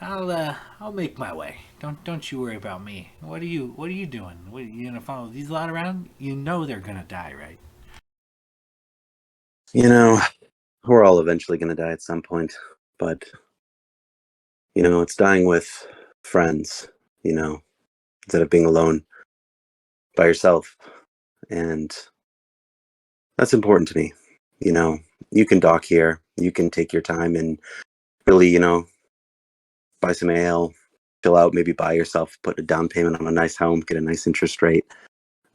I'll make my way. Don't you worry about me. What are you doing? What, you gonna follow these lot around? You know they're gonna die, right? You know, we're all eventually going to die at some point, but, you know, it's dying with friends, you know, instead of being alone by yourself. And that's important to me. You know, you can dock here, you can take your time and really, you know, buy some ale, chill out, maybe buy yourself, put a down payment on a nice home, get a nice interest rate.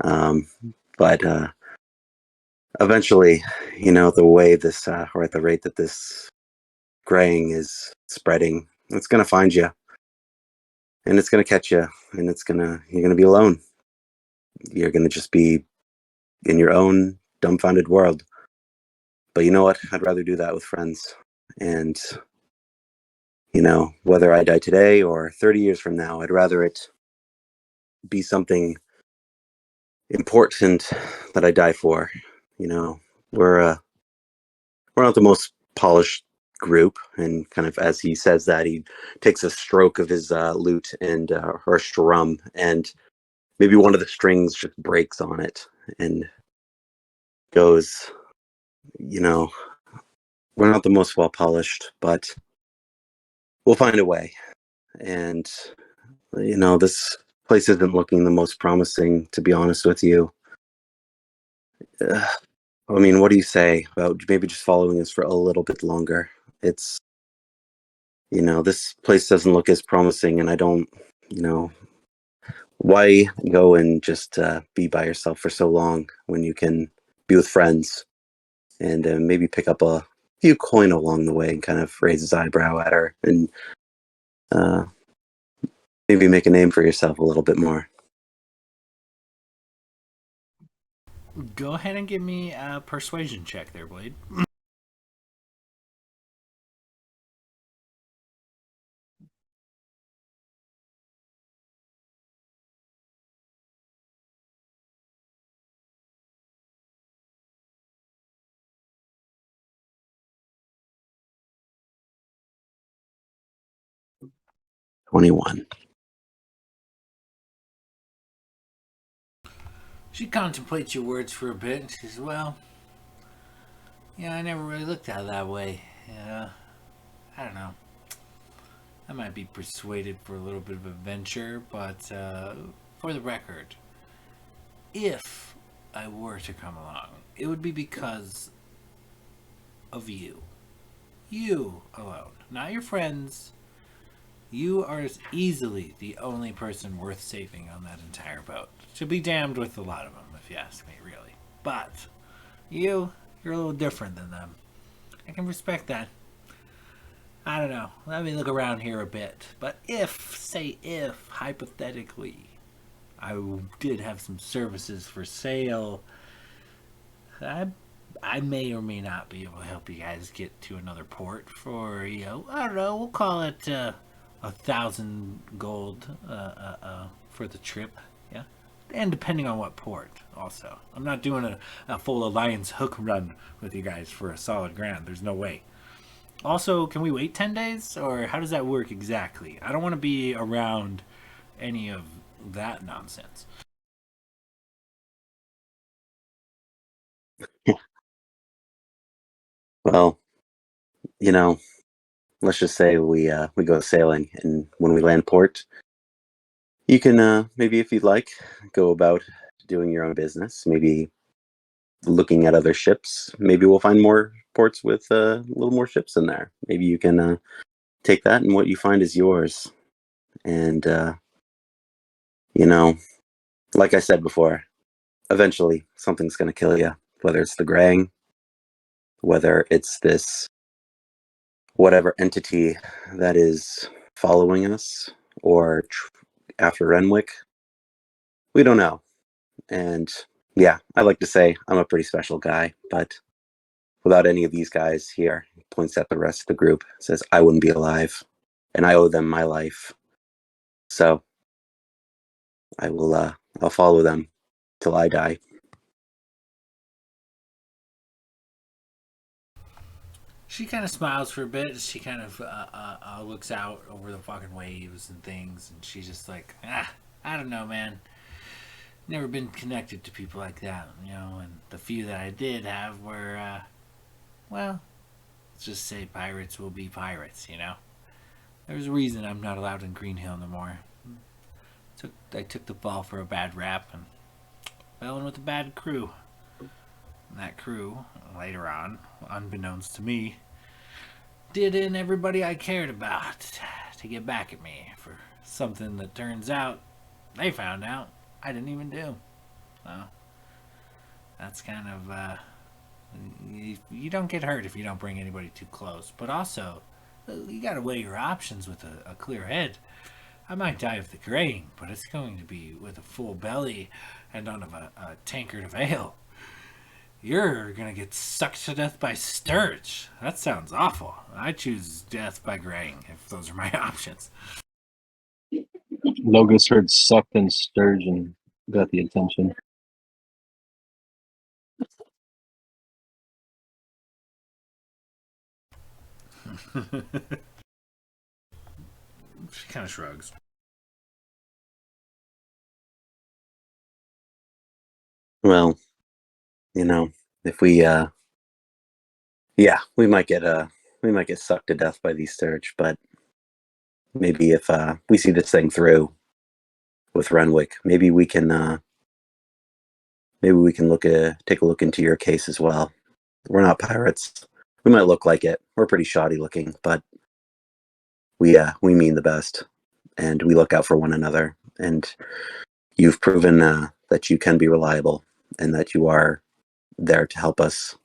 But eventually, you know, the way this, or at the rate that this graying is spreading, it's going to find you and it's going to catch you, and you're going to be alone. You're going to just be in your own dumbfounded world. But you know what? I'd rather do that with friends. And, you know, whether I die today or 30 years from now, I'd rather it be something important that I die for. You know, we're not the most polished group, and kind of as he says that, he takes a stroke of his lute and or strum, and maybe one of the strings just breaks on it and goes, you know, we're not the most well polished, but we'll find a way. And you know, this place isn't looking the most promising, to be honest with you. I mean, what do you say about maybe just following us for a little bit longer? It's, you know, this place doesn't look as promising, and I don't, you know, why go and just be by yourself for so long when you can be with friends and maybe pick up a few coin along the way, and kind of raise his eyebrow at her and maybe make a name for yourself a little bit more. Go ahead and give me a persuasion check there, Blade. $21. She contemplates your words for a bit and she says, well, yeah, I never really looked at it that way. Yeah, I don't know. I might be persuaded for a little bit of adventure, but for the record, if I were to come along, it would be because of you. You alone, not your friends. You are easily the only person worth saving on that entire boat. To be damned with a lot of them, if you ask me, really. But you're a little different than them. I can respect that. I don't know. Let me look around here a bit. But if, hypothetically, I did have some services for sale, I may or may not be able to help you guys get to another port for, you know, I don't know, we'll call it 1,000 gold for the trip. Yeah. And depending on what port, also. I'm not doing a full Alliance hook run with you guys for a solid grand. There's no way. Also, can we wait 10 days? Or how does that work exactly? I don't want to be around any of that nonsense. Well, you know, let's just say we go sailing, and when we land port, you can maybe, if you'd like, go about doing your own business, maybe looking at other ships. Maybe we'll find more ports with a little more ships in there. Maybe you can take that and what you find is yours. And, like I said before, eventually something's going to kill you, whether it's the graying, whether it's this whatever entity that is following us, or after Renwick. We don't know. And yeah, I like to say I'm a pretty special guy, but without any of these guys here, he points at the rest of the group, says, I wouldn't be alive, and I owe them my life. So I'll follow them till I die. She kind of smiles for a bit. She kind of looks out over the fucking waves and things, and she's just like, I don't know, man. Never been connected to people like that, and the few that I did have were, well, let's just say pirates will be pirates, There's a reason I'm not allowed in Green Hill no more. I took the fall for a bad rap and fell in with a bad crew. And that crew, later on, unbeknownst to me, did in everybody I cared about to get back at me for something that turns out they found out I didn't even do. Well, that's kind of, you don't get hurt if you don't bring anybody too close. But also, you gotta weigh your options with a clear head. I might die of the graying, but it's going to be with a full belly and on a tankard of ale. You're gonna get sucked to death by sturge. That sounds awful. I choose death by graying if those are my options. Logus heard sucked and sturgeon, got the attention. She kind of shrugs. Well, if we we might get sucked to death by these sturge, but maybe if we see this thing through with Renwick, maybe we can take a look into your case as well. We're not pirates. We might look like it. We're pretty shoddy looking, but we mean the best, and we look out for one another. And you've proven that you can be reliable and that you are there to help us.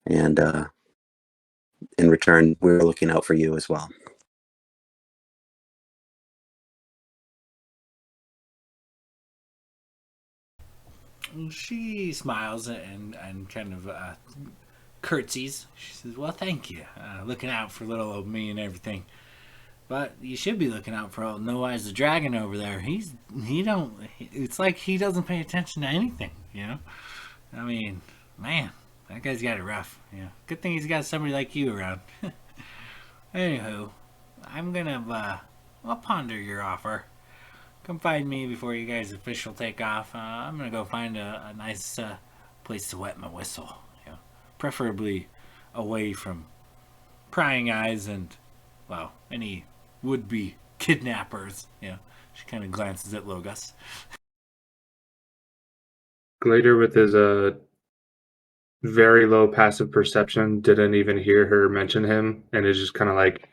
And in return, we're looking out for you as well. She smiles and kind of curtsies. She says, well, thank you. Looking out for little old me and everything. But you should be looking out for old No Eyes the Dragon over there. It's like he doesn't pay attention to anything, I mean, man, that guy's got it rough. Good thing he's got somebody like you around. Anywho, I'm gonna I'll ponder your offer. Come find me before you guys official take off. I'm gonna go find a nice place to wet my whistle. Preferably away from prying eyes and, well, any would-be kidnappers. She kind of glances at Logus. Glader, with his very low passive perception, didn't even hear her mention him, and is just kind of like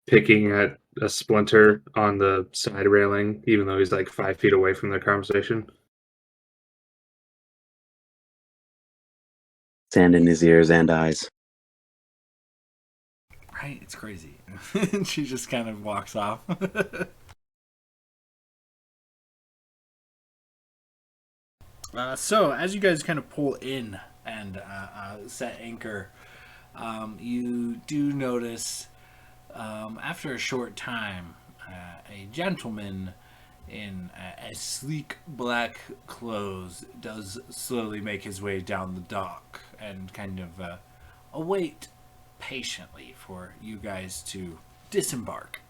picking at a splinter on the side railing, even though he's like 5 feet away from the conversation. Sand in his ears and eyes. Right? It's crazy. She just kind of walks off. So, as you guys kind of pull in and set anchor, you do notice, after a short time, a gentleman in a sleek black clothes does slowly make his way down the dock and kind of await patiently for you guys to disembark.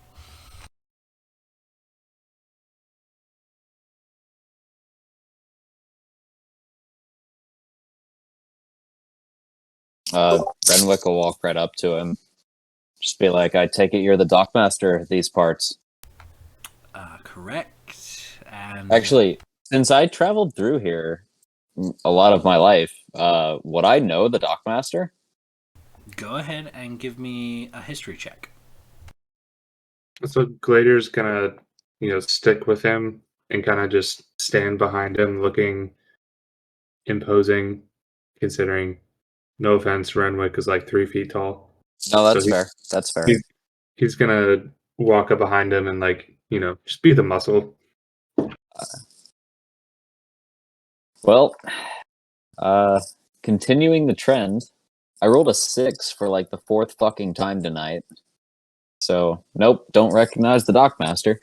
Renwick will walk right up to him. Just be like, I take it you're the dockmaster of these parts. Correct. And Actually, Since I traveled through here a lot of my life, would I know the Dockmaster? Go ahead and give me a history check. So Glader's gonna, stick with him and kind of just stand behind him, looking imposing, considering, no offense, Renwick is like 3 feet tall. No, that's So fair. That's fair. He's gonna walk up behind him and just be the muscle. Well, continuing the trend, I rolled a 6 for like the fourth fucking time tonight. So, nope, don't recognize the Dockmaster.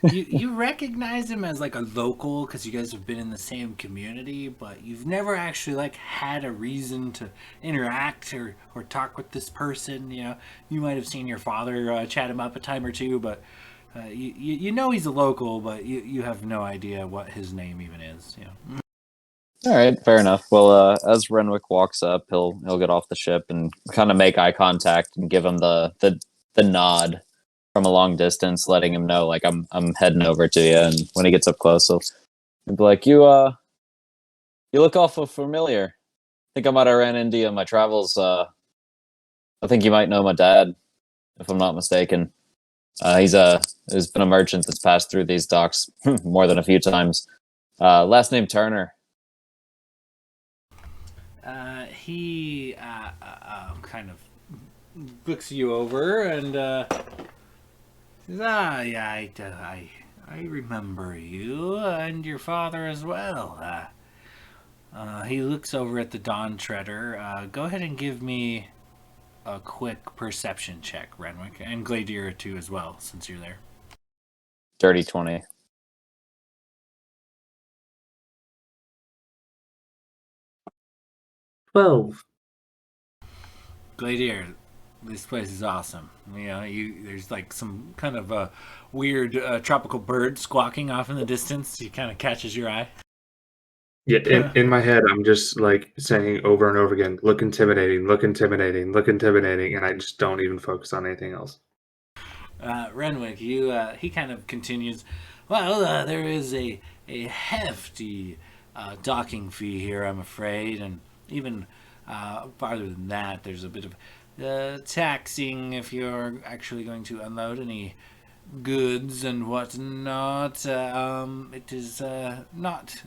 You recognize him as like a local because you guys have been in the same community, but you've never actually like had a reason to interact or talk with this person. You might have seen your father chat him up a time or two, but you know he's a local, but you have no idea what his name even is. All right, fair enough. Well, as Renwick walks up, he'll get off the ship and kind of make eye contact and give him the nod from a long distance, letting him know like I'm heading over to you. And when he gets up close, he'll be like, you look awful familiar. I think I might have ran into you in my travels. I think you might know my dad, if I'm not mistaken. He's been a merchant that's passed through these docks more than a few times. Last name Turner. He kind of looks you over and says, yeah, I remember you and your father as well. He looks over at the Dawn Treader. Go ahead and give me a quick perception check, Renwick, and Gladiator too as well, since you're there. Dirty 20. "12." Gladiator, this place is awesome. There's like some kind of a weird tropical bird squawking off in the distance. It kind of catches your eye. Yeah, in my head, I'm just like saying over and over again, "Look intimidating, look intimidating, look intimidating," and I just don't even focus on anything else. Renwick, he kind of continues. Well, there is a hefty docking fee here, I'm afraid, and even farther than that, there's a bit of taxing if you're actually going to unload any goods and whatnot. It has not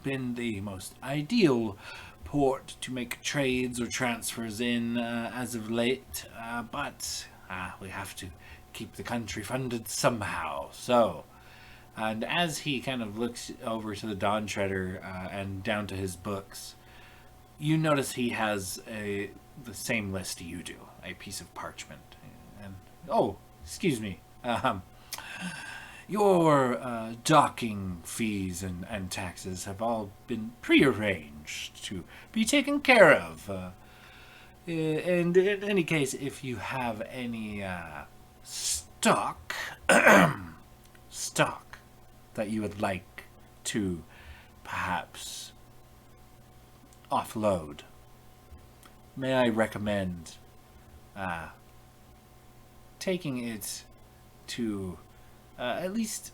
been the most ideal port to make trades or transfers in as of late, but we have to keep the country funded somehow. So, and as he kind of looks over to the Dawn Treader and down to his books, you notice he has the same list you do, a piece of parchment. And oh, excuse me, your docking fees and taxes have all been prearranged to be taken care of. And in any case, if you have any stock stock that you would like to perhaps offload, may I recommend taking it to at least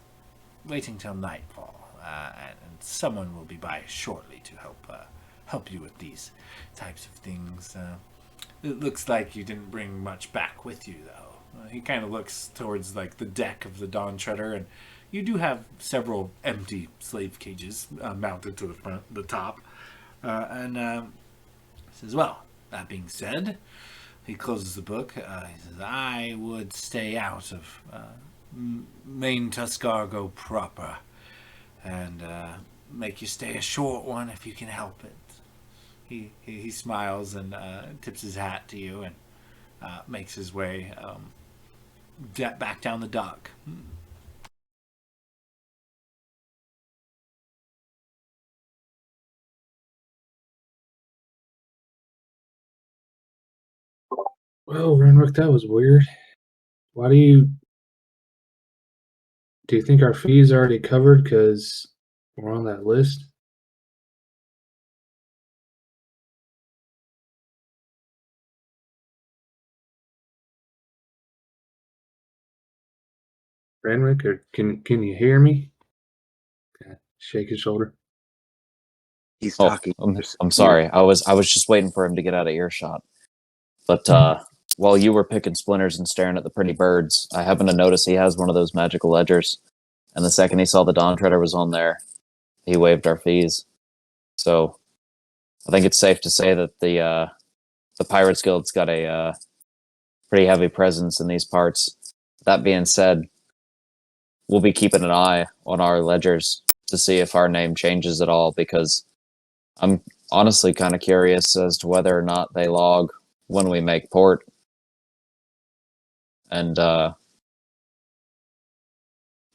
waiting till nightfall, and someone will be by shortly to help you with these types of things. It looks like you didn't bring much back with you, though. He kind of looks towards like the deck of the Dawn Treader, and you do have several empty slave cages mounted to the top. And says, well, that being said, he closes the book. He says, I would stay out of main Tuscargo proper and make you stay a short one if you can help it. He smiles and tips his hat to you and makes his way back down the dock. Well, Renwick, that was weird. Why do you think our fees are already covered because we're on that list? Renwick, or can you hear me? shake his shoulder. He's Oh, talking. I'm sorry. I was just waiting for him to get out of earshot. But while you were picking splinters and staring at the pretty birds, I happened to notice he has one of those magical ledgers. And the second he saw the Dawn Treader was on there, he waived our fees. So I think it's safe to say that the Pirates Guild's got a pretty heavy presence in these parts. That being said, we'll be keeping an eye on our ledgers to see if our name changes at all, because I'm honestly kind of curious as to whether or not they log when we make port. And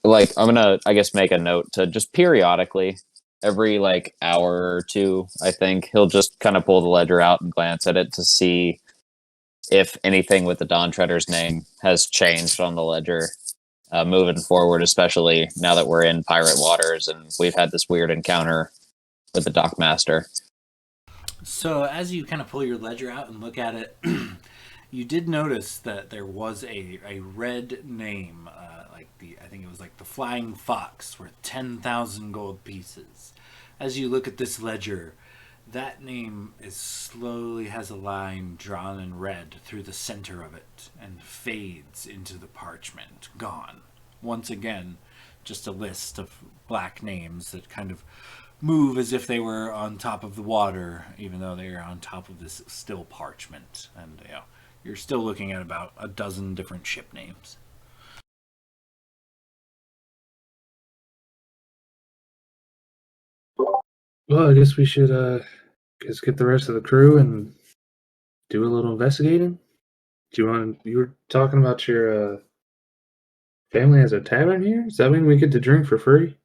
like, I'm gonna, I guess, make a note to just periodically, every like hour or two, I think he'll just kind of pull the ledger out and glance at it to see if anything with the Dawn Treader's name has changed on the ledger moving forward, especially now that we're in pirate waters and we've had this weird encounter with the Dockmaster. So as you kind of pull your ledger out and look at it, you did notice that there was a red name, I think it was like the Flying Fox, worth 10,000 gold pieces. As you look at this ledger, that name slowly has a line drawn in red through the center of it and fades into the parchment, gone. Once again, just a list of black names that kind of move as if they were on top of the water, even though they are on top of this still parchment. And you're still looking at about a dozen different ship names. Well, I guess we should get the rest of the crew and do a little investigating. You were talking about your family has a tavern here? Does that mean we get to drink for free?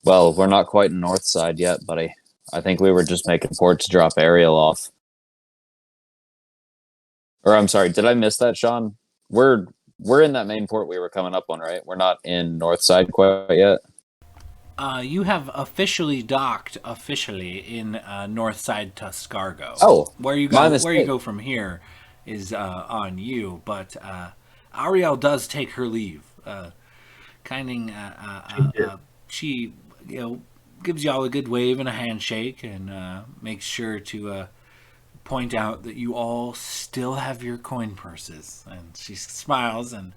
Well, we're not quite in North Side yet, buddy. I think we were just making port to drop Ariel off. Or I'm sorry, did I miss that, Sean? We're in that main port we were coming up on, right? We're not in North Side quite yet. You have officially docked in Northside Tuscargo. Oh, where you go from here is on you. But Ariel does take her leave. She gives y'all a good wave and a handshake, and makes sure to point out that you all still have your coin purses. And she smiles and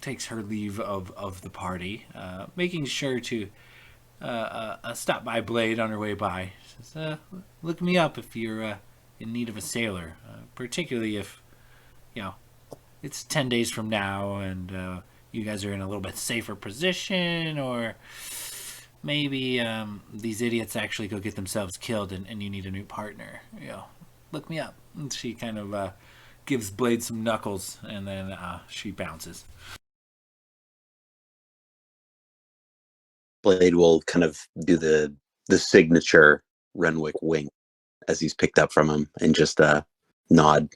takes her leave of the party, making sure to stop by Blade on her way by. She says, look me up if you're in need of a sailor, particularly if, it's 10 days from now and you guys are in a little bit safer position, or maybe these idiots actually go get themselves killed and you need a new partner. Look me up. And she kind of gives Blade some knuckles, and then she bounces. Blade will kind of do the signature Renwick wink as he's picked up from him and just nod.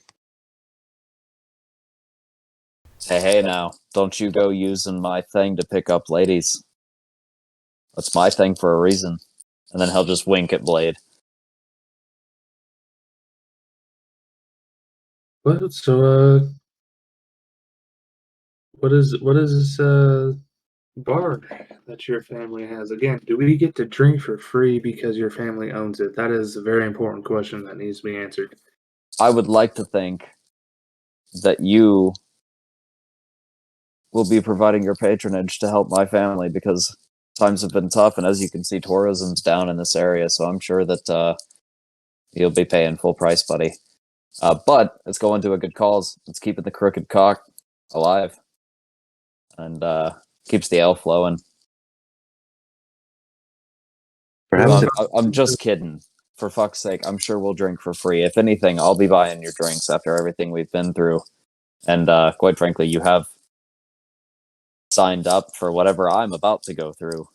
Hey now, don't you go using my thing to pick up ladies. That's my thing for a reason. And then he'll just wink at Blade. Well, so what is this bar that your family has? Again, do we get to drink for free because your family owns it? That is a very important question that needs to be answered. I would like to think that you will be providing your patronage to help my family, because times have been tough, and as you can see, tourism's down in this area, so I'm sure that you'll be paying full price, buddy. But it's going to a good cause. It's keeping the crooked cock alive, and keeps the ale flowing. Perhaps I'm just kidding. For fuck's sake, I'm sure we'll drink for free. If anything, I'll be buying your drinks after everything we've been through. And quite frankly, you have signed up for whatever I'm about to go through.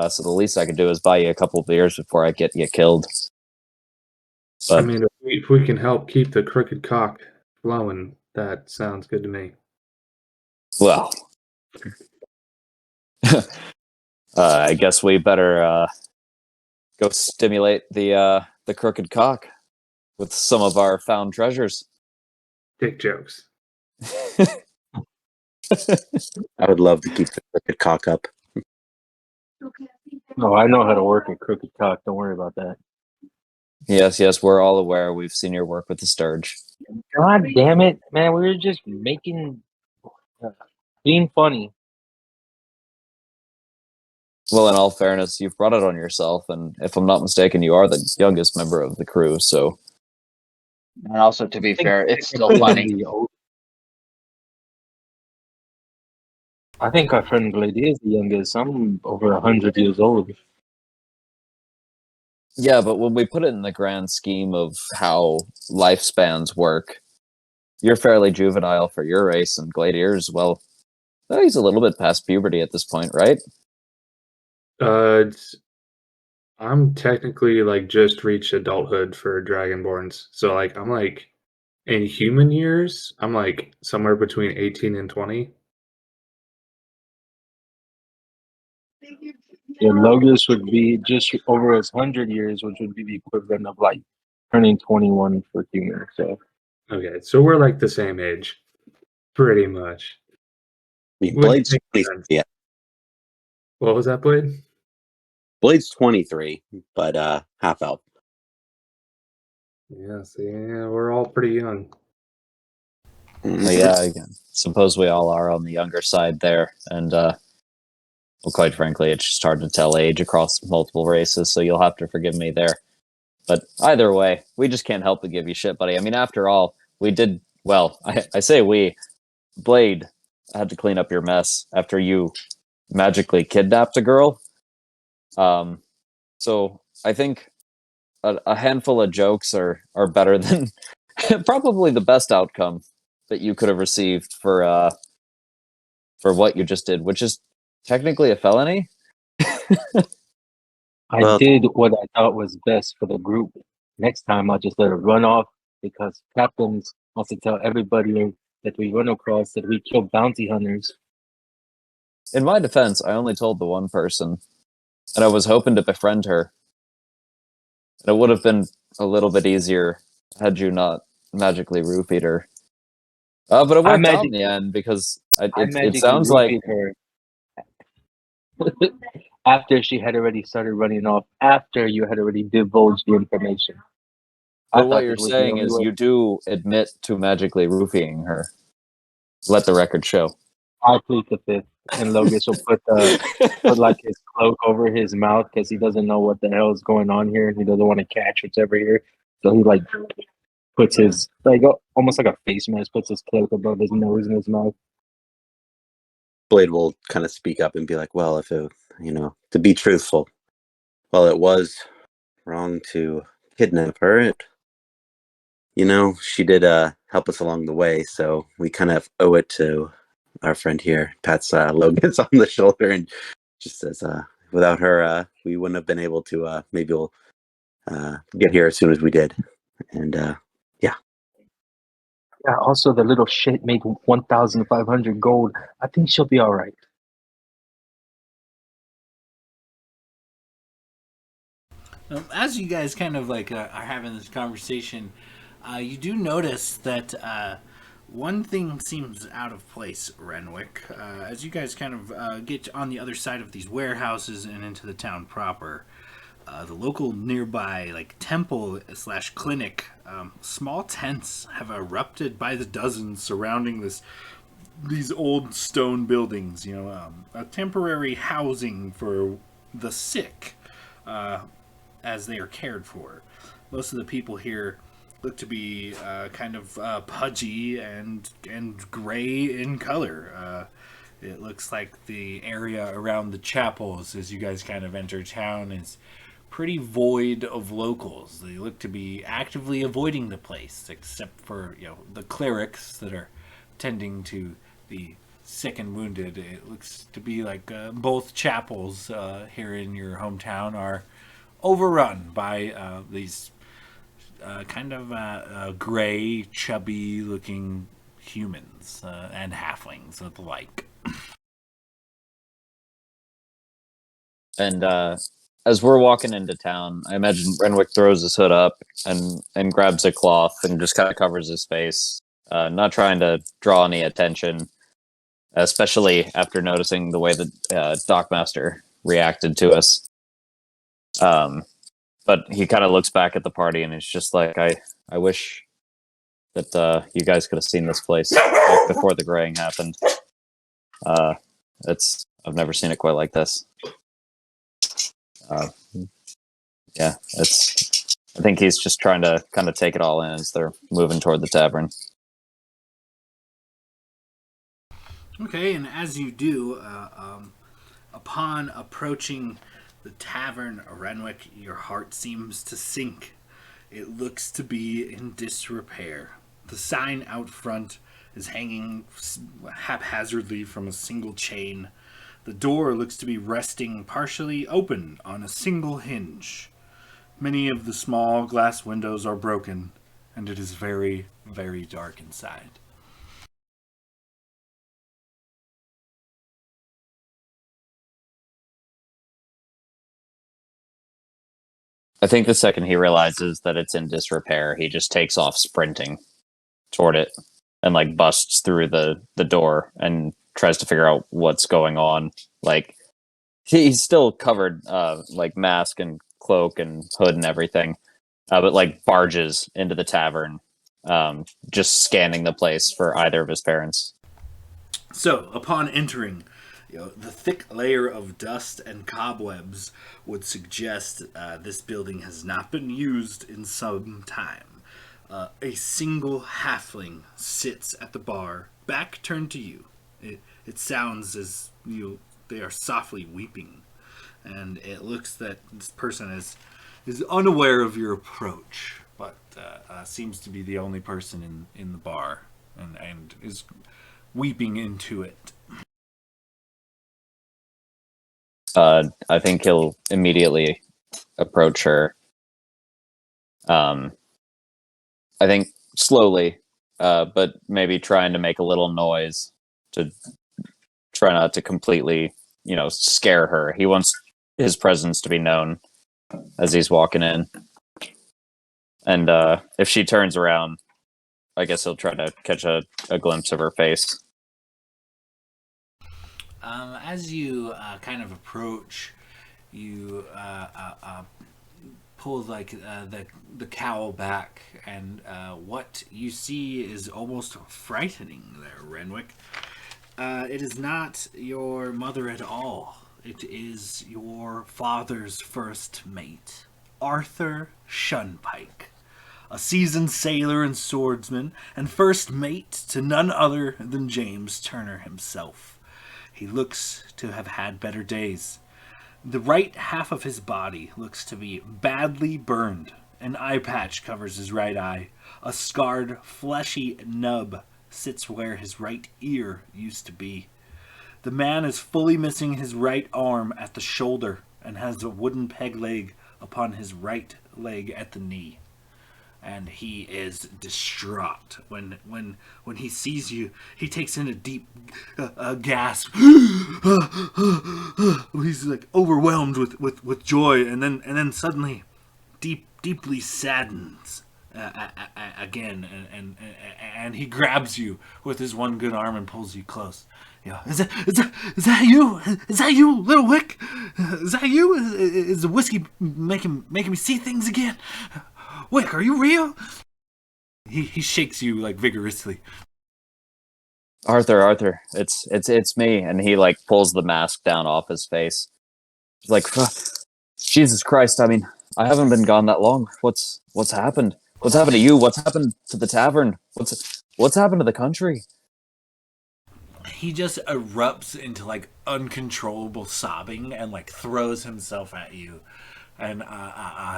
So the least I can do is buy you a couple of beers before I get you killed. But, I mean, if we can help keep the crooked cock flowing, that sounds good to me. well, I guess we better go stimulate the crooked cock with some of our found treasures. Dick jokes. I would love to keep the crooked cock up. No, I know how to work a crooked cock. Don't worry about that. Yes, we're all aware. We've seen your work with the Sturge. God damn it, man! We were just being funny. Well, in all fairness, you've brought it on yourself, and if I'm not mistaken, you are the youngest member of the crew, so... And also, to be fair, it's still funny. I think our friend Lady is the youngest. I'm over 100 years old. Yeah, but when we put it in the grand scheme of how lifespans work, you're fairly juvenile for your race, and Gladier's, well, he's a little bit past puberty at this point, right? I'm technically like just reached adulthood for Dragonborns. So like I'm like in human years, I'm like somewhere between 18 and 20. Yeah, Logus would be just over his 100 years, which would be the equivalent of like turning 21 for humans. So Okay, so we're like the same age. Pretty much. I mean, Which Blade's makes 20, sense. yeah, What was that, Blade? Blade's 23, but half elf. Yeah, see, yeah, we're all pretty young. But yeah, again, suppose we all are on the younger side there, and well, quite frankly, it's just hard to tell age across multiple races, so you'll have to forgive me there. But either way, we just can't help but give you shit, buddy. I mean, after all, we did, well, I say we, Blade had to clean up your mess after you magically kidnapped a girl. So I think a handful of jokes are better than probably the best outcome that you could have received for what you just did, which is technically a felony. I Well- did what I thought was best for the group. Next time, I'll just let it run off because captains wants to tell everybody that we run across that we kill bounty hunters. In my defense, I only told the one person, and I was hoping to befriend her. And it would have been a little bit easier had you not magically roofied her. But it worked out in the end because it sounds like her after she had already started running off. After you had already divulged the information. But what you're saying is you do admit to magically roofing her. Let the record show. I plead the fifth, and Logus will put like his cloak over his mouth because he doesn't know what the hell is going on here, and he doesn't want to catch what's over here. So he like puts his almost like a face mask, puts his cloak above his nose and his mouth. Blade will kind of speak up and be like, well, if it, to be truthful, well, it was wrong to kidnap her. She did help us along the way, so we kind of owe it to our friend here. Pats Logan's on the shoulder and just says, without her, we wouldn't have been able to maybe we'll get here as soon as we did. And yeah. Yeah, also the little shit made 1,500 gold. I think she'll be all right. As you guys kind of like are having this conversation, you do notice that one thing seems out of place, Renwick. As you guys kind of get on the other side of these warehouses and into the town proper, the local nearby temple / clinic, small tents have erupted by the dozens surrounding these old stone buildings. A temporary housing for the sick, as they are cared for. Most of the people here look to be kind of pudgy and gray in color. It looks like the area around the chapels as you guys kind of enter town is pretty void of locals. They look to be actively avoiding the place, except for the clerics that are tending to the sick and wounded. It looks to be like both chapels here in your hometown are overrun by these kind of gray, chubby-looking humans and halflings and the like. And as we're walking into town, I imagine Renwick throws his hood up and grabs a cloth and just kind of covers his face, not trying to draw any attention, especially after noticing the way that Dockmaster reacted to us. But he kind of looks back at the party and he's just like, I wish that you guys could have seen this place like, before the graying happened. I've never seen it quite like this. Yeah, I think he's just trying to kind of take it all in as they're moving toward the tavern. Okay, and as you do, upon approaching the tavern, Renwick, your heart seems to sink. It looks to be in disrepair. The sign out front is hanging haphazardly from a single chain. The door looks to be resting partially open on a single hinge. Many of the small glass windows are broken, and it is very, very dark inside. I think the second he realizes that it's in disrepair, he just takes off sprinting toward it and like busts through the door and tries to figure out what's going on. Like he's still covered like mask and cloak and hood and everything, but like barges into the tavern, just scanning the place for either of his parents. So, upon entering, the thick layer of dust and cobwebs would suggest this building has not been used in some time. A single halfling sits at the bar, back turned to you. It sounds as they are softly weeping, and it looks that this person is unaware of your approach, but seems to be the only person in the bar, and is weeping into it. I think he'll immediately approach her. I think slowly, but maybe trying to make a little noise to try not to completely, scare her. He wants his presence to be known as he's walking in. And if she turns around, I guess he'll try to catch a glimpse of her face. As you kind of approach, you pull like the cowl back, and what you see is almost frightening there, Renwick. It is not your mother at all. It is your father's first mate, Arthur Shunpike, a seasoned sailor and swordsman, and first mate to none other than James Turner himself. He looks to have had better days. The right half of his body looks to be badly burned. An eye patch covers his right eye. A scarred, fleshy nub sits where his right ear used to be. The man is fully missing his right arm at the shoulder and has a wooden peg leg upon his right leg at the knee. And he is distraught. When he sees you, he takes in a deep gasp. He's like overwhelmed with joy, and then suddenly, deeply saddens again, and he grabs you with his one good arm and pulls you close. Is that you? Is that you, Little Wick? Is that you? Is the whiskey making me see things again? Wick, are you real? He shakes you like vigorously. Arthur, it's me, and he like pulls the mask down off his face. He's like, Jesus Christ! I mean, I haven't been gone that long. What's happened? What's happened to you? What's happened to the tavern? What's happened to the country? He just erupts into like uncontrollable sobbing and like throws himself at you. And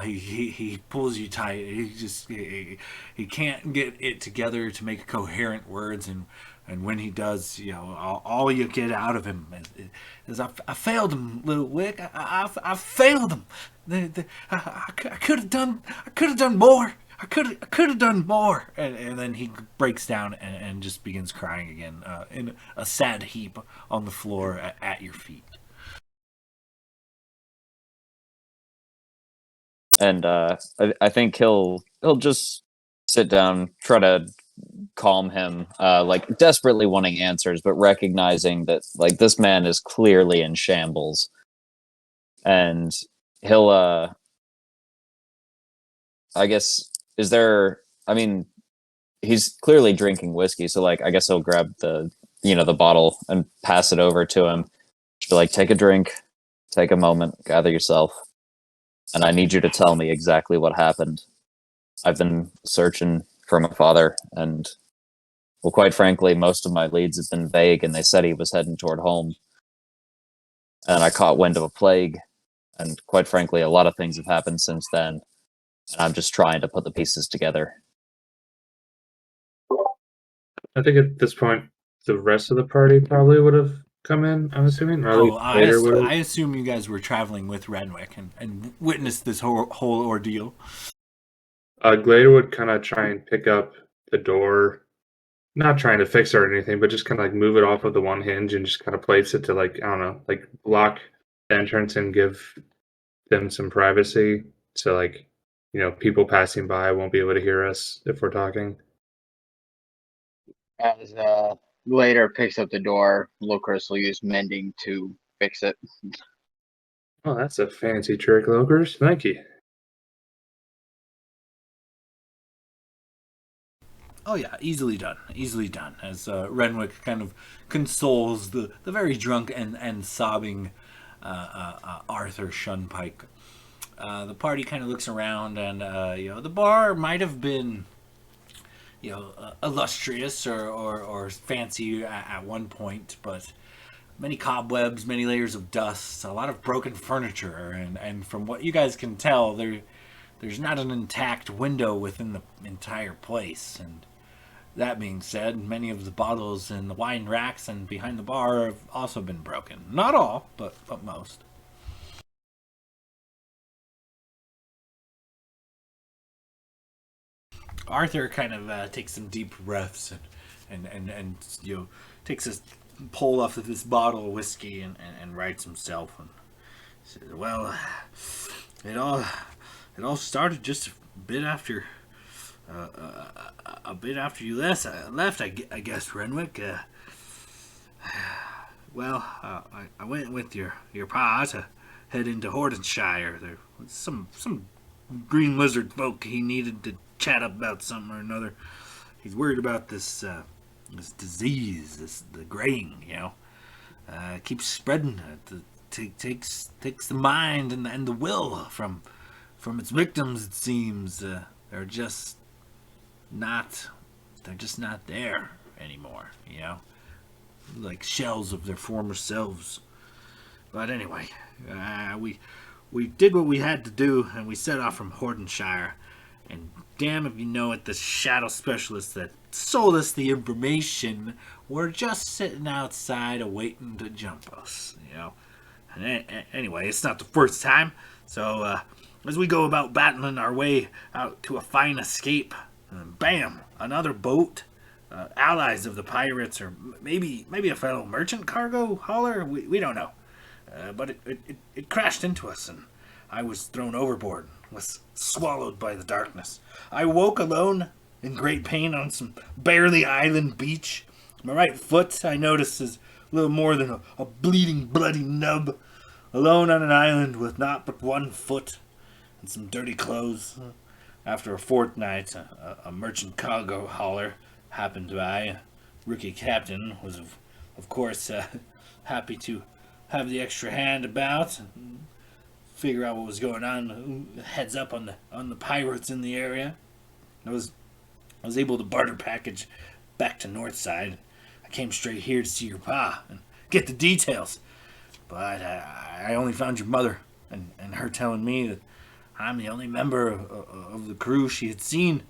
he pulls you tight. He can't get it together to make coherent words, and when he does, all you get out of him is I failed him, Little Wick. I failed him. I could have done more. I could have done more. And then he breaks down and just begins crying again in a sad heap on the floor at your feet. And I think he'll just sit down, try to calm him, like desperately wanting answers, but recognizing that like this man is clearly in shambles. and he'll I guess is there I mean he's clearly drinking whiskey, so like I guess he'll grab the the bottle and pass it over to him. Just be like, take a drink, take a moment, gather yourself, and I need you to tell me exactly what happened. I've been searching for my father, and well, quite frankly, most of my leads have been vague, and they said he was heading toward home. And I caught wind of a plague, and quite frankly, a lot of things have happened since then, and I'm just trying to put the pieces together. I think at this point, the rest of the party probably would have come in, I'm assuming. Or at least later would have. I assume you guys were traveling with Renwick and witnessed this whole ordeal. Glader would kind of try and pick up the door, not trying to fix it or anything, but just kind of like move it off of the one hinge and just kind of place it to like, I don't know, like block the entrance and give them some privacy. So like, people passing by won't be able to hear us if we're talking. As later picks up the door, Lucas will use mending to fix it. Oh, that's a fancy trick, Lokers. Thank you. Oh yeah, easily done. As Renwick kind of consoles the very drunk and sobbing Arthur Shunpike. The party kind of looks around, and the bar might have been illustrious or fancy at one point, but many cobwebs, many layers of dust, a lot of broken furniture, and from what you guys can tell, there's not an intact window within the entire place. And that being said, many of the bottles in the wine racks and behind the bar have also been broken. Not all, but most. Arthur kind of takes some deep breaths and takes a pull off of this bottle of whiskey and writes himself and says, "Well, it all started just a bit after you left. I guess, Renwick. I went with your pa to head into Hordenshire. There was some green lizard folk he needed to chat up about something or another. He's worried about this disease, the graying. Keeps spreading. Takes the mind and the will from its victims. It seems they're just not there anymore. Like shells of their former selves. But anyway, we did what we had to do, and we set off from Hordenshire. And damn if you know it, the shadow specialists that sold us the information were just sitting outside awaiting to jump us. And anyway, it's not the first time. So as we go about battling our way out to a fine escape, bam, another boat, allies of the pirates, or maybe a fellow merchant cargo hauler. We don't know, but it crashed into us, and I was thrown overboard, was swallowed by the darkness. I woke alone in great pain on some barely island beach. My right foot, I noticed, is little more than a bleeding bloody nub, alone on an island with naught but 1 foot and some dirty clothes. After a fortnight, a merchant cargo hauler happened by. A rookie captain was, of course, happy to have the extra hand about and figure out what was going on, heads up on the pirates in the area. I was able to barter package back to Northside. I came straight here to see your pa and get the details. But I only found your mother and her telling me that I'm the only member of the crew she had seen.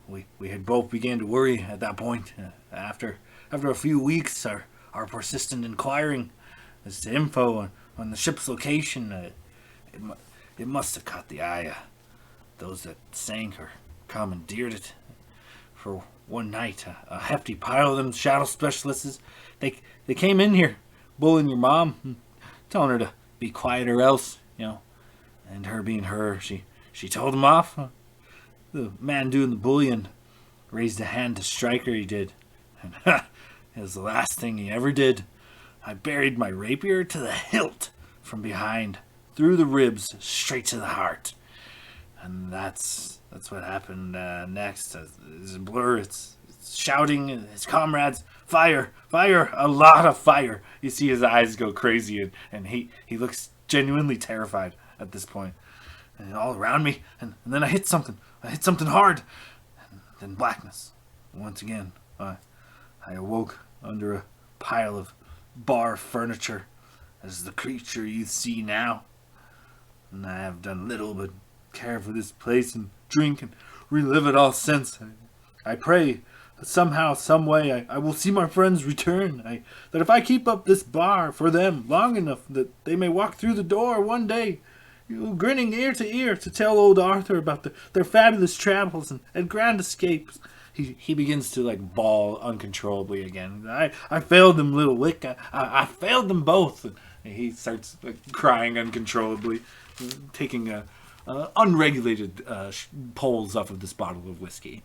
We had both began to worry at that point. After a few weeks, our persistent inquiring as to info on the ship's location, it must have caught the eye of those that sank or commandeered it. For one night, a hefty pile of them shadow specialists, they came in here, bullying your mom, telling her to be quiet or else, And her being her, she told them off. The man doing the bullying raised a hand to strike her, he did. And it was the last thing he ever did. I buried my rapier to the hilt from behind, through the ribs, straight to the heart. And that's what happened next. It's a blur. It's shouting, his comrades, fire, fire, a lot of fire. You see his eyes go crazy, and he looks genuinely terrified at this point. And all around me, and then I hit something hard, and then blackness. Once again, I awoke under a pile of bar furniture as the creature you see now. And I have done little but care for this place and drink and relive it all since. I pray that somehow, some way, I will see my friends return. That if I keep up this bar for them long enough, that they may walk through the door one day, grinning ear to ear to tell old Arthur about their fabulous travels and grand escapes. He begins to like bawl uncontrollably again. I failed them, little Wick. I failed them both. And he starts like crying uncontrollably, taking unregulated pulls off of this bottle of whiskey.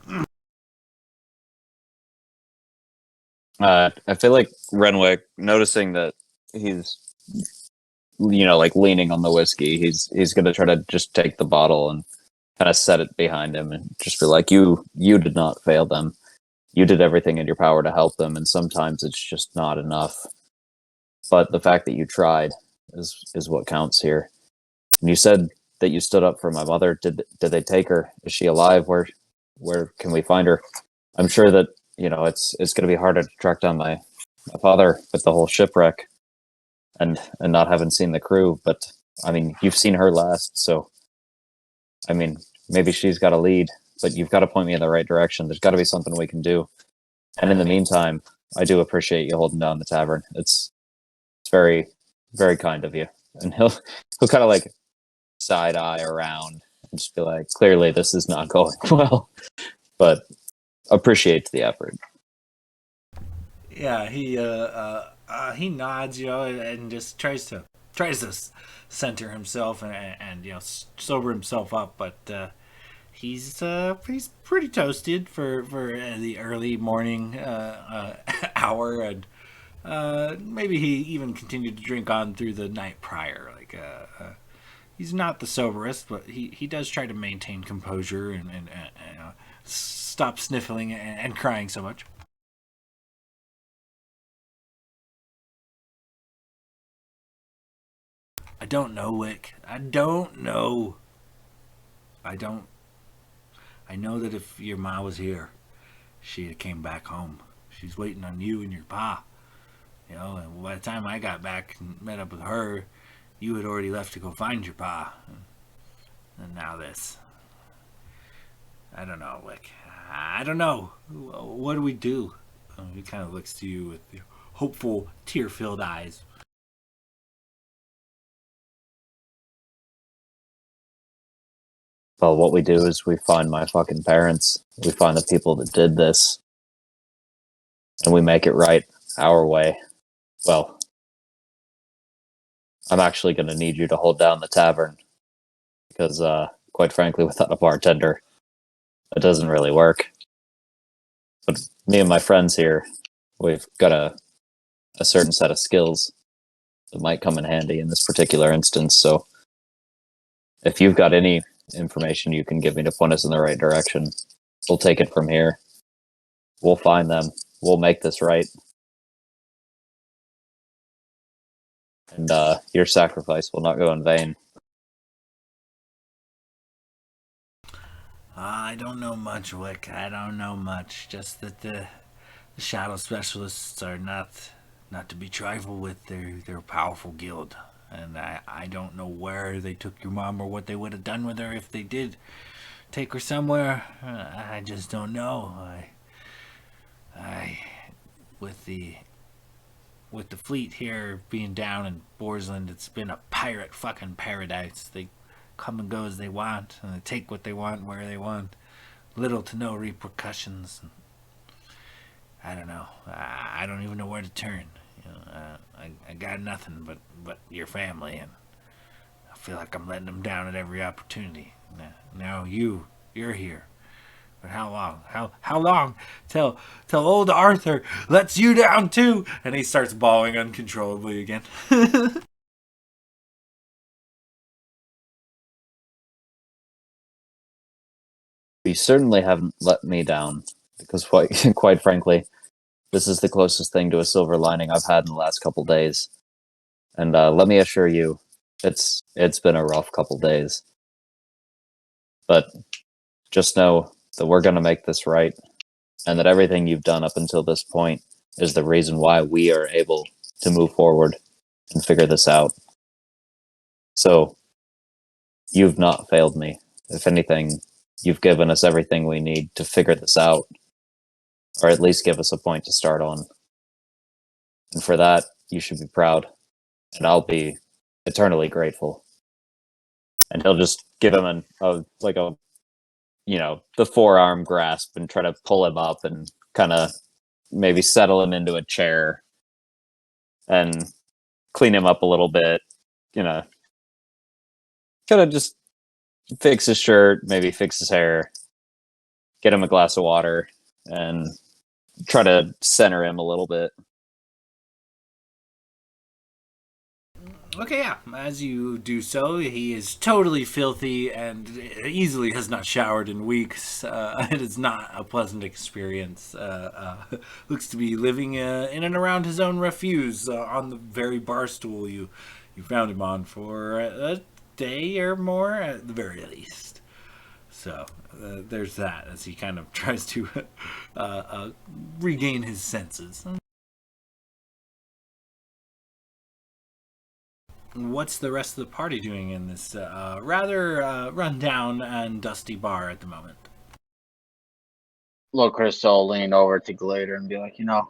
I feel like Renwick, noticing that he's, like leaning on the whiskey, he's gonna try to just take the bottle and kind of set it behind him and just be like, you did not fail them. You did everything in your power to help them, and sometimes it's just not enough. But the fact that you tried is what counts here. And you said that you stood up for my mother. Did they take her? Is she alive? Where can we find her? I'm sure that it's going to be harder to track down my father with the whole shipwreck and not having seen the crew. But I mean, you've seen her last, so I mean, maybe she's got a lead. But you've got to point me in the right direction. There's got to be something we can do. And in the meantime, I do appreciate you holding down the tavern. It's very, very kind of you. And he'll kind of like side eye around and just be like, clearly this is not going well, but appreciates the effort. Yeah, he nods, and just tries to center himself and sober himself up, but he's pretty toasted for the early morning hour, and maybe he even continued to drink on through the night prior. Like he's not the soberest, but he does try to maintain composure and stop sniffling and crying so much. I don't know, Wick. I don't know. I know that if your ma was here, she'd have came back home. She's waiting on you and your pa. And by the time I got back and met up with her, you had already left to go find your pa. And now this. I don't know, Wick. I don't know. What do we do? He kind of looks to you with hopeful, tear-filled eyes. Well, what we do is we find my fucking parents. We find the people that did this. And we make it right our way. Well, I'm actually going to need you to hold down the tavern. Because, quite frankly, without a bartender, it doesn't really work. But me and my friends here, we've got a certain set of skills that might come in handy in this particular instance. So if you've got any information you can give me to point us in the right direction, we'll take it from here. We'll find them. We'll make this right. And your sacrifice will not go in vain. I don't know much, Wick. I don't know much. Just that the shadow specialists are not to be trifled with. They're a powerful guild. And I don't know where they took your mom or what they would have done with her if they did take her somewhere. I just don't know. I with the fleet here being down in Borsland, it's been a pirate fucking paradise. They come and go as they want, and they take what they want where they want. Little to no repercussions. I don't know. I don't even know where to turn. I got nothing but your family, and I feel like I'm letting them down at every opportunity. Now you're here. But how long? How long till old Arthur lets you down too? And he starts bawling uncontrollably again. you certainly haven't let me down, because quite frankly, this is the closest thing to a silver lining I've had in the last couple days. And let me assure you, it's been a rough couple days. But just know that we're going to make this right, and that everything you've done up until this point is the reason why we are able to move forward and figure this out. So, you've not failed me. If anything, you've given us everything we need to figure this out, or at least give us a point to start on. And for that, you should be proud, and I'll be eternally grateful. And he'll just give him the forearm grasp and try to pull him up and kind of maybe settle him into a chair and clean him up a little bit, kind of just fix his shirt, maybe fix his hair, get him a glass of water, and try to center him a little bit. Okay, yeah. As you do so, he is totally filthy and easily has not showered in weeks. It is not a pleasant experience. Looks to be living in and around his own refuse on the very bar stool you found him on for a day or more at the very least. So there's that as he kind of tries to regain his senses. What's the rest of the party doing in this rather rundown and dusty bar at the moment? Little Crystal will lean over to Glader and be like, I'm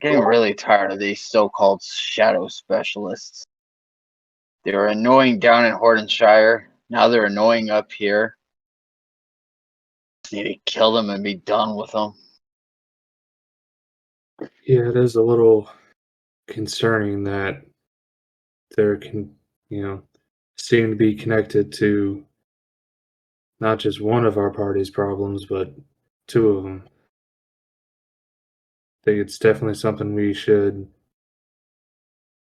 getting really tired of these so-called shadow specialists. They were annoying down in Hordenshire. Now they're annoying up here. Just need to kill them and be done with them. Yeah, it is a little concerning that there can, seem to be connected to not just one of our party's problems, but two of them. I think it's definitely something we should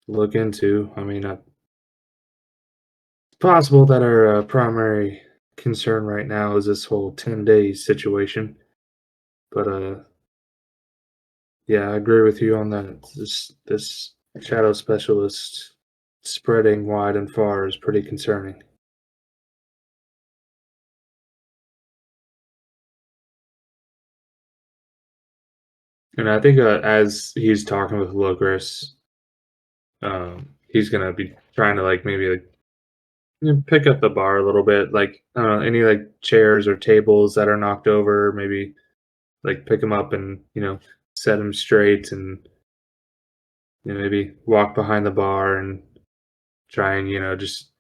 look into. I mean, it's possible that our primary concern right now is this whole 10 days situation. But, yeah, I agree with you on that. This shadow specialist spreading wide and far is pretty concerning. And I think as he's talking with Logris, he's gonna be trying to maybe pick up the bar a little bit, I don't know, any chairs or tables that are knocked over, maybe pick them up and set them straight, and maybe walk behind the bar and try and just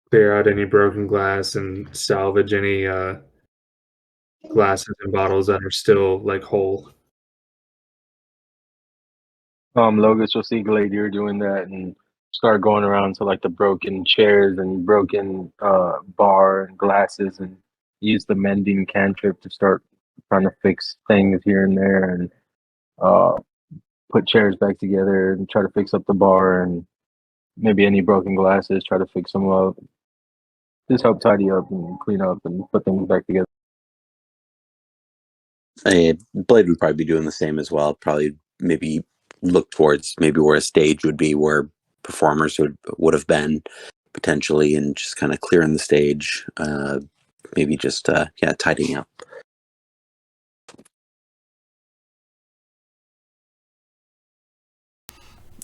clear out any broken glass and salvage any glasses and bottles that are still whole. Logos will see Gladier doing that and start going around to the broken chairs and broken bar and glasses, and use the mending cantrip to start trying to fix things here and there, and put chairs back together and try to fix up the bar, and maybe any broken glasses, try to fix them up. Just help tidy up and clean up and put things back together. Blade would probably be doing the same as well. Probably maybe look towards maybe where a stage would be, where performers would have been potentially, and just kind of clearing the stage. Maybe just tidying up.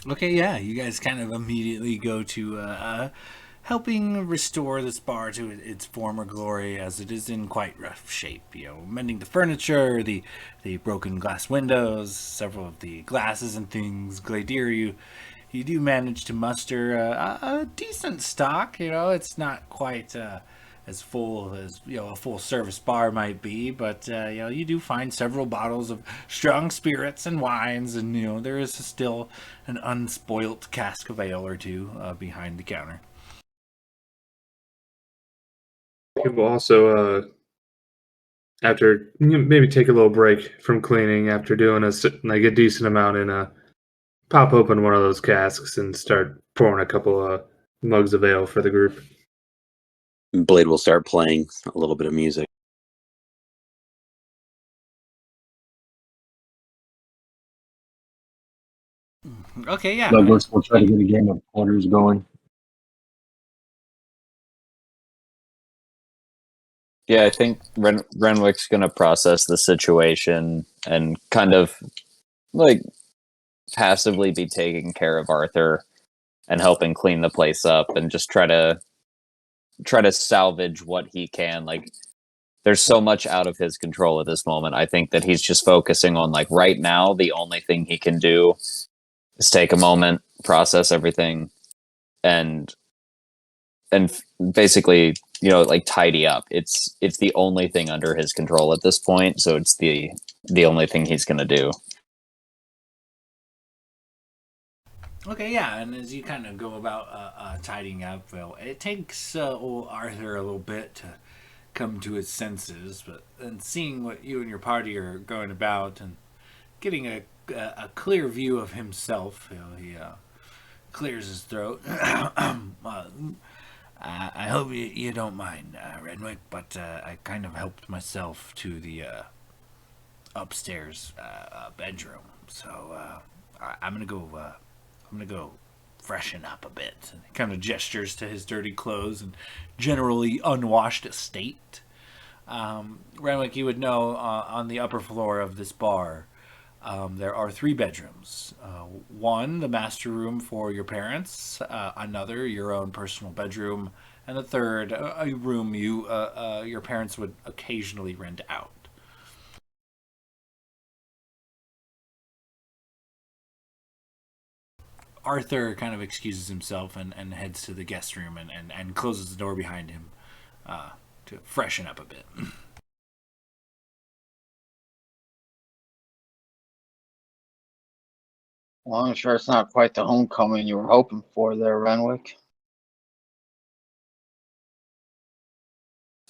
Okay, yeah, you guys kind of immediately go to helping restore this bar to its former glory, as it is in quite rough shape. Mending the furniture, the broken glass windows, several of the glasses and things. Gladier, you do manage to muster a decent stock. It's not quite as full as a full service bar might be, but you do find several bottles of strong spirits and wines, and there is still an unspoilt cask of ale or two behind the counter. You will also, after maybe take a little break from cleaning after doing a decent amount, and pop open one of those casks and start pouring a couple of mugs of ale for the group. Blade will start playing a little bit of music. Okay, yeah. Like, we'll try to get a game of quarters going. Yeah, I think Renwick's going to process the situation and kind of like passively be taking care of Arthur and helping clean the place up and just try to salvage what he can. Like, there's so much out of his control at this moment. I think that he's just focusing on, like, right now the only thing he can do is take a moment, process everything, and basically, like, tidy up. It's the only thing under his control at this point, so it's the only thing he's going to do. Okay, yeah, and as you kind of go about tidying up, well, it takes old Arthur a little bit to come to his senses, but then seeing what you and your party are going about and getting a clear view of himself, he clears his throat. I hope you don't mind, Renwick, but I kind of helped myself to the upstairs bedroom, so I'm gonna go. I'm gonna go freshen up a bit. And he kind of gestures to his dirty clothes and generally unwashed state. Renwick, you would know on the upper floor of this bar, there are 3 bedrooms. One, the master room for your parents. Another, your own personal bedroom. And the third, a room your parents would occasionally rent out. Arthur kind of excuses himself and heads to the guest room and closes the door behind him to freshen up a bit. Well, I'm sure it's not quite the homecoming you were hoping for there, Renwick.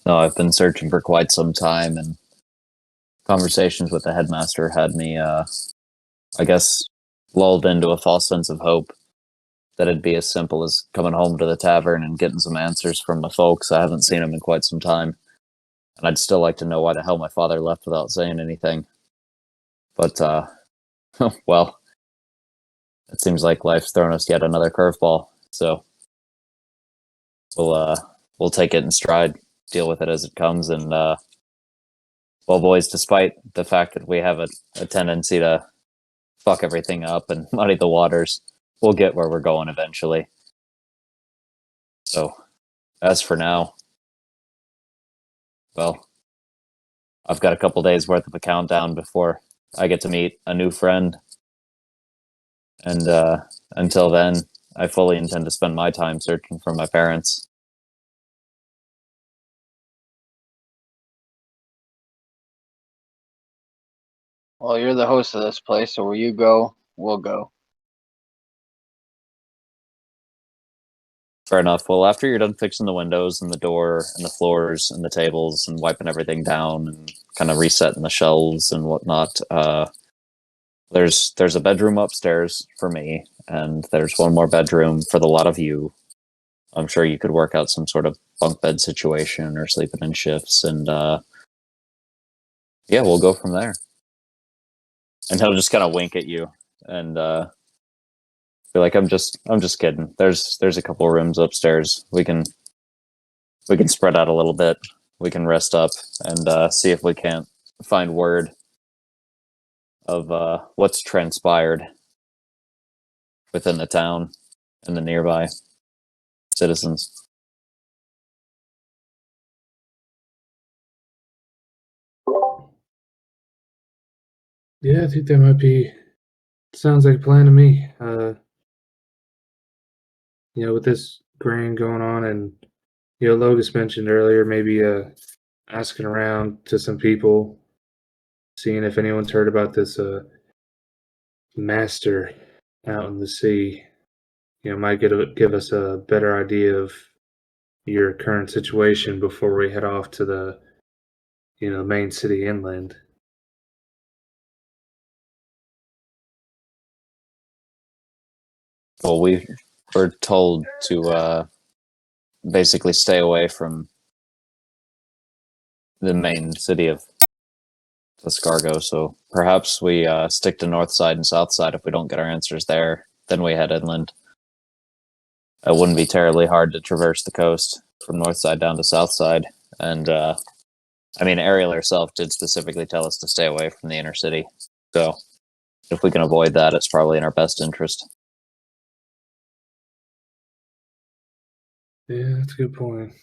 No, I've been searching for quite some time, and conversations with the headmaster had me, I guess, lulled into a false sense of hope that it'd be as simple as coming home to the tavern and getting some answers from my folks. I haven't seen them in quite some time, and I'd still like to know why the hell my father left without saying anything. But, well, it seems like life's thrown us yet another curveball, so we'll take it in stride, deal with it as it comes, and well, boys, despite the fact that we have a tendency to fuck everything up and muddy the waters, we'll get where we're going eventually. So, as for now, well, I've got a couple days worth of a countdown before I get to meet a new friend. And until then, I fully intend to spend my time searching for my parents. Well, you're the host of this place, so where you go, we'll go. Fair enough. Well, after you're done fixing the windows and the door and the floors and the tables and wiping everything down and kind of resetting the shelves and whatnot, there's a bedroom upstairs for me, and there's one more bedroom for the lot of you. I'm sure you could work out some sort of bunk bed situation or sleeping in shifts, and yeah, we'll go from there. And he'll just kind of wink at you and be like, I'm just kidding. There's a couple rooms upstairs. We can spread out a little bit. We can rest up and see if we can't find word of what's transpired within the town and the nearby citizens. Yeah, I think that might be. Sounds like a plan to me. With this grain going on, and Logus mentioned earlier, maybe asking around to some people, seeing if anyone's heard about this master out in the sea. Might give us a better idea of your current situation before we head off to the main city inland. Well, we were told to basically stay away from the main city of Escargo, so perhaps we stick to north side and south side if we don't get our answers there. then we head inland. It wouldn't be terribly hard to traverse the coast from north side down to south side. And I mean, Ariel herself did specifically tell us to stay away from the inner city. So if we can avoid that, it's probably in our best interest. Yeah, that's a good point.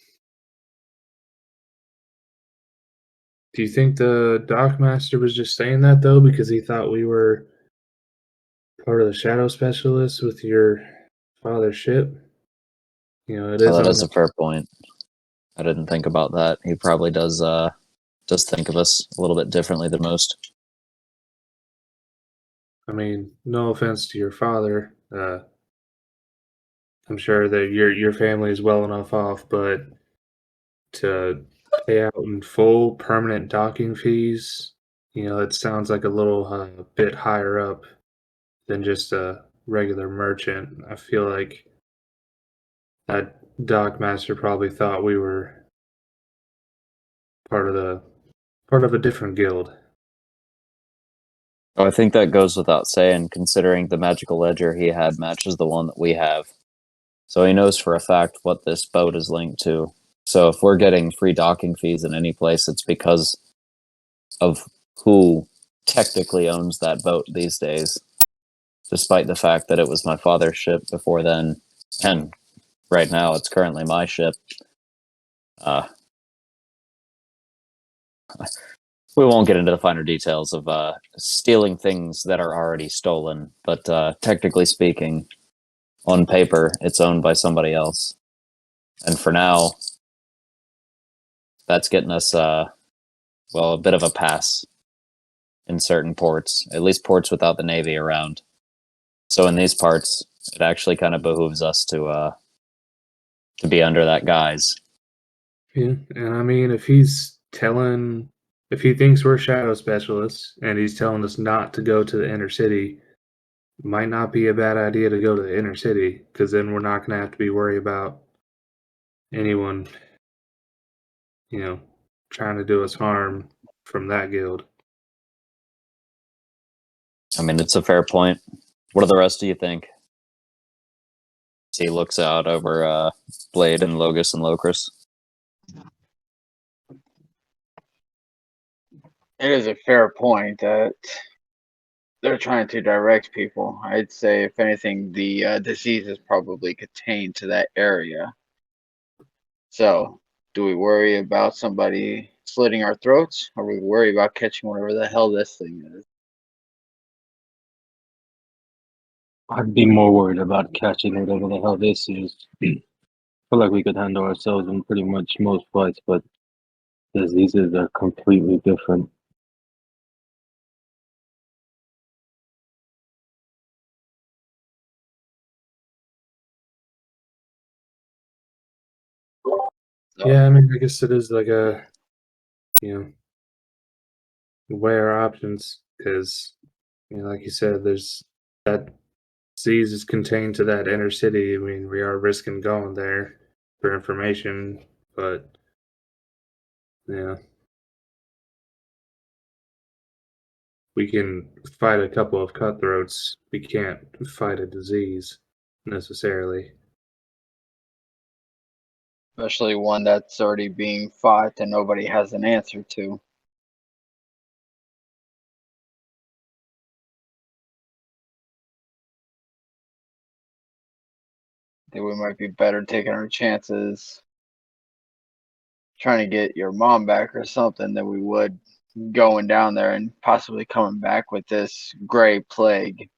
Do you think the dockmaster was just saying that though because he thought we were part of the shadow specialists with your father's ship? You know, it So is that on is the, a fair point. I didn't think about that. He probably does think of us a little bit differently than most. I mean, no offense to your father. I'm sure that your family is well enough off, but to pay out in full permanent docking fees, you know, it sounds like a little bit higher up than just a regular merchant. I feel like that dockmaster probably thought we were part of a different guild. Oh, I think that goes without saying, considering the magical ledger he had matches the one that we have. So he knows for a fact what this boat is linked to. So if we're getting free docking fees in any place, it's because of who technically owns that boat these days, despite the fact that it was my father's ship before then, and right now it's currently my ship. Uh, we won't get into the finer details of stealing things that are already stolen, but technically speaking, on paper, it's owned by somebody else. And for now, that's getting us, a bit of a pass in certain ports, at least ports without the Navy around. So in these parts, it actually kind of behooves us to be under that guise. Yeah, and I mean, if he thinks we're shadow specialists and he's telling us not to go to the inner city, might not be a bad idea to go to the inner city because then we're not going to have to be worried about anyone, you know, trying to do us harm from that guild. I mean, it's a fair point. What do the rest of you think? He looks out over Blade and Logus and Locris. It is a fair point that they're trying to direct people. I'd say, if anything, the disease is probably contained to that area. So, do we worry about somebody slitting our throats, or we worry about catching whatever the hell this thing is? I'd be more worried about catching whatever the hell this is. feel like we could handle ourselves in pretty much most fights, but diseases are completely different. Yeah, I mean, I guess it is like a, you know, weigh our options because, you know, like you said, there's that disease is contained to that inner city. I mean, we are risking going there for information, but yeah, we can fight a couple of cutthroats. We can't fight a disease necessarily. Especially one that's already being fought and nobody has an answer to. I think we might be better taking our chances trying to get your mom back or something than we would going down there and possibly coming back with this gray plague.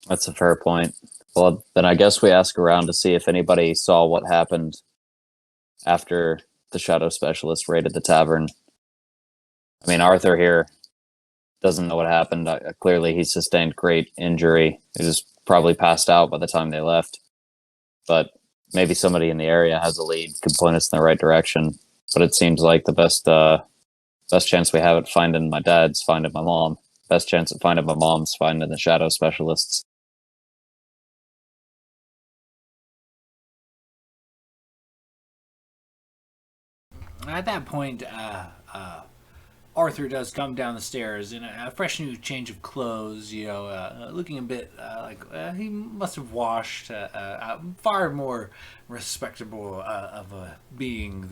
That's a fair point. Well, then I guess we ask around to see if anybody saw what happened after the shadow specialist raided the tavern. I mean, Arthur here doesn't know what happened. Clearly, he sustained great injury. He was probably passed out by the time they left. But maybe somebody in the area has a lead, could point us in the right direction. But it seems like the best chance we have at finding my dad's finding my mom. Best chance at finding my mom's finding the shadow specialists. At that point, Arthur does come down the stairs in a fresh new change of clothes, looking a bit like he must have washed, far more respectable of a being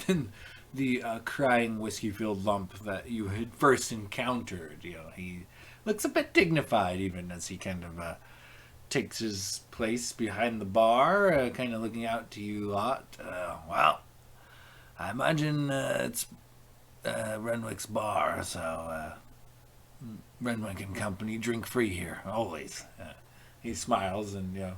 than the crying whiskey-filled lump that you had first encountered. He looks a bit dignified even as he kind of takes his place behind the bar, kind of looking out to you lot. Well, I imagine it's Renwick's bar, so Renwick and Company drink free here, always. He smiles and,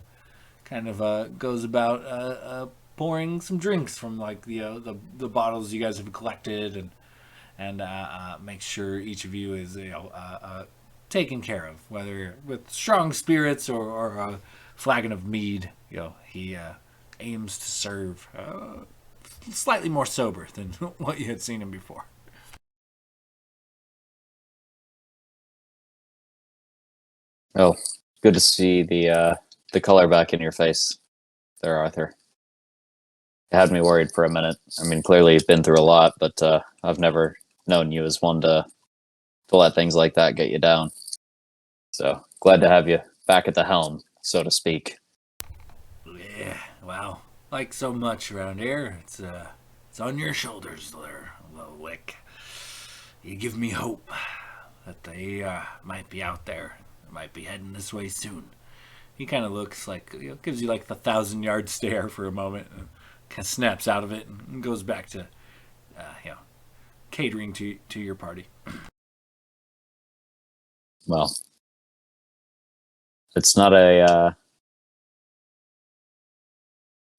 kind of goes about pouring some drinks from, like, the bottles you guys have collected and makes sure each of you is, taken care of, whether with strong spirits or a flagon of mead. He aims to serve slightly more sober than what you had seen him before. Oh, good to see the color back in your face there, Arthur. It had me worried for a minute. I mean, clearly you've been through a lot, but I've never known you as one to let things like that get you down. So glad to have you back at the helm, so to speak. Yeah, well, like so much around here, it's on your shoulders there, little Wick. You give me hope that they might be out there, might be heading this way soon. He kind of looks like, gives you like the 1,000-yard stare for a moment, and kind of snaps out of it and goes back to, catering to your party. Well, it's not a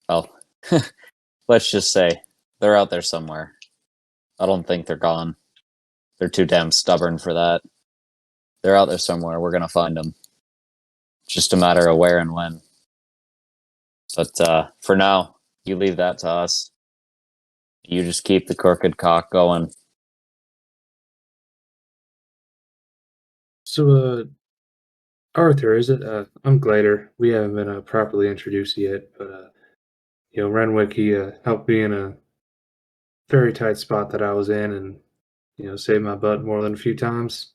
well, let's just say they're out there somewhere. I don't think they're gone. They're too damn stubborn for that. They're out there somewhere. We're gonna find them. It's just a matter of where and when. But for now, you leave that to us. You just keep the crooked cock going. So, Arthur, is it? I'm Glader. We haven't been properly introduced yet, but Renwick, he helped me in a very tight spot that I was in, and saved my butt more than a few times.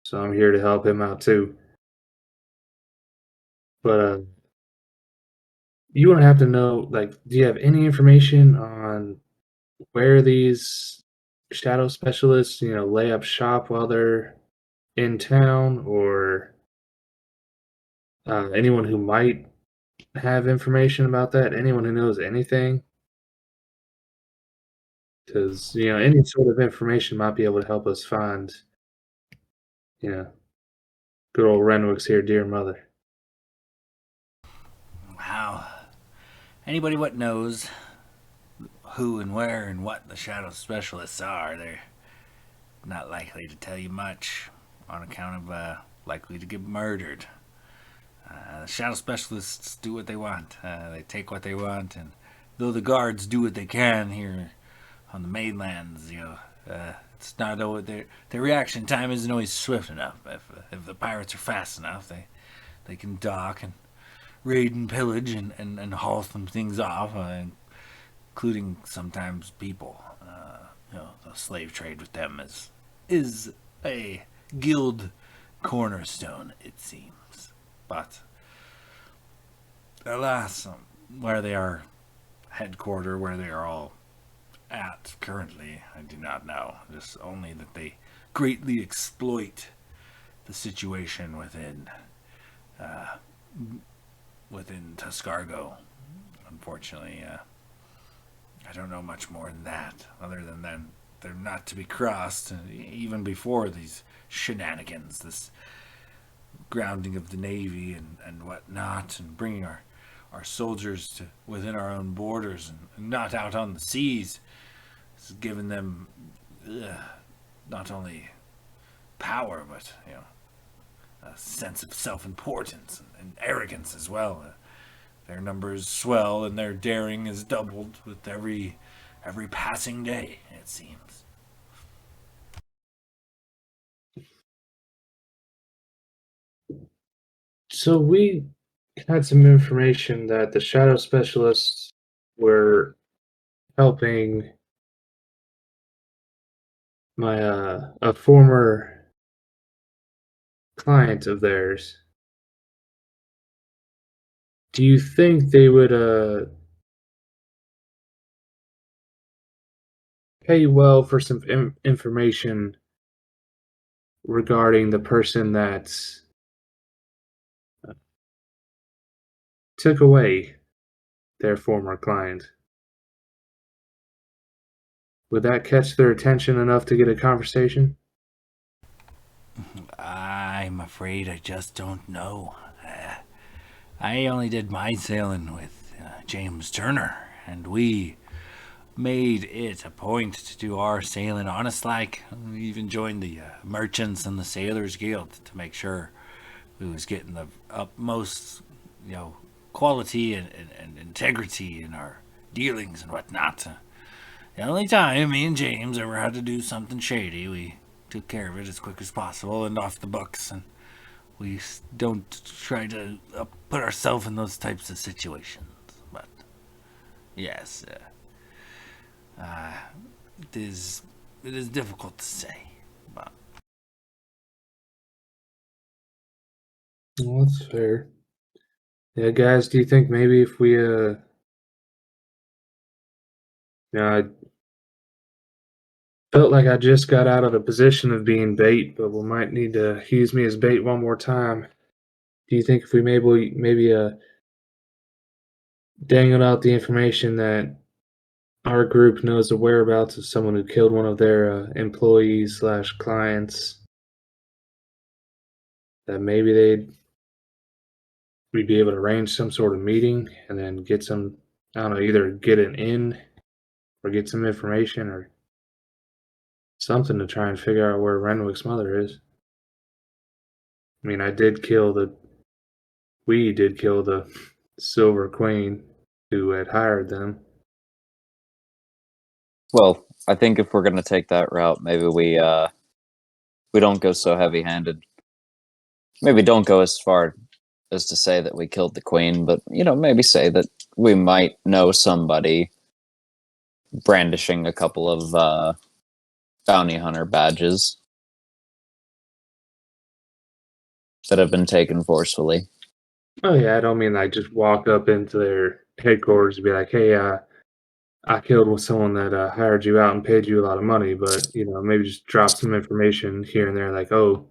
So I'm here to help him out too. But you won't have to know. Like, do you have any information on where these shadow specialists, lay up shop while they're in town, or anyone who might have information about that? Anyone who knows anything? Because any sort of information might be able to help us find, good old Renwick's here, dear mother. Wow. Anybody what knows who and where and what the shadow specialists are, they're not likely to tell you much on account of likely to get murdered. The shadow specialists do what they want. They take what they want, and though the guards do what they can here on the mainlands, it's not always their reaction time isn't always swift enough. If the pirates are fast enough, they can dock and raid and pillage and haul some things off, including sometimes people. The slave trade with them is a guild cornerstone, it seems. But alas, where they are headquartered, where they are all at currently, I do not know. Just only that they greatly exploit the situation within Tuscargo. Unfortunately, I don't know much more than that, other than that they're not to be crossed, even before these shenanigans, this grounding of the Navy and whatnot, and bringing our soldiers to within our own borders and not out on the seas. It's given them not only power, but a sense of self-importance and arrogance as well. Their numbers swell and their daring is doubled with every passing day, it seems. So we had some information that the shadow specialists were helping a former client of theirs. Do you think they would pay well for some information regarding the person that took away their former client? Would that catch their attention enough to get a conversation? I'm afraid I just don't know. I only did my sailing with James Turner, and we made it a point to do our sailing honest like. We even joined the Merchants and the Sailors Guild to make sure we was getting the utmost, quality and integrity in our dealings and whatnot. The only time me and James ever had to do something shady, we took care of it as quick as possible and off the books, and we don't try to put ourselves in those types of situations. But yes, it is difficult to say. But Well, that's fair. Yeah, guys, do you think maybe if we I felt like I just got out of the position of being bait, but we might need to use me as bait one more time. Do you think if we maybe dangled out the information that our group knows the whereabouts of someone who killed one of their employees slash clients, that maybe we'd be able to arrange some sort of meeting and then get some, I don't know, either get an in or get some information or something to try and figure out where Renwick's mother is. I mean, we did kill the Silver Queen who had hired them. Well, I think if we're gonna take that route, maybe we don't go so heavy-handed. Maybe don't go as far as to say that we killed the queen, but maybe say that we might know somebody brandishing a couple of bounty hunter badges that have been taken forcefully. Oh yeah, I don't mean like just walk up into their headquarters and be like, "Hey, I killed someone that hired you out and paid you a lot of money," but maybe just drop some information here and there, like, "Oh,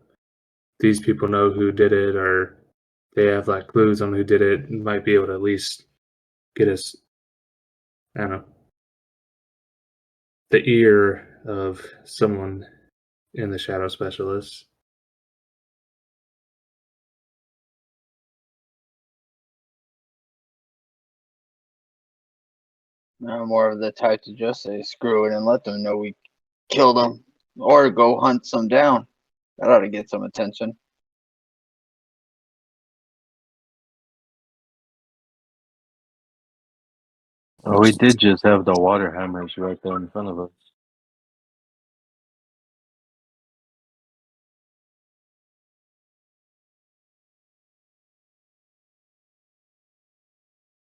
these people know who did it," or they have like clues on who did it, and might be able to at least get us, I don't know, the ear of someone in the shadow specialists. I'm more of the type to just say screw it and let them know we killed them, or go hunt some down. That ought to get some attention. Well, we did just have the water hammers right there in front of us.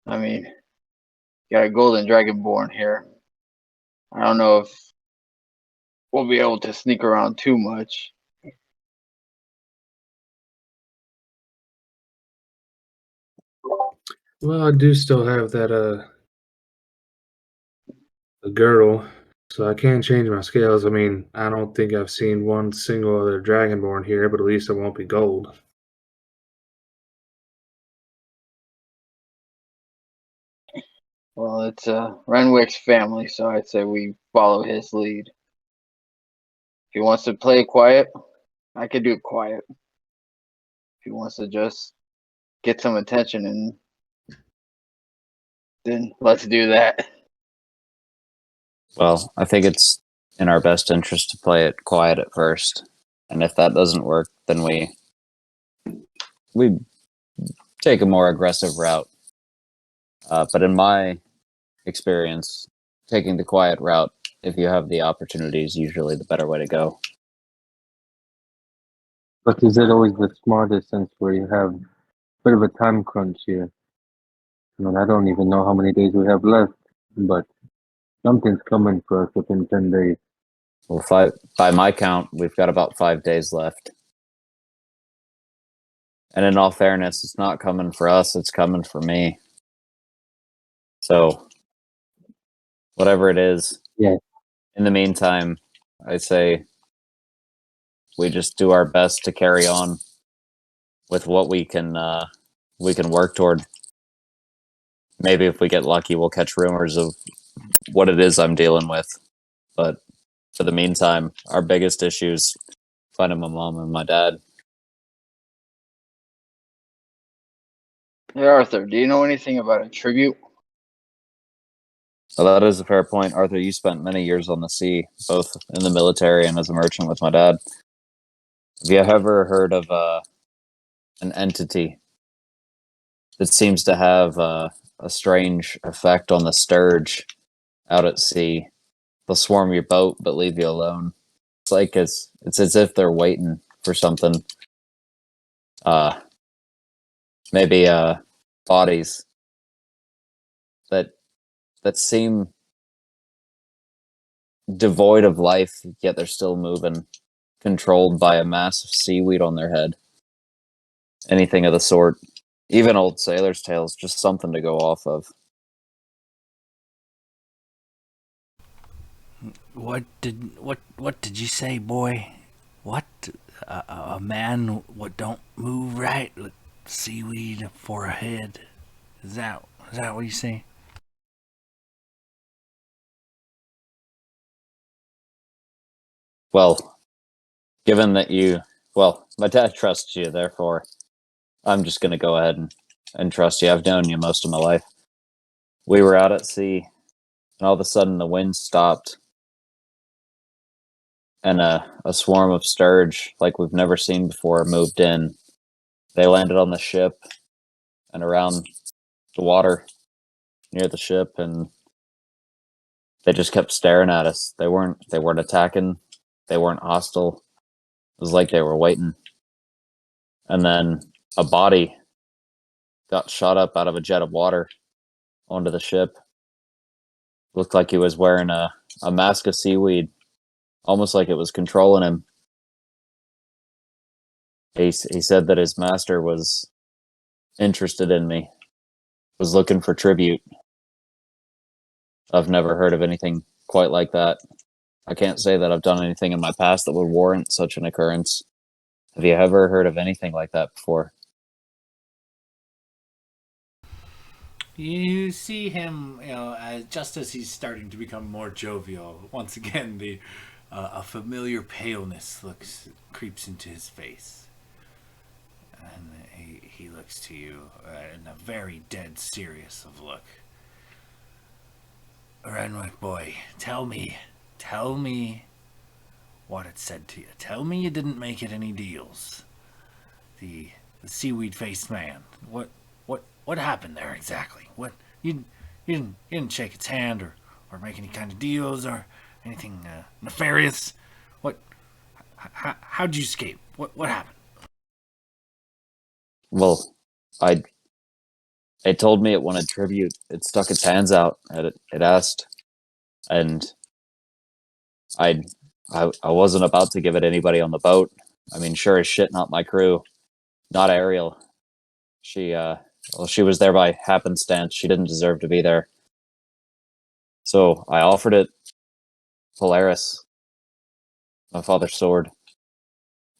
I mean, got a golden dragonborn here. I don't know if we'll be able to sneak around too much. Well, I do still have that a girdle, so I can change my scales. I mean, I don't think I've seen one single other dragonborn here, but at least it won't be gold. Well, it's Renwick's family, so I'd say we follow his lead. If he wants to play quiet, I could do it quiet. If he wants to just get some attention, and then let's do that. Well, I think it's in our best interest to play it quiet at first, and if that doesn't work, then we take a more aggressive route. But in my experience, taking the quiet route, if you have the opportunity, is usually the better way to go. But is it always the smartest since we have a bit of a time crunch here? I mean, I don't even know how many days we have left, but something's coming for us within 10 days. Well, by my count, we've got about 5 days left. And in all fairness, it's not coming for us, it's coming for me. So, whatever it is, Yeah. in the meantime, I say we just do our best to carry on with what we can work toward. Maybe if we get lucky, we'll catch rumors of what it is I'm dealing with. But for the meantime, our biggest issue is finding my mom and my dad. Hey, Arthur, do you know anything about a tribute? Well, that is a fair point. Arthur, you spent many years on the sea, both in the military and as a merchant with my dad. Have you ever heard of an entity that seems to have a strange effect on the sturge out at sea? They'll swarm your boat but leave you alone. It's like it's as if they're waiting for something. Maybe bodies that seem devoid of life, yet they're still moving, controlled by a mass of seaweed on their head. Anything of the sort. Even old sailors' tales, just something to go off of. What did you say, boy? What? A man what don't move right with seaweed for a head? Is that what you say? Well, given that my dad trusts you, therefore, I'm just going to go ahead and trust you. I've known you most of my life. We were out at sea, and all of a sudden the wind stopped, and a swarm of sturge, like we've never seen before, moved in. They landed on the ship and around the water near the ship, and they just kept staring at us. They weren't attacking. They weren't hostile. It was like they were waiting. And then a body got shot up out of a jet of water onto the ship. Looked like he was wearing a mask of seaweed, almost like it was controlling him. He said that his master was interested in me, was looking for tribute. I've never heard of anything quite like that. I can't say that I've done anything in my past that would warrant such an occurrence. Have you ever heard of anything like that before? You see him, just as he's starting to become more jovial. Once again, a familiar paleness creeps into his face, and he looks to you in a very dead serious of look. Renwick boy, tell me what it said to you. Tell me you didn't make it any deals. The seaweed faced man. What happened there exactly? What you didn't shake its hand or make any kind of deals or anything nefarious? What? How'd you escape? What happened? Well, it told me it wanted tribute. It stuck its hands out and it asked, and I wasn't about to give it anybody on the boat. I mean, sure as shit, not my crew, not Ariel. She was there by happenstance. She didn't deserve to be there. So I offered it Polaris, my father's sword.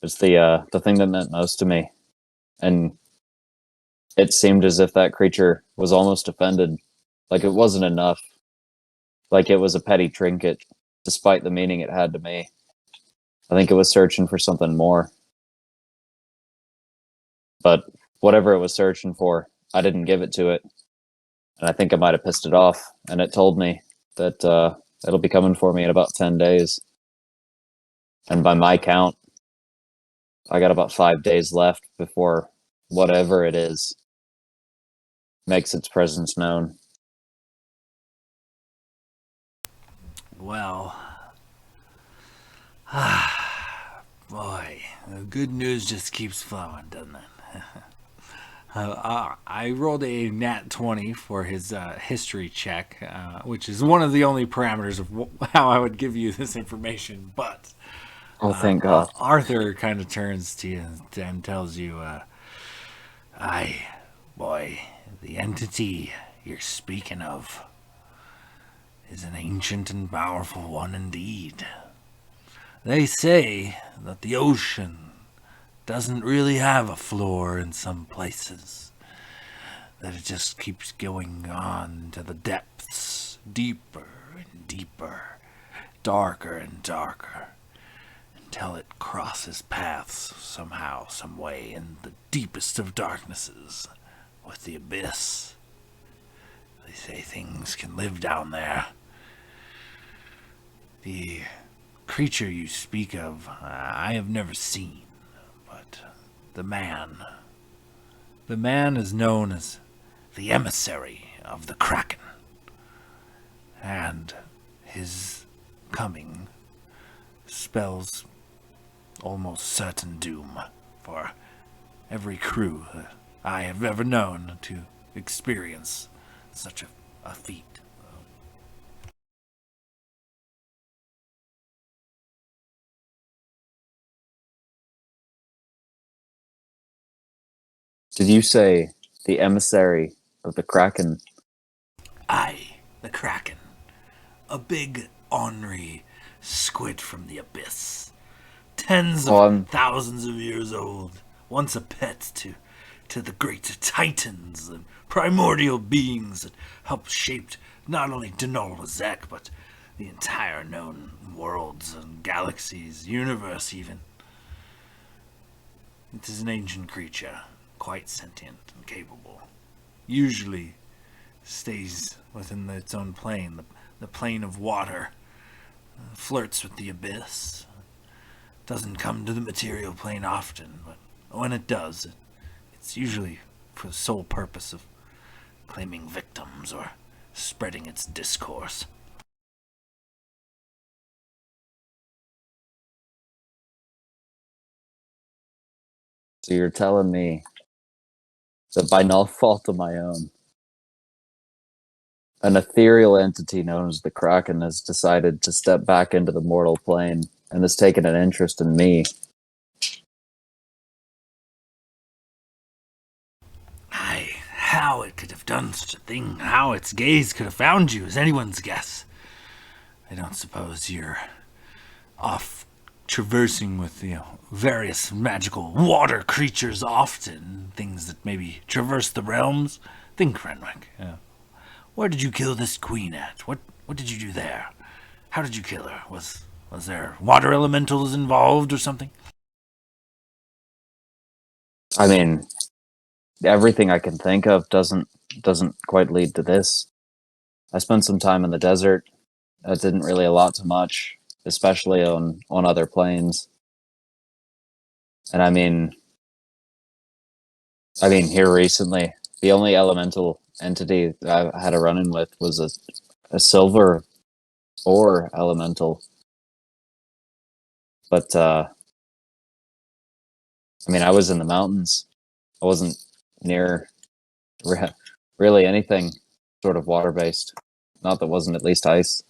It's the thing that meant most to me, and it seemed as if that creature was almost offended, like it wasn't enough, like it was a petty trinket, despite the meaning it had to me. I think it was searching for something more. But whatever it was searching for, I didn't give it to it. And I think I might have pissed it off. And it told me that it'll be coming for me in about 10 days. And by my count, I got about 5 days left before whatever it is makes its presence known. Well, boy, the good news just keeps flowing, doesn't it? I rolled a nat 20 for his history check, which is one of the only parameters of how I would give you this information. But Oh, thank God. Arthur kind of turns to you and tells you, "Aye, boy, the entity you're speaking of is an ancient and powerful one indeed. They say that the ocean doesn't really have a floor in some places, that it just keeps going on to the depths, deeper and deeper, darker and darker, until it crosses paths somehow, some way, in the deepest of darknesses with the abyss. They say things can live down there. The creature you speak of, I have never seen, but the man is known as the emissary of the Kraken, and his coming spells almost certain doom for every crew that I have ever known to experience such a feat." Did you say the emissary of the Kraken? Aye, the Kraken. A big, ornery squid from the abyss. Tens of thousands of years old. Once a pet to the great titans and primordial beings that helped shape not only Daanal Wisech, but the entire known worlds and galaxies, universe even. It is an ancient creature, quite sentient and capable. Usually stays within its own plane, the plane of water. Flirts with the abyss. Doesn't come to the material plane often, but when it does, it's usually for the sole purpose of claiming victims or spreading its discourse. So you're telling me that by no fault of my own, an ethereal entity known as the Kraken has decided to step back into the mortal plane and has taken an interest in me. Aye, how it could have done such a thing, how its gaze could have found you, is anyone's guess. I don't suppose you're off traversing with, various magical water creatures often, things that maybe traverse the realms. Think, Renwick. Where did you kill this queen at? What did you do there? How did you kill her? Was there water elementals involved or something? I mean, everything I can think of doesn't quite lead to this. I spent some time in the desert. It didn't really amount to much, especially on other planes. And I mean here recently, the only elemental entity that I had a run-in with was a silver ore elemental. But I was in the mountains. I wasn't near really anything sort of water-based. Not that wasn't at least ice.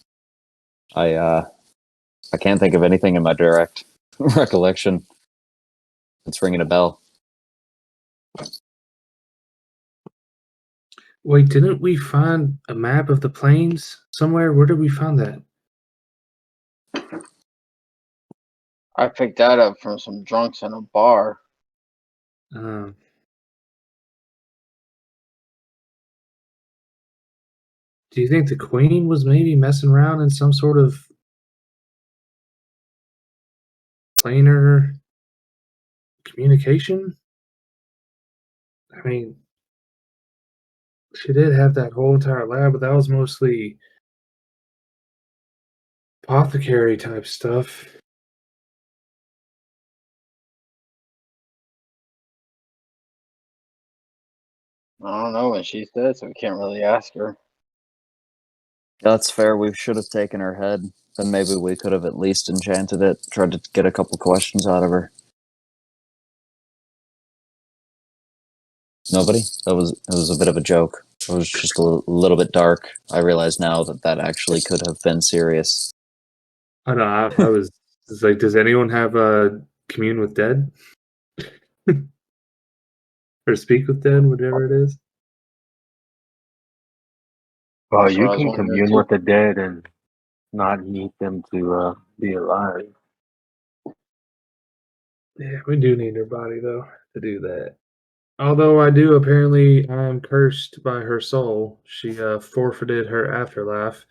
I can't think of anything in my direct recollection. It's ringing a bell. Wait, didn't we find a map of the plains somewhere? Where did we find that? I picked that up from some drunks in a bar. Do you think the queen was maybe messing around in some sort of planar communication? I mean, she did have that whole entire lab, but that was mostly apothecary type stuff. I don't know what she said, so we can't really ask her. That's fair. We should have taken her head. Then maybe we could have at least enchanted it, tried to get a couple questions out of her. Nobody? It was a bit of a joke. It was just a little bit dark. I realize now that actually could have been serious. I know. I was it's like, does anyone have a commune with dead or speak with dead, whatever it is? Well, That's what you I was can wondering commune too. with the dead and not need them to be alive. Yeah, we do need her body though to do that. Although I am cursed by her soul. She forfeited her afterlife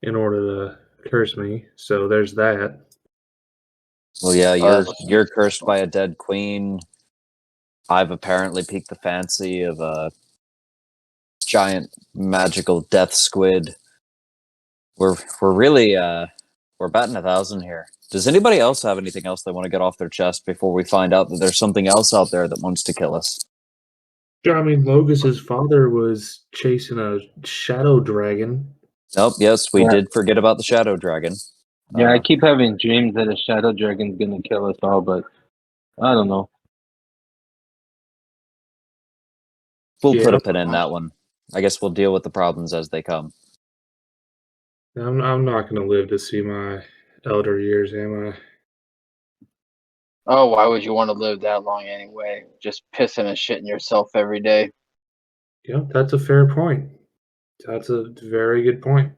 in order to curse me. So there's that. Well, yeah, That's you're cursed by a dead queen. I've apparently piqued the fancy of a giant magical death squid. We're really we're batting 1,000 here. Does anybody else have anything else they want to get off their chest before we find out that there's something else out there that wants to kill us? Yeah, I mean, Logus's father was chasing a shadow dragon. Nope. Yes, we Yeah. did forget about the shadow dragon. Yeah, I keep having dreams that a shadow dragon's gonna kill us all, but I don't know. We'll Yeah, put a pin in that one. I guess we'll deal with the problems as they come. I'm not gonna live to see my elder years, am I? Oh, why would you want to live that long anyway? Just pissing and shitting yourself every day. Yeah, that's a fair point. That's a very good point.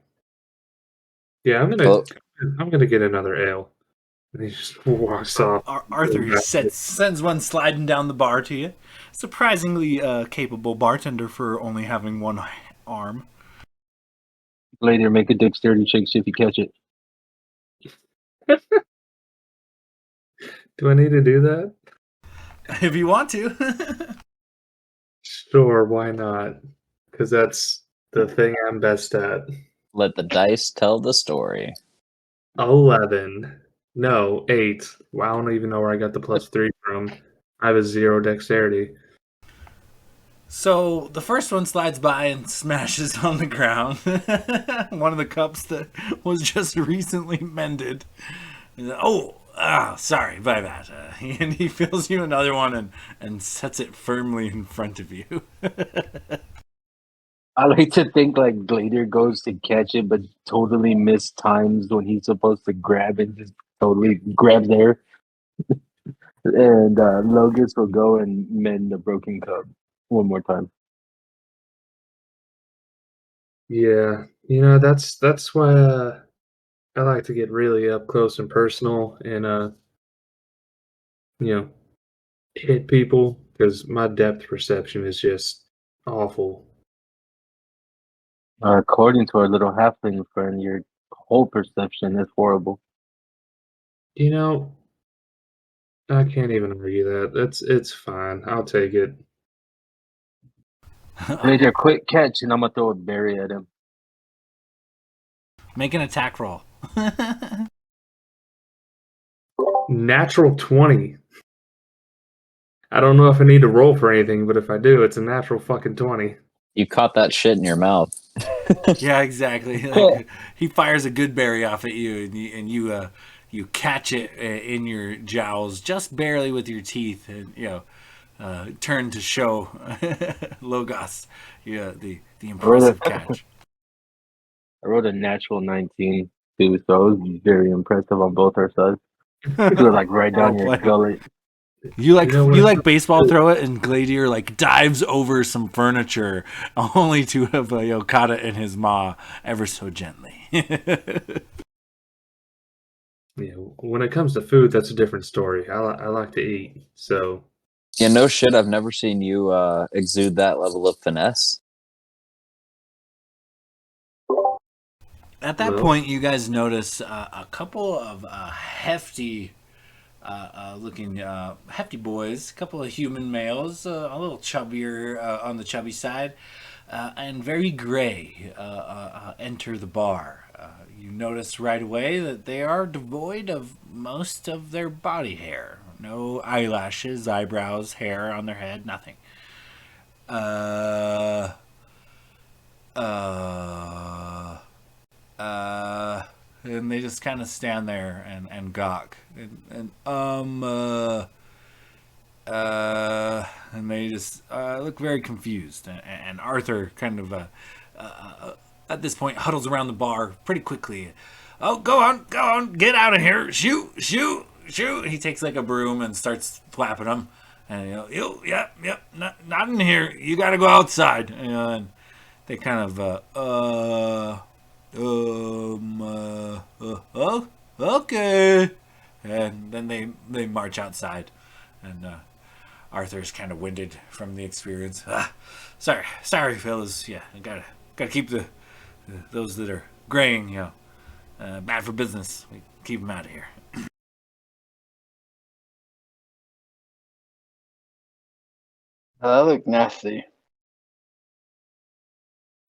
Yeah, Well, I'm gonna get another ale. And he just walks off. Arthur sends one sliding down the bar to you. Surprisingly capable bartender for only having one arm. Later, make a dexterity check, see if you catch it. Do I need to do that? If you want to. Sure, why not? Because that's the thing I'm best at. let the dice tell the story. 11. No, 8. Well, I don't even know where I got the +3 from. I have a 0 dexterity. So the first one slides by and smashes on the ground. One of the cups that was just recently mended. Sorry, by that. And he fills you another one and sets it firmly in front of you. I like to think like Glader goes to catch it, but totally mistimes when he's supposed to grab and just totally grabs there. And Logus will go and mend the broken cup one more time. Yeah, that's why I like to get really up close and personal and you know, hit people because my depth perception is just awful. According to our little halfling friend, your whole perception is horrible. You know, I can't even argue that. It's fine. I'll take it. Glader, quick catch, and I'm gonna throw a berry at him. Make an attack roll. Natural 20. I don't know if I need to roll for anything, but if I do, it's a natural fucking 20. You caught that shit in your mouth. Yeah, exactly. Like, he fires a good berry off at you, and you catch it in your jowls just barely with your teeth, and turn to show Logos the impressive catch. I rolled a natural 19 too, so it was very impressive on both our sides. It was like right down your gullet. You like You know what? you like baseball throw it, and Gladier like dives over some furniture, only to have caught it in his maw ever so gently. Yeah, when it comes to food, that's a different story. I like to eat, so Yeah, no shit. I've never seen you exude that level of finesse. At that Well. point, you guys notice a couple of hefty looking hefty boys, a couple of human males, a little chubbier on the chubby side, and very gray enter the bar. You notice right away that they are devoid of most of their body hair. No eyelashes, eyebrows, hair on their head, nothing. And they just kind of stand there and gawk. And, And they just look very confused. And Arthur kind of, at this point, huddles around the bar pretty quickly. Oh, go on, get out of here, shoot. He takes like a broom and starts flapping them. And yep, not in here. You got to go outside. And they kind of, oh, okay. And then they march outside, and Arthur's kind of winded from the experience. Sorry, fellas. Yeah, I gotta keep those that are graying, bad for business. We keep them out of here. That look nasty.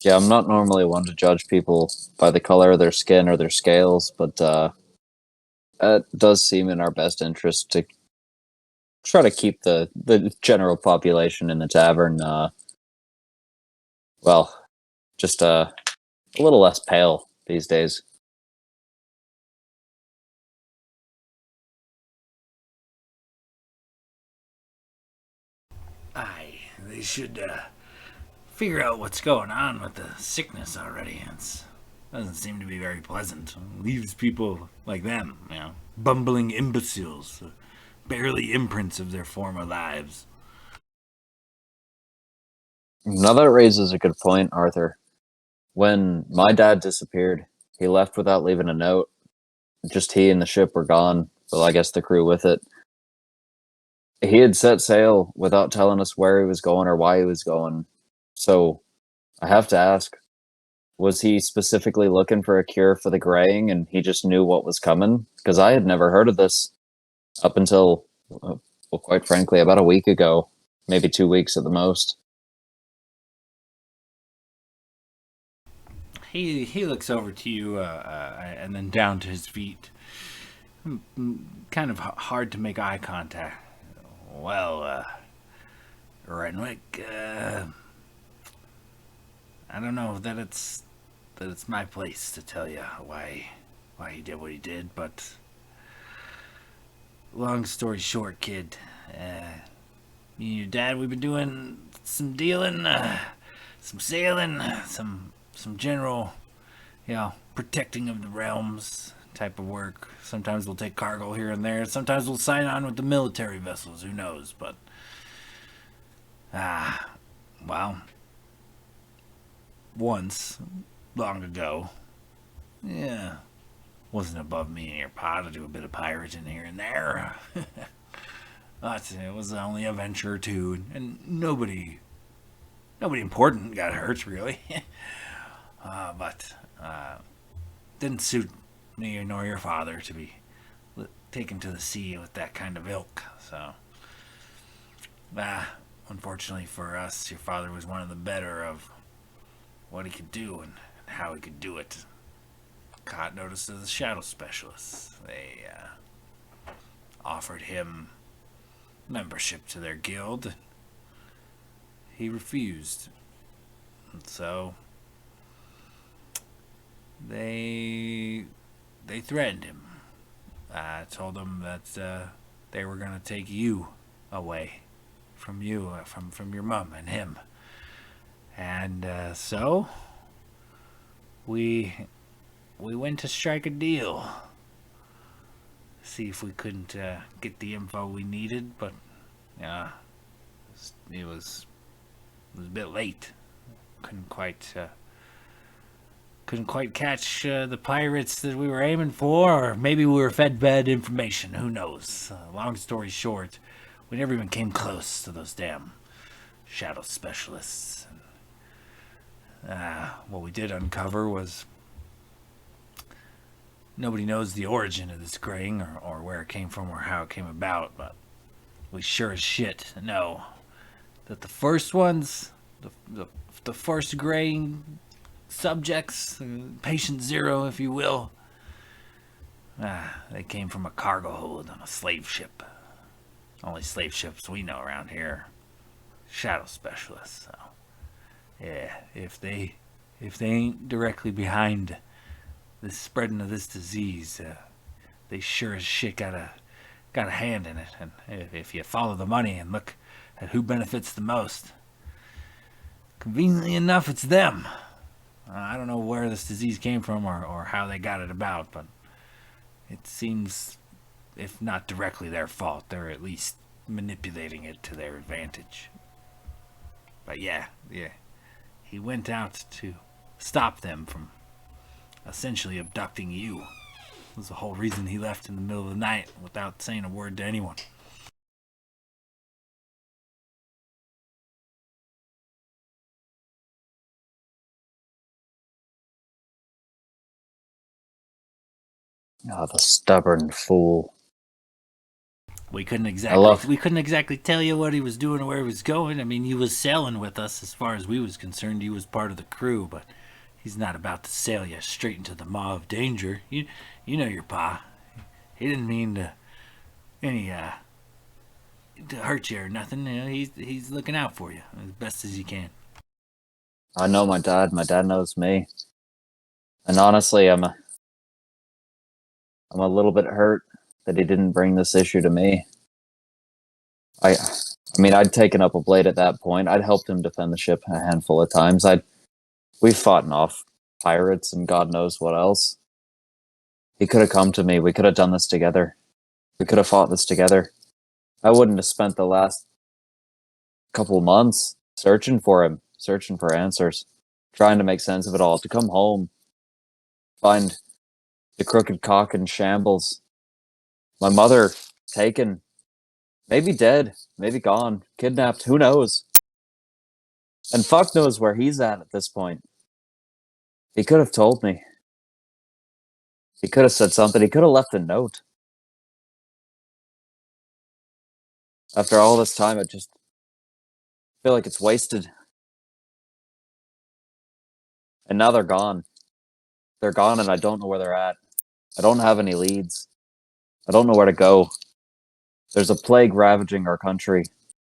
Yeah, I'm not normally one to judge people by the color of their skin or their scales, but it does seem in our best interest to try to keep the general population in the tavern, well, just a little less pale these days. Aye, they should figure out what's going on with the sickness already. It doesn't seem to be very pleasant. It leaves people like them, bumbling imbeciles, barely imprints of their former lives. Now that raises a good point, Arthur. When my dad disappeared, he left without leaving a note. Just he and the ship were gone. Well, I guess the crew with it. He had set sail without telling us where he was going or why he was going. So, I have to ask, was he specifically looking for a cure for the graying and he just knew what was coming? Because I had never heard of this up until, well, quite frankly, about a week ago. Maybe 2 weeks at the most. He looks over to you and then down to his feet. Kind of hard to make eye contact. Well, Renwick, I don't know that it's my place to tell you why he did what he did, but long story short, kid, me and your dad, we've been doing some dealing, some sailing, some general, protecting of the realms type of work. Sometimes we'll take cargo here and there. Sometimes we'll sign on with the military vessels. Who knows? But well, once, long ago, wasn't above me and your pa to do a bit of pirating here and there. But it was only a venture or two, and nobody important got hurt, really. But didn't suit me nor your father to be taken to the sea with that kind of ilk. So, unfortunately for us, your father was one of the better of what he could do and how he could do it. Caught notice of the shadow specialists. They offered him membership to their guild. He refused. And so they threatened him. Told him that they were going to take you away from you, from your mom and him. And so we went to strike a deal. See if we couldn't get the info we needed, but it was a bit late. Couldn't quite catch the pirates that we were aiming for, or maybe we were fed bad information. Who knows? Long story short, we never even came close to those damn shadow specialists. What we did uncover was nobody knows the origin of this graying or where it came from or how it came about, but we sure as shit know that the first ones, the first graying subjects, patient zero, if you will, they came from a cargo hold on a slave ship. Only slave ships we know around here. Shadow specialists. So, yeah, if they ain't directly behind the spreading of this disease, they sure as shit got got a hand in it. And if you follow the money and look at who benefits the most, conveniently enough, it's them. I don't know where this disease came from or how they got it about, but it seems, if not directly their fault, they're at least manipulating it to their advantage. But yeah, he went out to stop them from essentially abducting you. That was the whole reason he left in the middle of the night without saying a word to anyone. Oh, the stubborn fool. We couldn't exactly tell you what he was doing or where he was going. I mean, he was sailing with us as far as we was concerned. He was part of the crew, but he's not about to sail you straight into the maw of danger. You know your pa. He didn't mean to hurt you or nothing. You know, he's looking out for you as best as he can. I know my dad. My dad knows me. And honestly, I'm a little bit hurt that he didn't bring this issue to me. I mean, I'd taken up a blade at that point. I'd helped him defend the ship a handful of times. We've fought off pirates and God knows what else. He could have come to me. We could have done this together. We could have fought this together. I wouldn't have spent the last couple of months searching for him, searching for answers, trying to make sense of it all, to come home, find the crooked cock in shambles, my mother taken, maybe dead, maybe gone, kidnapped, who knows? And fuck knows where he's at this point. He could have told me. He could have said something. He could have left a note. After all this time, I just feel like it's wasted. And now they're gone. They're gone and I don't know where they're at. I don't have any leads. I don't know where to go. There's a plague ravaging our country.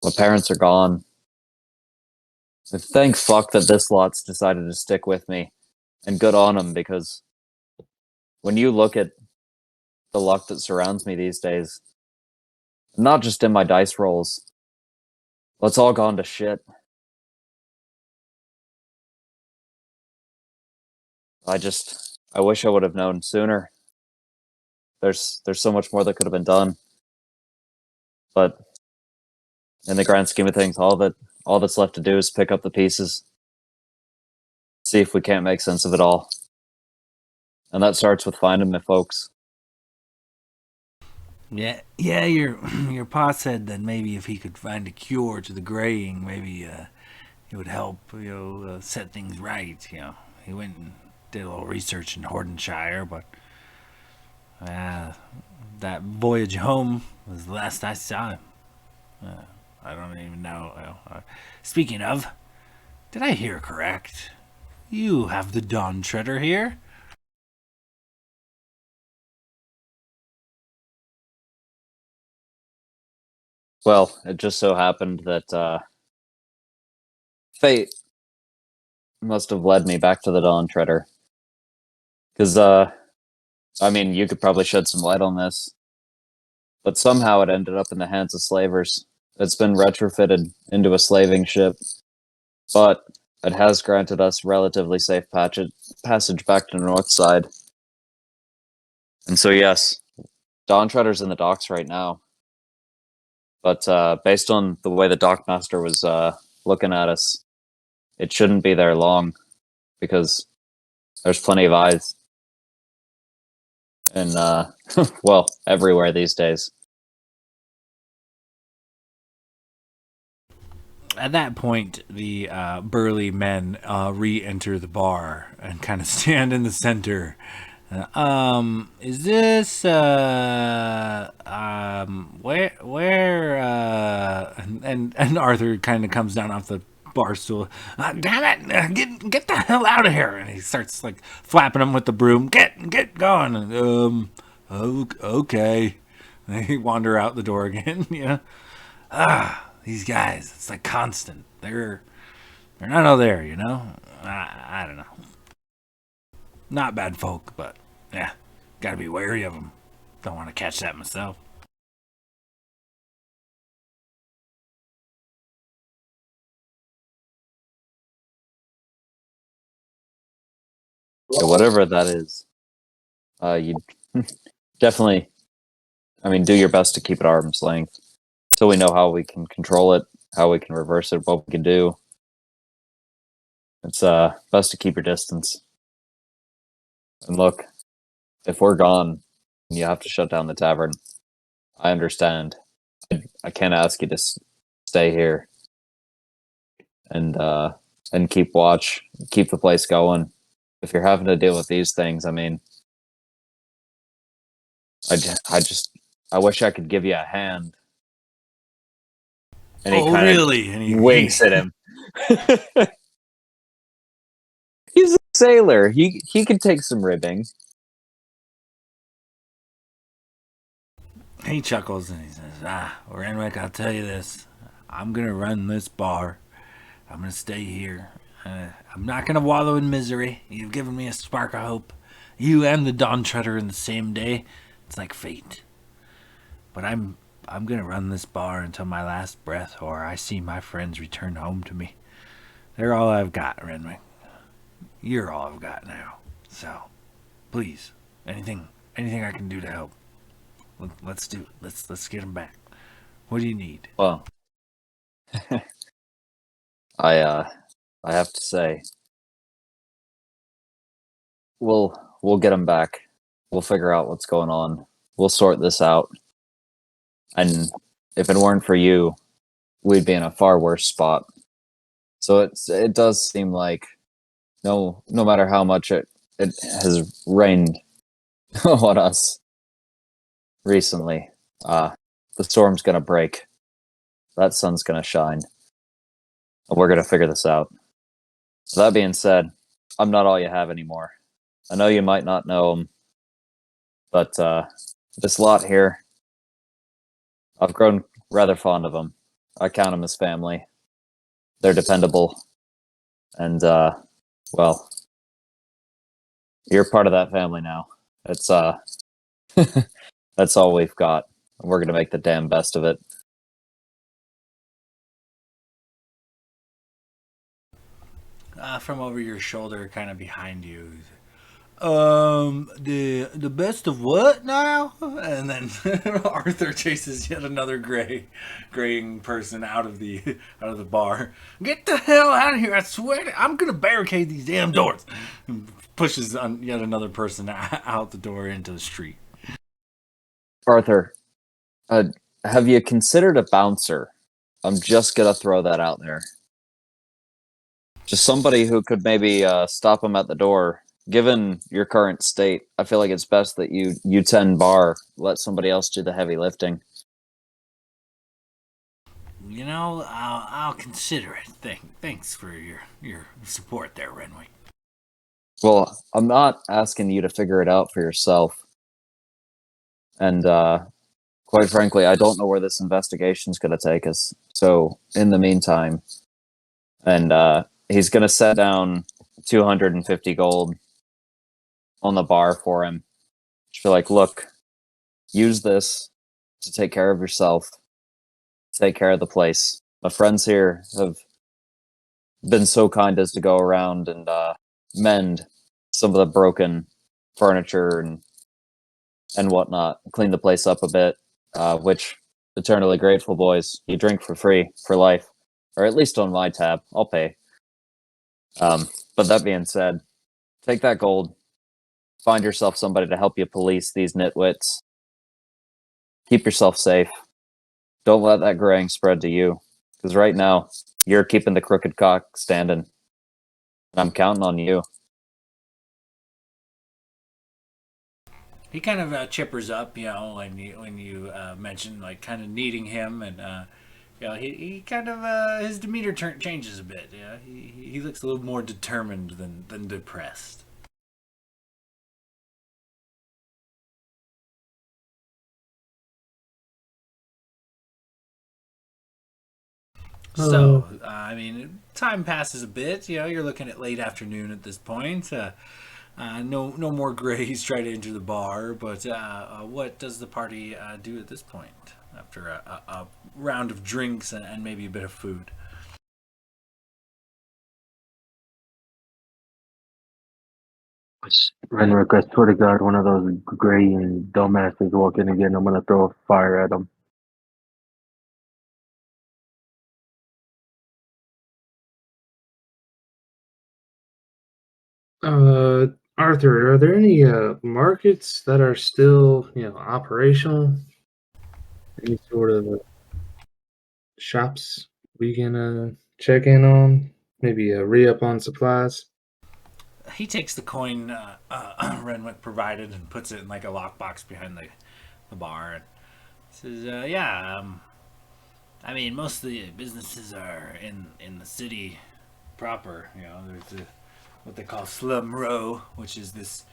My parents are gone. And thank fuck that this lot's decided to stick with me. And good on them, because when you look at the luck that surrounds me these days, not just in my dice rolls, well, it's all gone to shit. I wish I would have known sooner. There's so much more that could have been done. But in the grand scheme of things, all that's left to do is pick up the pieces. See if we can't make sense of it all. And that starts with finding my folks. Yeah. Your pa said that maybe if he could find a cure to the graying, maybe it would help, set things right. He went and did a little research in Hordenshire, but that voyage home was the last I saw him. I don't even know. Speaking of, did I hear correct? You have the Dawn Treader here? Well, it just so happened that fate must have led me back to the Dawn Treader. Because, I mean, you could probably shed some light on this. But somehow it ended up in the hands of slavers. It's been retrofitted into a slaving ship. But it has granted us relatively safe passage back to the north side. And so, yes, Dawn Treader's in the docks right now. But based on the way the dockmaster was looking at us, it shouldn't be there long, because there's plenty of eyes. And, well, everywhere these days. At that point, the burly men re-enter the bar and kind of stand in the center. Is this where and Arthur kind of comes down off the bar stool. Damn it! Get the hell out of here! And he starts like flapping them with the broom. Get going! And, okay. And they wander out the door again. These guys, it's like constant. They're not all there, I don't know. Not bad folk, but yeah, gotta be wary of them. Don't want to catch that myself. Yeah, whatever that is, you definitely, I mean, do your best to keep it arm's length so we know how we can control it, how we can reverse it, what we can do. It's best to keep your distance. And look, if we're gone, you have to shut down the tavern. I understand. I can't ask you to stay here and keep watch, keep the place going. If you're having to deal with these things, I mean, I wish I could give you a hand. And he kind really? And of winks at him. He's a sailor. He could take some ribbing. He chuckles and he says, Renwick, I'll tell you this. I'm going to run this bar. I'm going to stay here. I'm not going to wallow in misery. You've given me a spark of hope. You and the Dawn Treader in the same day. It's like fate. But I'm going to run this bar until my last breath, or I see my friends return home to me. They're all I've got, Renwick. You're all I've got now. So, please, anything I can do to help. Let's do it. Let's get him back. What do you need? Well, I have to say, we'll get him back. We'll figure out what's going on. We'll sort this out. And if it weren't for you, we'd be in a far worse spot. So it does seem like no matter how much it has rained on us recently, the storm's gonna break. That sun's gonna shine. And we're gonna figure this out. So that being said, I'm not all you have anymore. I know you might not know him, but this lot here, I've grown rather fond of them. I count them as family. They're dependable. And, well, you're part of that family now. It's, that's all we've got. We're going to make the damn best of it. From over your shoulder, kind of behind you. The best of what now? And then Arthur chases yet another graying person out of the bar. Get the hell out of here! I swear, I'm gonna barricade these damn doors. And pushes yet another person out the door into the street. Arthur, have you considered a bouncer? I'm just gonna throw that out there. Just somebody who could maybe stop him at the door. Given your current state, I feel like it's best that you tend bar, let somebody else do the heavy lifting. You know, I'll consider it. Thanks for your support there, Renwick. Well, I'm not asking you to figure it out for yourself. And quite frankly, I don't know where this investigation's going to take us. So, in the meantime, and he's going to set down 250 gold on the bar for him. Just be like, look, use this to take care of yourself, take care of the place. My friends here have been so kind as to go around and mend some of the broken furniture and whatnot, clean the place up a bit, which eternally grateful, boys. You drink for free for life, or at least on my tab. I'll pay. But that being said, take that gold, find yourself somebody to help you police these nitwits. Keep yourself safe. Don't let that graying spread to you, because right now you're keeping the crooked cock standing, and I'm counting on you. He kind of chippers up, when you mention like kind of needing him, and he kind of his demeanor changes a bit. Yeah, he looks a little more determined than depressed. So, I mean, time passes a bit. You're looking at late afternoon at this point. No more grays try to enter the bar, but what does the party do at this point after a round of drinks and maybe a bit of food? Renrick, I swear to God, one of those gray and dumbasses walk in again, I'm gonna throw a fire at them. Arthur, are there any markets that are still, operational? Any sort of shops we can check in on? Maybe a re-up on supplies? He takes the coin Renwick provided and puts it in like a lockbox behind the bar and says, I mean, most of the businesses are in the city proper. There's what they call Slum Row, which is this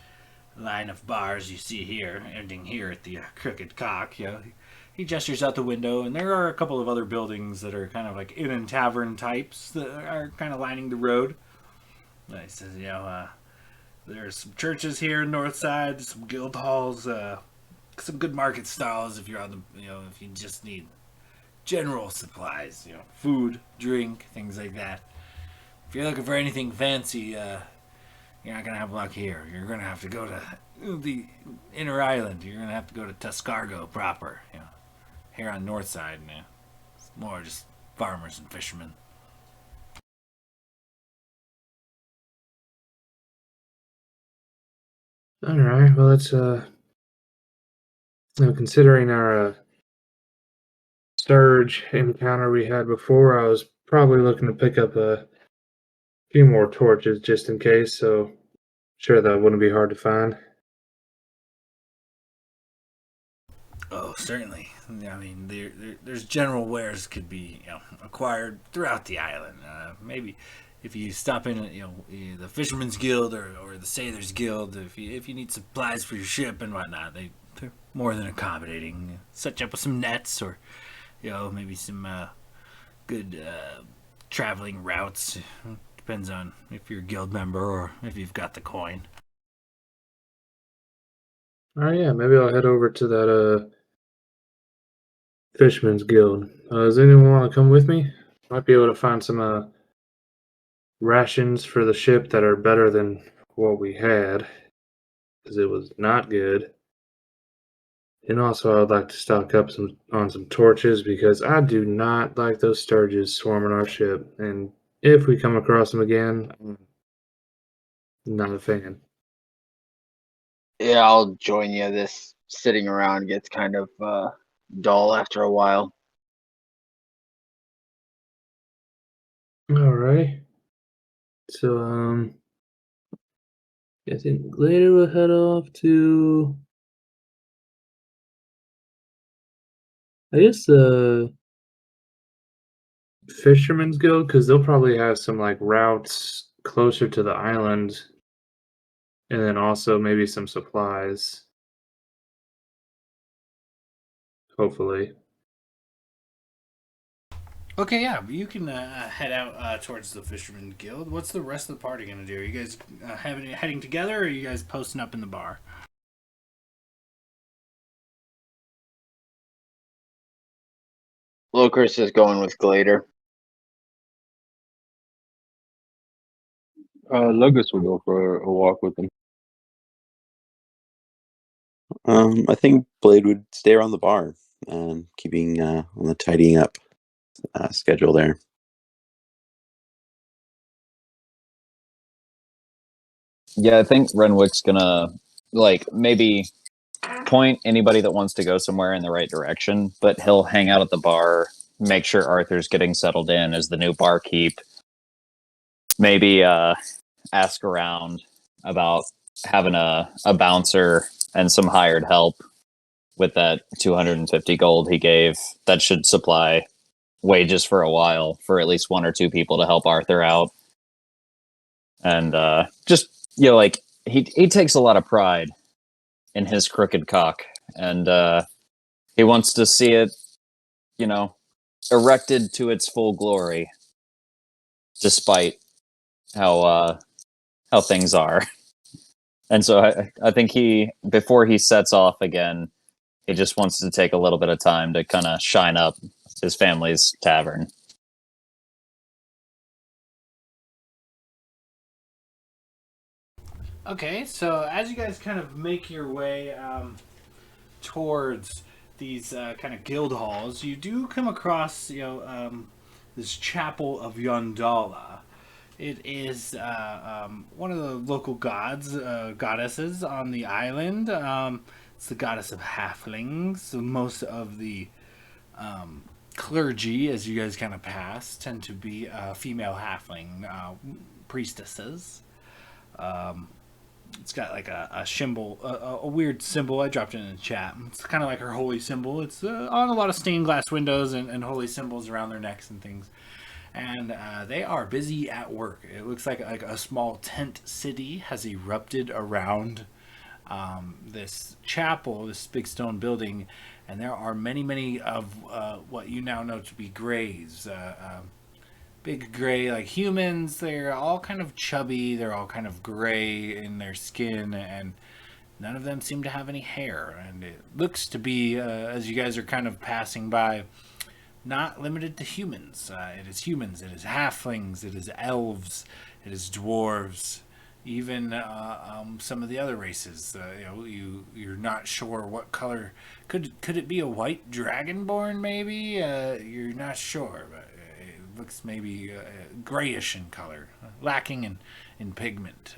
line of bars you see here, ending here at the Crooked Cock. He gestures out the window, and there are a couple of other buildings that are kind of like inn and tavern types that are kind of lining the road. He says, there's some churches here in Northside, some guild halls, some good market stalls if you're on the, if you just need general supplies, food, drink, things like that. If you're looking for anything fancy, you're not gonna have luck here. You're gonna have to go to the inner island. You're gonna have to go to Tuscargo proper. Here on Northside, it's more just farmers and fishermen. All right. Well, it's considering our Sturge encounter we had before, I was probably looking to pick up a few more torches just in case. So, sure, that wouldn't be hard to find. Oh, certainly. I mean, there's general wares could be acquired throughout the island. Maybe if you stop in, the Fisherman's Guild or the Sailor's Guild, if you need supplies for your ship and whatnot, they're more than accommodating. Set you up with some nets or maybe some good traveling routes. Depends on if you're a guild member or if you've got the coin. Oh yeah, maybe I'll head over to that Fisherman's Guild. Does anyone want to come with me? Might be able to find some rations for the ship that are better than what we had, because it was not good. And also, I'd like to stock up on some torches because I do not like those sturges swarming our ship. And if we come across them again, I'm not a fan. Yeah, I'll join you. This sitting around gets kind of dull after a while. All right. So, I think later we'll head off to, I guess, the Fisherman's Guild, because they'll probably have some like routes closer to the island, and then also maybe some supplies. Hopefully. Okay, yeah, you can head out towards the Fisherman Guild. What's the rest of the party gonna do? Are you guys heading together, or are you guys posting up in the bar? Lucas is going with Glader. Lugus will go for a walk with him. I think Blade would stay around the bar, keeping on the tidying up schedule there. Yeah, I think Renwick's gonna maybe point anybody that wants to go somewhere in the right direction, but he'll hang out at the bar, make sure Arthur's getting settled in as the new barkeep. Maybe ask around about having a bouncer and some hired help with that 250 gold he gave. That should supply wages for a while for at least one or two people to help Arthur out. And just he takes a lot of pride in his crooked cock, and he wants to see it, erected to its full glory, despite how things are. And so I think before he sets off again, he just wants to take a little bit of time to kind of shine up his family's tavern. Okay, so as you guys kind of make your way towards these kind of guild halls, you do come across, this chapel of Yondala. It is one of the local goddesses on the island. It's the goddess of halflings. So most of the clergy, as you guys kind of pass, tend to be female halfling priestesses. It's got like a symbol, a weird symbol. I dropped it in the chat. It's kind of like her holy symbol. It's on a lot of stained glass windows and holy symbols around their necks and things. And they are busy at work. It looks like a small tent city has erupted around this chapel, this big stone building, and there are many of what you now know to be grays. Big gray, like humans. They're all kind of chubby. They're all kind of gray in their skin, and none of them seem to have any hair. And it looks to be, as you guys are kind of passing by, not limited to humans. It is humans, it is halflings, it is elves, it is dwarves, even some of the other races. You're not sure what color. Could it be a white dragonborn? Maybe you're not sure, but it looks maybe grayish in color, lacking in pigment.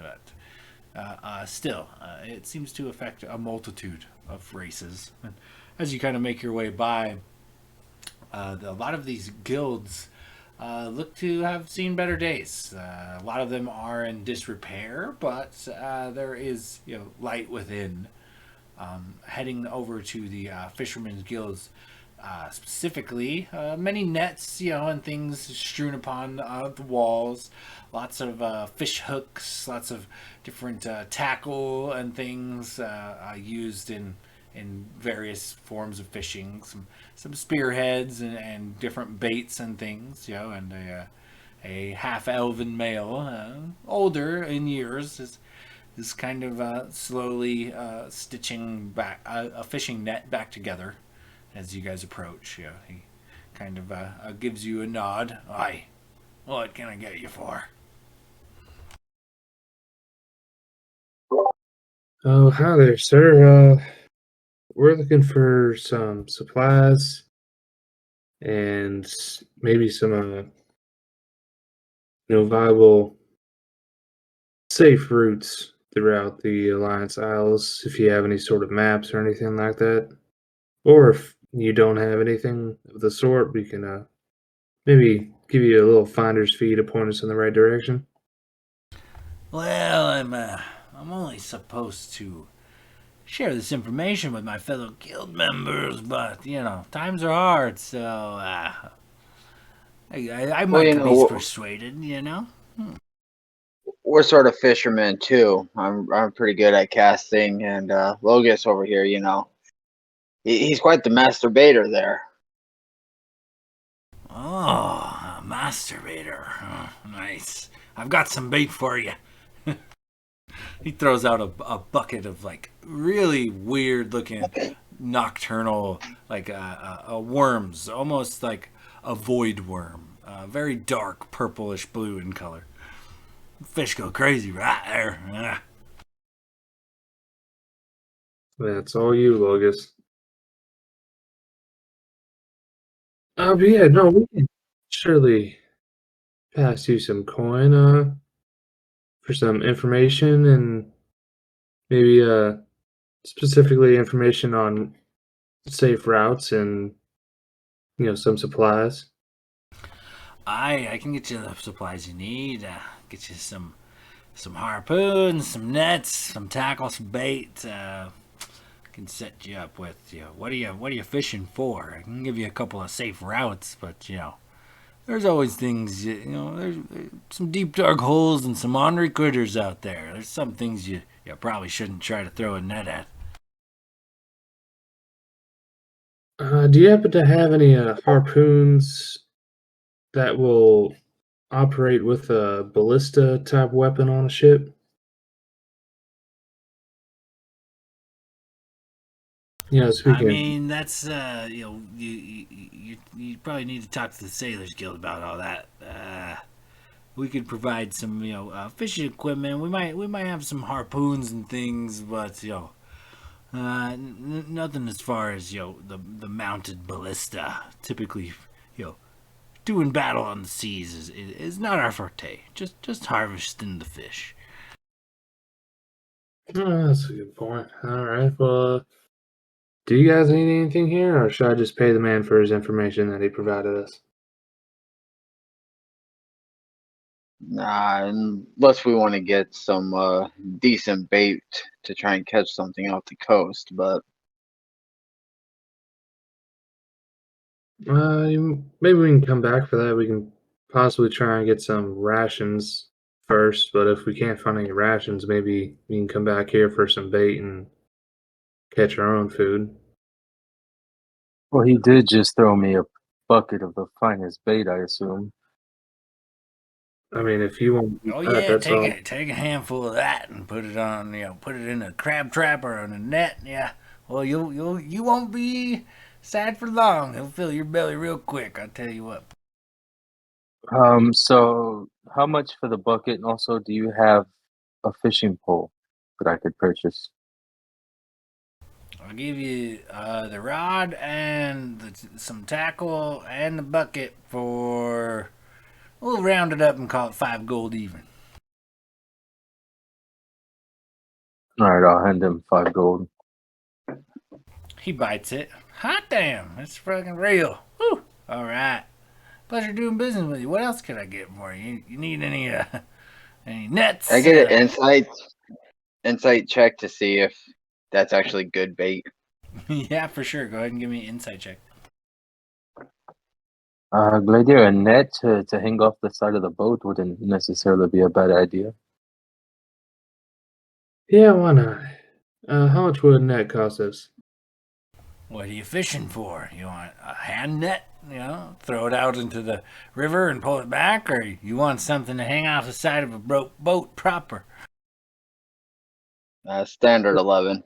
But still, it seems to affect a multitude of races. And as you kind of make your way by, a lot of these guilds look to have seen better days. A lot of them are in disrepair, but there is light within. Heading over to the Fishermen's Guilds, specifically, many nets, and things strewn upon the walls. Lots of fish hooks, lots of different tackle and things used in various forms of fishing. Some spearheads and different baits and things, and a half-elven male, older in years, is kind of slowly stitching back a fishing net back together as you guys approach. He kind of gives you a nod. Aye, what can I get you for? Oh, hi there, sir. We're looking for some supplies and maybe some, viable, safe routes throughout the Alliance Isles. If you have any sort of maps or anything like that, or if you don't have anything of the sort, we can maybe give you a little finder's fee to point us in the right direction. Well, I'm only supposed to share this information with my fellow guild members, but times are hard, so I might be persuaded. We're sort of fishermen too. I'm pretty good at casting, and Logus over here, he's quite the masturbator there. Oh, a masturbator. Oh, nice. I've got some bait for you. He throws out a bucket of really weird looking nocturnal worms, almost like a void worm, very dark purplish blue in color. Fish go crazy right there. That's all you, Logus. But yeah, no, we can surely pass you some coin for some information and maybe specifically information on safe routes and some supplies. I can get you the supplies you need. Get you some harpoons, some nets, some tackle, some bait. Can set you up with what are you fishing for? I can give you a couple of safe routes, but there's always things, there's some deep dark holes and some ornery critters out there. There's some things you probably shouldn't try to throw a net at. Do you happen to have any harpoons that will operate with a ballista type weapon on a ship? I mean, that's you probably need to talk to the Sailors Guild about all that. we could provide some, fishing equipment. We might have some harpoons and things, but nothing as far as the mounted ballista. Typically, doing battle on the seas is not our forte. Just harvesting the fish. Oh, that's a good point. All right. Well, do you guys need anything here, or should I just pay the man for his information that he provided us? Nah, unless we want to get some decent bait to try and catch something off the coast. But Maybe we can come back for that. We can possibly try and get some rations first, but if we can't find any rations, maybe we can come back here for some bait and catch our own food. Well, he did just throw me a bucket of the finest bait, I assume. I mean, if you want to do Oh that, yeah, that's all. take a handful of that and put it on, put it in a crab trap or on a net. Yeah. Well, you won't be sad for long. It'll fill your belly real quick. I tell you what. So how much for the bucket? And also, do you have a fishing pole that I could purchase? I'll give you the rod and some tackle and the bucket for. We'll round it up and call it 5 gold even. All right, I'll hand him 5 gold. He bites it. Hot damn, it's fucking real. Woo! All right. Pleasure doing business with you. What else can I get for you? You need any nets? I get an insight check to see if that's actually good bait. Yeah, for sure. Go ahead and give me an insight check. Gladiator, a net to hang off the side of the boat wouldn't necessarily be a bad idea. Yeah, why not? How much would a net cost us? What are you fishing for? You want a hand net? Throw it out into the river and pull it back, or you want something to hang off the side of a boat proper? Standard 11.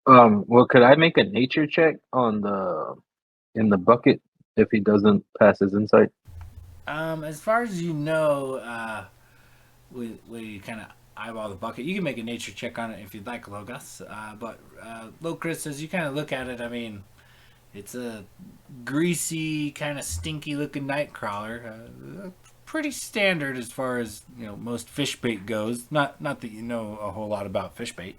Well, could I make a nature check in the bucket if he doesn't pass his insight? As far as you know, we kind of eyeball the bucket. You can make a nature check on it if you'd like, Logos. But Locris, as you kind of look at it, I mean, it's a greasy, kind of stinky-looking night crawler. Pretty standard as far as most fish bait goes. Not that you know a whole lot about fish bait.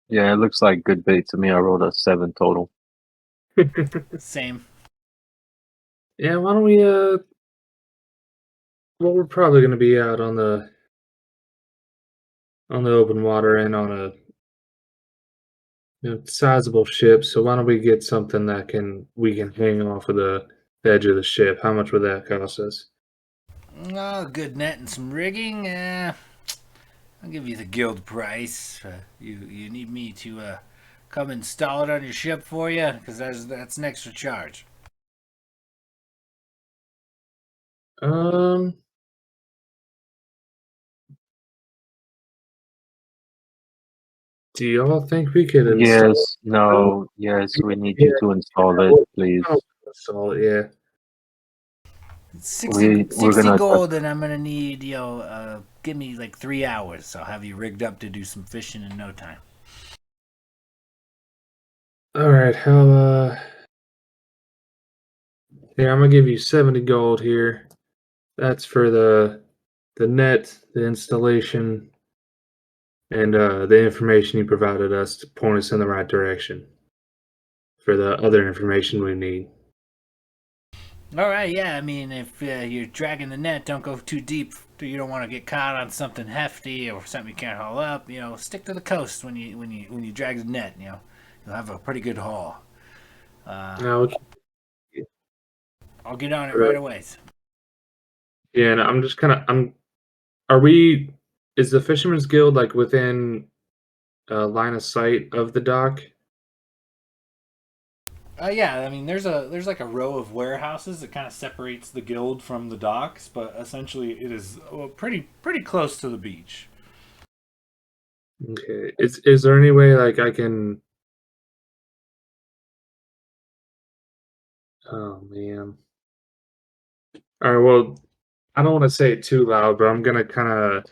Yeah, it looks like good bait to me. I rolled a 7 total. Same. Yeah, why don't we, well, we're probably going to be out on the open water and on a sizable ship, so why don't we get something that we can hang off of the edge of the ship? How much would that cost us? Oh, good net and some rigging. I'll give you the guild price. You need me to come install it on your ship for you? Because that's an extra charge. Do y'all think we could install Yes, no, yes, we need you to install it, please. install it? Yeah. 60 We're gonna gold, and I'm gonna need give me like 3 hours. I'll have you rigged up to do some fishing in no time. All right, yeah, I'm gonna give you 70 gold here. That's for the net, the installation, and the information you provided us to point us in the right direction for the other information we need. All right, yeah. I mean, if you're dragging the net, don't go too deep. You don't want to get caught on something hefty or something you can't haul up. Stick to the coast when you drag the net. You'll have a pretty good haul. Now, I'll get on it right away. yeah, and I'm just kind of Are we? Is the Fisherman's Guild like within line of sight of the dock? Yeah, I mean, there's like a row of warehouses that kind of separates the guild from the docks, but essentially it is pretty close to the beach. Okay. Is there any way like I can? Oh man. All right. Well, I don't want to say it too loud, but I'm gonna kind of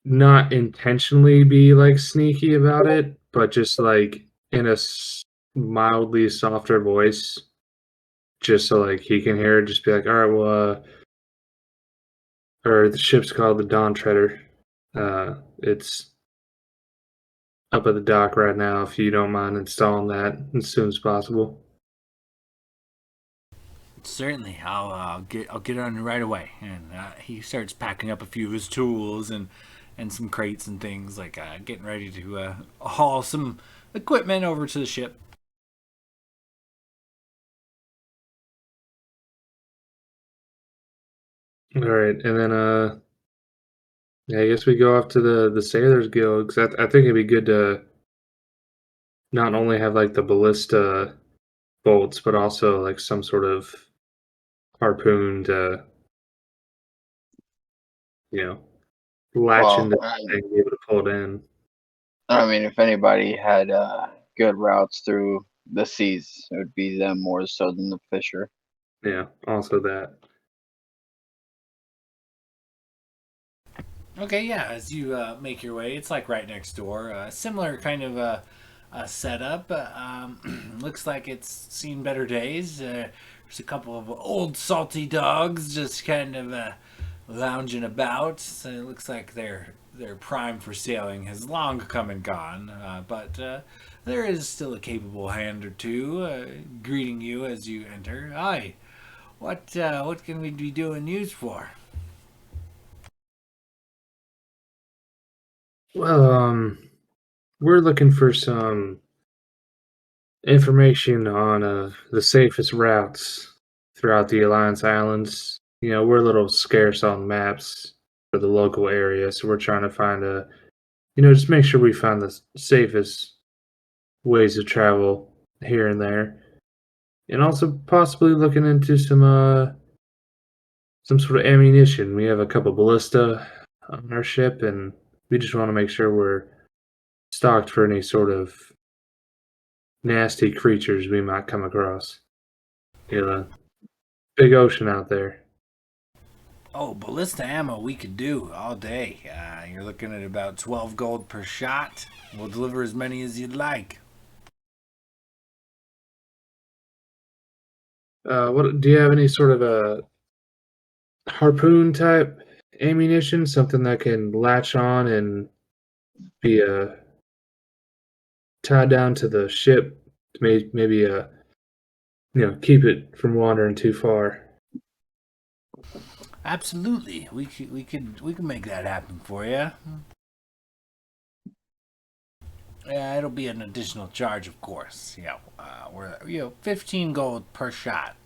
not intentionally be like sneaky about it, but just like in a mildly softer voice, just so like he can hear it. Just be like, all right, well, or the ship's called the Dawn Treader. It's up at the dock right now. If you don't mind installing that as soon as possible. Certainly, I'll get on it right away. And he starts packing up a few of his tools and some crates and things, like getting ready to haul some equipment over to the ship. All right, and then yeah, I guess we go off to the Sailors Guild because I think it'd be good to not only have like the ballista bolts, but also like some sort of harpoon to you know latch Well, into and be able to pull it in. I mean, if anybody had good routes through the seas, it would be them more so than the fisher. Yeah, also that. Okay, yeah. As you make your way, it's like right next door. Similar kind of setup. Looks like it's seen better days. There's a couple of old salty dogs just kind of lounging about. So it looks like their prime for sailing has long come and gone. But there is still a capable hand or two greeting you as you enter. Hi, what can we be doing news for? Well, we're looking for some information on the safest routes throughout the Alliance Islands. You know, we're a little scarce on maps for the local area, so we're trying to find just make sure we find the safest ways to travel here and there, and also possibly looking into some sort of ammunition. We have a couple ballista on our ship, and we just want to make sure we're stocked for any sort of nasty creatures we might come across. You know, big ocean out there. Oh, ballista ammo we could do all day. You're looking at about 12 gold per shot. We'll deliver as many as you'd like. What do you have any sort of a harpoon type ammunition, something that can latch on and be tied down to the ship, maybe keep it from wandering too far. Absolutely, we can make that happen for you. Yeah, it'll be an additional charge, of course. We're 15 gold per shot.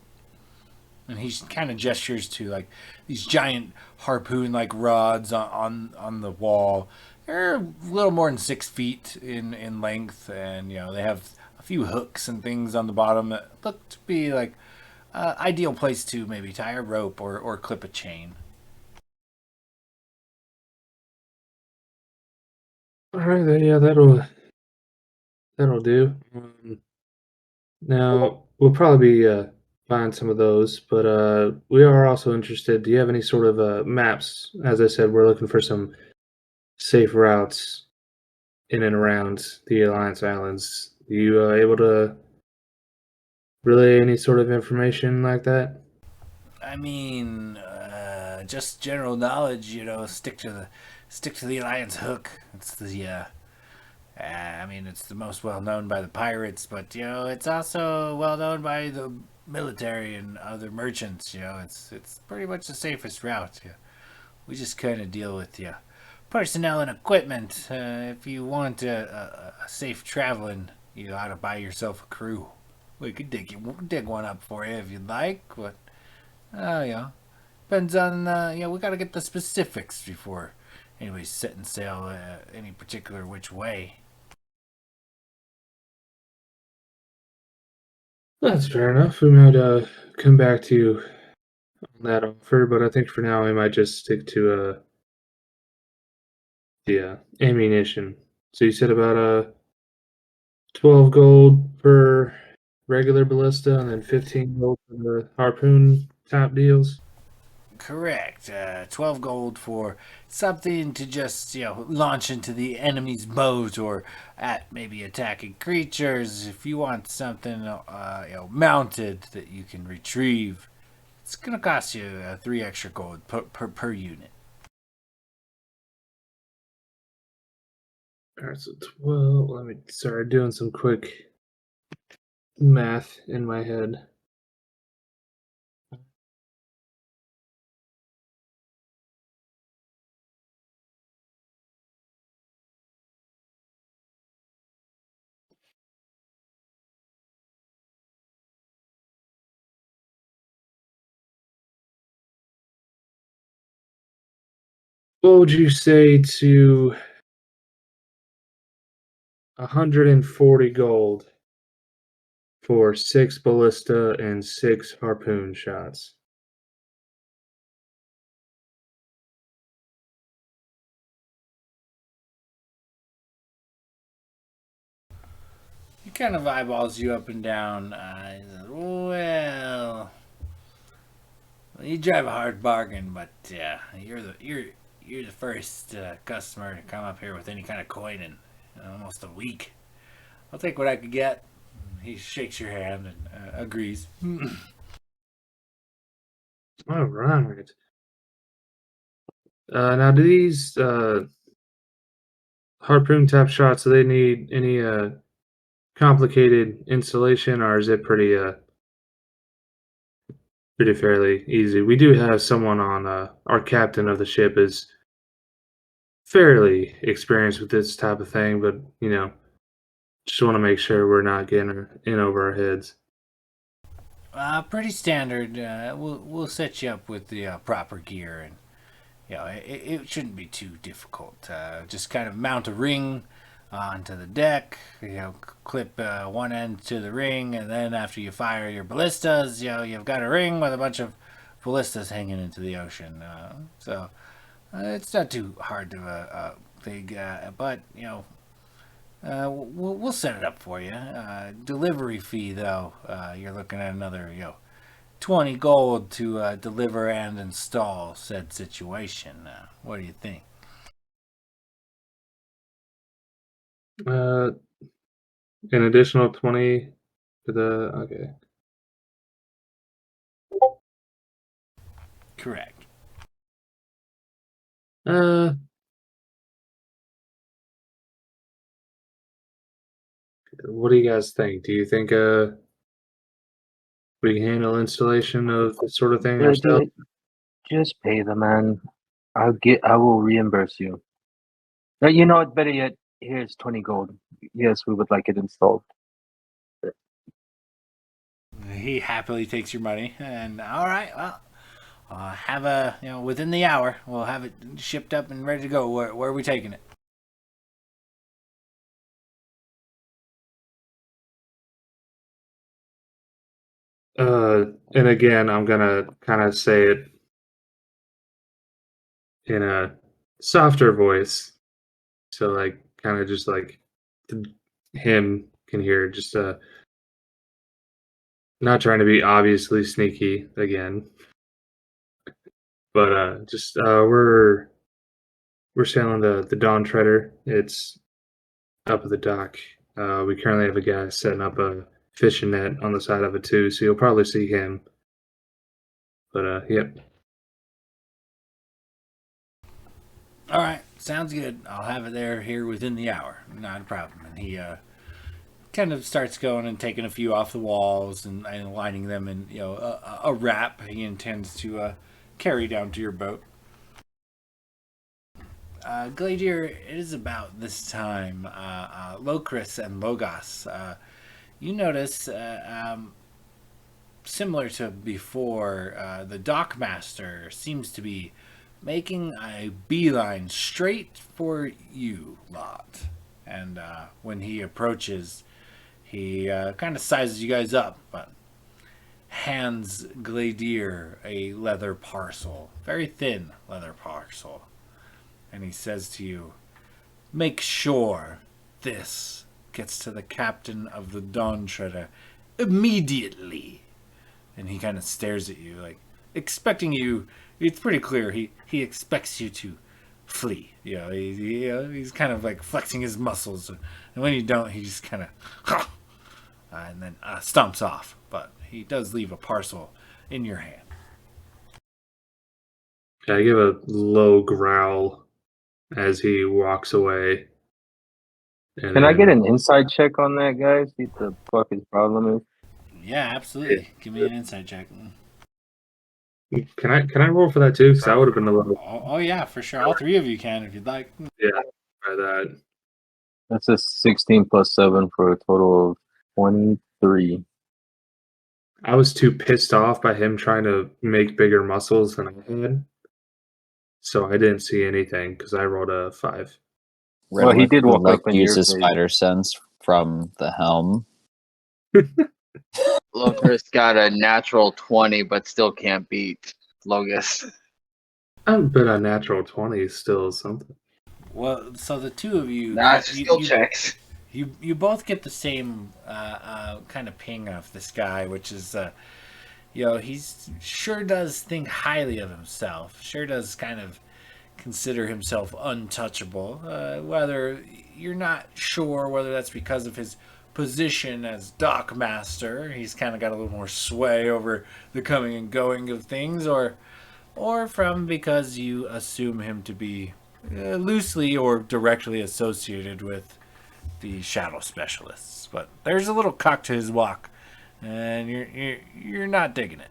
And he kind of gestures to like these giant harpoon-like rods on the wall. They're a little more than 6 feet in length, and they have a few hooks and things on the bottom that look to be like ideal place to maybe tie a rope or clip a chain. All right, then, yeah, that'll do. Now we'll probably be buying some of those, but we are also interested. Do you have any sort of maps? As I said, we're looking for some safe routes in and around the Alliance Islands. Are you able to relay any sort of information like that? I mean, just general knowledge. Stick to the Alliance hook. It's the I mean, it's the most well known by the pirates, but it's also well known by the military and other merchants. It's pretty much the safest route. We just kind of deal with personnel and equipment. If you want a safe traveling, you ought to buy yourself a crew. We could dig one up for you if you'd like, but depends on we got to get the specifics before anybody's setting sail any particular which way. That's fair enough. We might come back to you on that offer, but I think for now we might just stick to the ammunition. So you said about 12 gold per regular ballista, and then 15 gold for the harpoon top deals. Correct. 12 gold for something to just, launch into the enemy's boat or at maybe attacking creatures. If you want something, mounted that you can retrieve, it's going to cost you 3 extra gold per unit. All right, so 12. Let me start doing some quick math in my head. What would you say to 140 gold for 6 ballista and 6 harpoon shots? He kind of eyeballs you up and down. He says, well, you drive a hard bargain, but you're the first customer to come up here with any kind of coin in almost a week. I'll take what I could get. He shakes your hand and agrees. All right. Now, do these harpoon tap shots, do they need any complicated installation, or is it pretty fairly easy? We do have someone on our captain of the ship is fairly experienced with this type of thing, but just want to make sure we're not getting in over our heads. Pretty standard. We'll set you up with the proper gear, and it shouldn't be too difficult. Just kind of mount a ring onto the deck. Clip one end to the ring, and then after you fire your ballistas, you've got a ring with a bunch of ballistas hanging into the ocean. So it's not too hard to thing, but we'll set it up for you. Delivery fee, though, you're looking at another 20 gold to deliver and install said situation. What do you think? An additional 20 to the okay. Correct. What do you guys think? Do you think we can handle installation of this sort of thing Yeah, ourselves? just pay the man. I will reimburse you. You know what? Better yet, here's 20 gold. Yes, we would like it installed. He happily takes your money, and all right, well, have a within the hour, we'll have it shipped up and ready to go. Where are we taking it? And again, I'm gonna kind of say it in a softer voice, so like kind of just like him can hear. Just not trying to be obviously sneaky again, but just we're sailing the Dawn Treader. It's up at the dock. We currently have a guy setting up a fishing net on the side of it too, so you'll probably see him. But yep. All right, sounds good. I'll have it here within the hour. Not a problem. And he kind of starts going and taking a few off the walls and lining them in a wrap he intends to carry down to your boat. Gladier, it is about this time. Locris and Logos, you notice, similar to before, the dockmaster seems to be making a beeline straight for you lot. And when he approaches, he kind of sizes you guys up, but hands Gladier a leather parcel, very thin leather parcel. And he says to you, make sure this gets to the captain of the Dawn Treader immediately. And he kind of stares at you, like, expecting you. It's pretty clear he expects you to flee. He's kind of like flexing his muscles. And when you don't, he just kind of, and then stomps off. But he does leave a parcel in your hand. I give a low growl as he walks away. And Can I get then- an inside check on that guy? See what the fuck his problem is. Yeah, absolutely. Give me an insight check. Can I roll for that too? Because that would have been a little. Oh yeah, for sure. All three of you can if you'd like. Yeah, try that. That's a 16 plus 7 for a total of 23. I was too pissed off by him trying to make bigger muscles than I had, so I didn't see anything because I rolled a 5. Well, he did walk up in your uses face. spider sense from the helm. Loker's got a natural 20, but still can't beat Logus. But a natural 20 is still something. Well, so the two of you, Nah, skill checks. you both get the same kind of ping off this guy, which is, he's sure does think highly of himself. Sure does kind of consider himself untouchable. Whether you're not sure whether that's because of his position as dock master, he's kind of got a little more sway over the coming and going of things, or from because you assume him to be loosely or directly associated with the shadow specialists. But there's a little cock to his walk, and you're not digging it.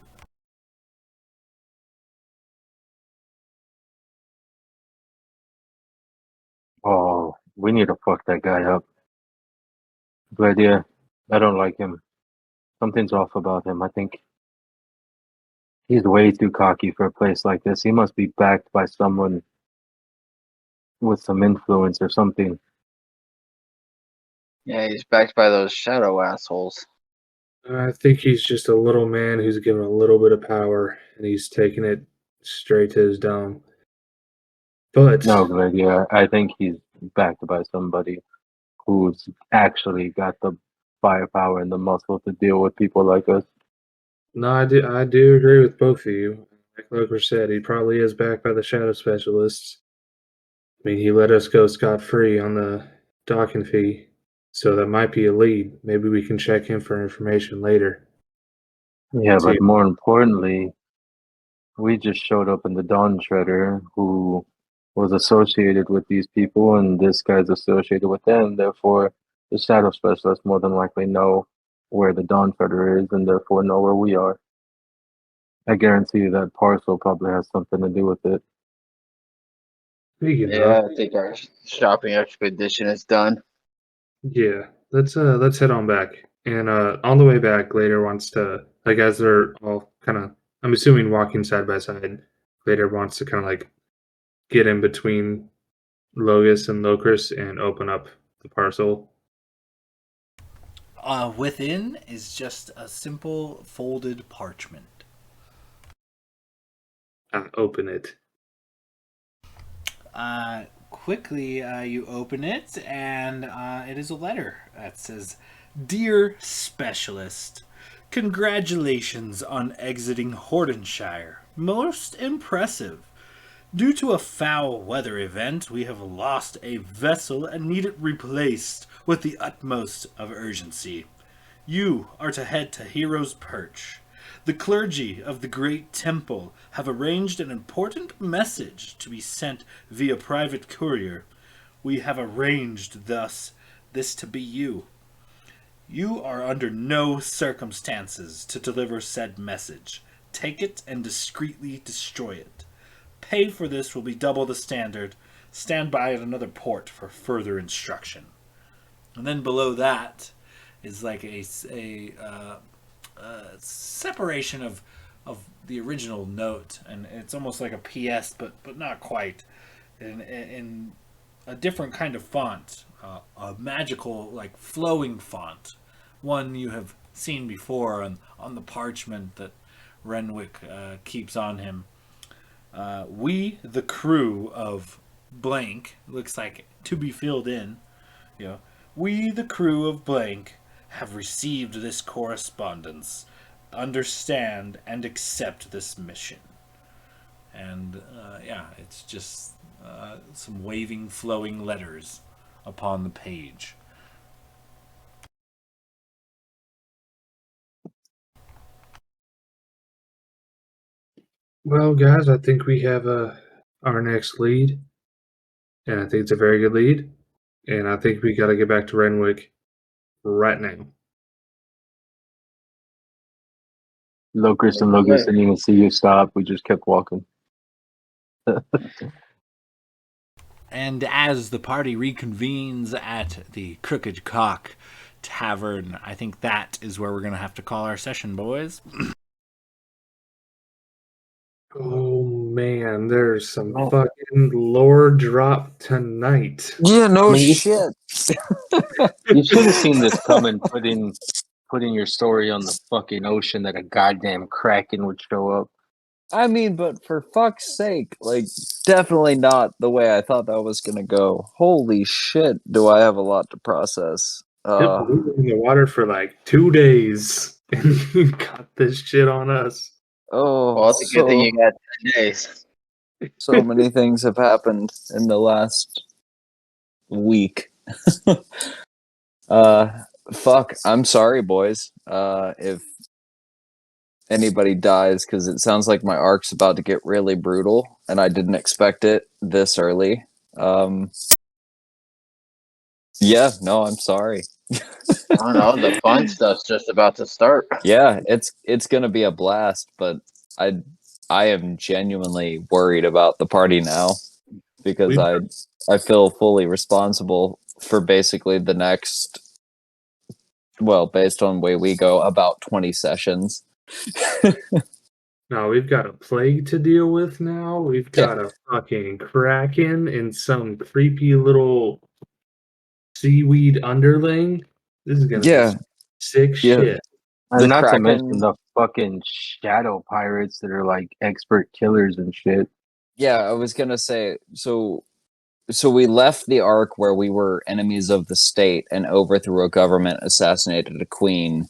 Oh, we need to fuck that guy up. Good idea. I don't like him. Something's off about him. I think he's way too cocky for a place like this. He must be backed by someone with some influence or something. Yeah, he's backed by those shadow assholes. I think he's just a little man who's given a little bit of power, and he's taking it straight to his dome. But No, good idea. I think he's backed by somebody who's actually got the firepower and the muscle to deal with people like us. no, I do agree with both of you. Like Loker said, he probably is backed by the shadow specialists. I mean, he let us go scot-free on the docking fee, so that might be a lead. Maybe we can check him for information later. Yeah, See- but more importantly, we just showed up in the Dawn Shredder, who was associated with these people, and this guy's associated with them. Therefore, the shadow specialists more than likely know where the Dawn Shredder is, and therefore know where we are. I guarantee you that parcel probably has something to do with it. Speaking Yeah, of, I think our shopping expedition is done. yeah, let's head on back. And on the way back, Glader wants to, like, as they're all kind of, I'm assuming walking side by side, Glader wants to kind of like get in between Logus and Locris and open up the parcel. Within is just a simple folded parchment. Open it. Quickly, you open it, and it is a letter that says, "Dear Specialist, congratulations on exiting Hordenshire. Most impressive. Due to a foul weather event, we have lost a vessel and need it replaced with the utmost of urgency. You are to head to Hero's Perch. The clergy of the Great Temple have arranged an important message to be sent via private courier. We have arranged this to be you. You are under no circumstances to deliver said message. Take it and discreetly destroy it. Pay for this will be double the standard. Stand by at another port for further instruction." And then below that is like a separation of the original note, and it's almost like a PS, but not quite. In a different kind of font, a magical, like flowing font, one you have seen before on the parchment that Renwick keeps on him. We, the crew of blank, looks like to be filled in. We, the crew of blank, have received this correspondence, understand and accept this mission. And it's just some waving, flowing letters upon the page. Well, guys, I think we have our next lead, and I think it's a very good lead. And I think we got to get back to Renwick right now. Locust and Locust didn't even see you stop. We just kept walking. And as the party reconvenes at the Crooked Cock Tavern, I think that is where we're going to have to call our session, boys. Oh man, there's some fucking lore drop tonight. Yeah, no I mean, shit. You should have seen this coming. Putting your story on the fucking ocean that a goddamn kraken would show up. I mean, but for fuck's sake, like, definitely not the way I thought that was gonna go. Holy shit, do I have a lot to process. It blew in the water for like 2 days, and you got this shit on us. Well, it's a good thing you got 10 days. So many things have happened in the last week. Fuck, I'm sorry, boys. If anybody dies, because it sounds like my arc's about to get really brutal, and I didn't expect it this early. Yeah, no, I'm sorry. I don't know. The fun stuff's just about to start. Yeah, it's gonna be a blast, but I am genuinely worried about the party now because I feel fully responsible for basically the next, well, based on the way we go, about 20 sessions. No, we've got a plague to deal with now. We've got a fucking kraken and some creepy little seaweed underling. This is gonna be sick shit. And not Kraken, to mention the fucking shadow pirates that are like expert killers and shit. Yeah, I was gonna say, so we left the arc where we were enemies of the state and overthrew a government, assassinated a queen,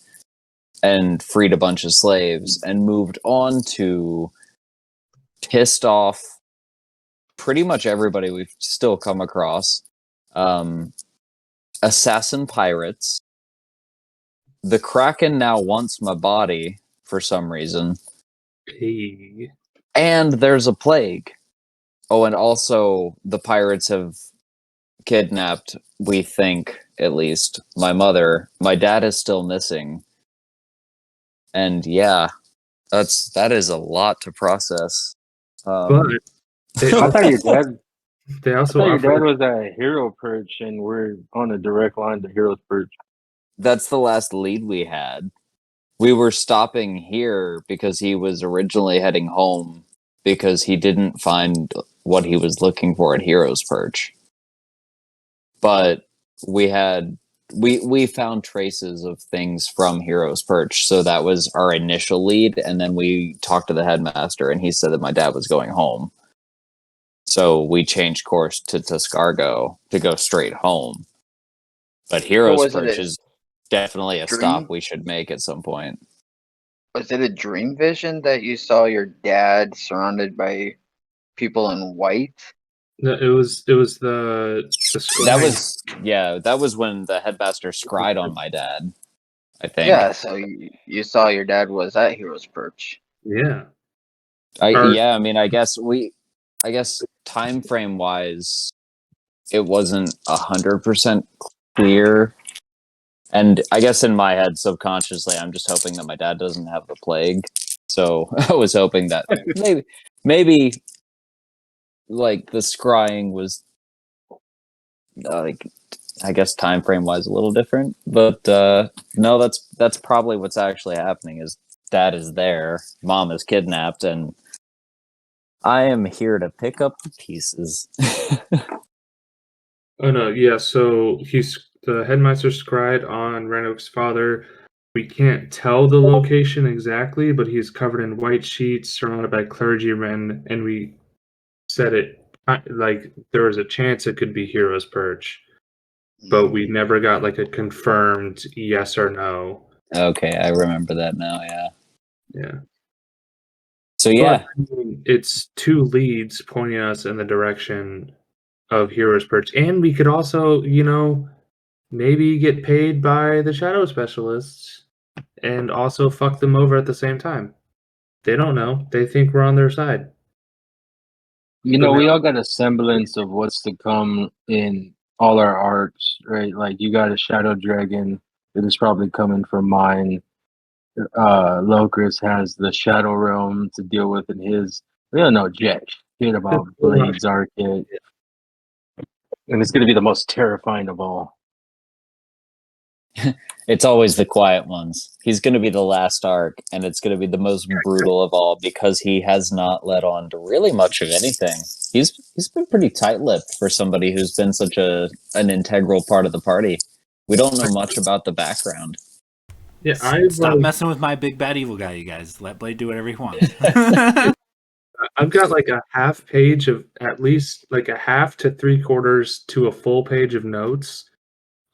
and freed a bunch of slaves, and moved on to pissed off pretty much everybody we've still come across. Assassin pirates. The Kraken now wants my body for some reason. Hey. And there's a plague. Oh, and also the pirates have kidnapped, we think, at least, my mother. My dad is still missing. And yeah, that is a lot to process. But I thought your dad they also your dad was at Hero Perch and we're on a direct line to Hero's Perch. That's the last lead we had. We were stopping here because he was originally heading home because he didn't find what he was looking for at Hero's Perch. But we found traces of things from Hero's Perch, so that was our initial lead, and then we talked to the headmaster and he said that my dad was going home. So we changed course to Tuscargo to go straight home. But Hero's Perch is definitely a stop we should make at some point. Was it a dream vision that you saw your dad surrounded by people in white? No, it was the that was when the headmaster scryed on my dad, I think. Yeah, so you saw your dad was at Hero's Perch. Yeah. I mean, I guess time frame wise, it wasn't 100% clear. And I guess in my head, subconsciously, I'm just hoping that my dad doesn't have the plague. So I was hoping that maybe like the scrying was like, I guess time frame wise a little different. But no, that's probably what's actually happening is dad is there, mom is kidnapped, and I am here to pick up the pieces. Oh no, yeah, so the headmaster scried on Renwick's father. We can't tell the location exactly, but he's covered in white sheets, surrounded by clergymen, and we said it like there was a chance it could be Hero's Perch, but we never got like a confirmed yes or no. Okay, I remember that now. Yeah. Yeah. So yeah, But, I mean, it's 2 leads pointing us in the direction of Hero's Perch, and we could also, maybe get paid by the Shadow Specialists and also fuck them over at the same time. They don't know. They think we're on their side. We all got a semblance of what's to come in all our arcs, right? Like you got a Shadow Dragon that is probably coming from mine. Locris has the Shadow Realm to deal with in his. We don't know jack shit about Blade's arc yet. And it's going to be the most terrifying of all. it's always the quiet ones. He's going to be the last arc, and it's going to be the most brutal of all because he has not let on to really much of anything. He's been pretty tight-lipped for somebody who's been such an integral part of the party. We don't know much about the background. Yeah, Stop messing with my big bad evil guy, you guys. Let Blade do whatever he wants. I've got like a half page of at least like a half to 3/4 to a full page of notes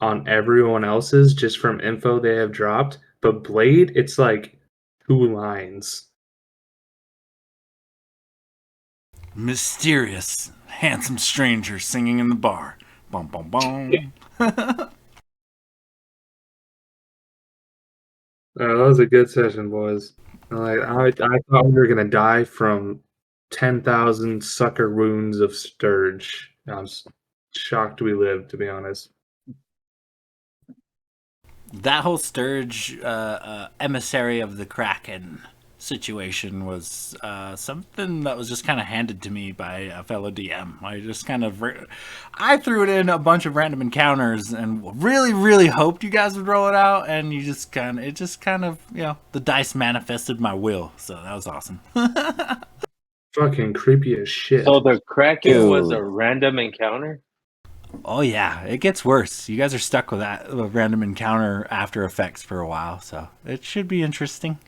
on everyone else's just from info they have dropped. But Blade, it's like 2 lines. Mysterious, handsome stranger singing in the bar. Bum, bum, bum. That was a good session, boys. I thought we were gonna die from 10,000 sucker wounds of Sturge. I'm shocked we lived, to be honest. That whole Sturge emissary of the Kraken situation was something that was just kind of handed to me by a fellow DM. I just kind of I threw it in a bunch of random encounters and really, really hoped you guys would roll it out, and it just kind of the dice manifested my will, so that was awesome. Fucking creepy as shit. So the Kraken was Dude. a random encounter? Oh yeah, it gets worse. You guys are stuck with that random encounter after effects for a while, so it should be interesting.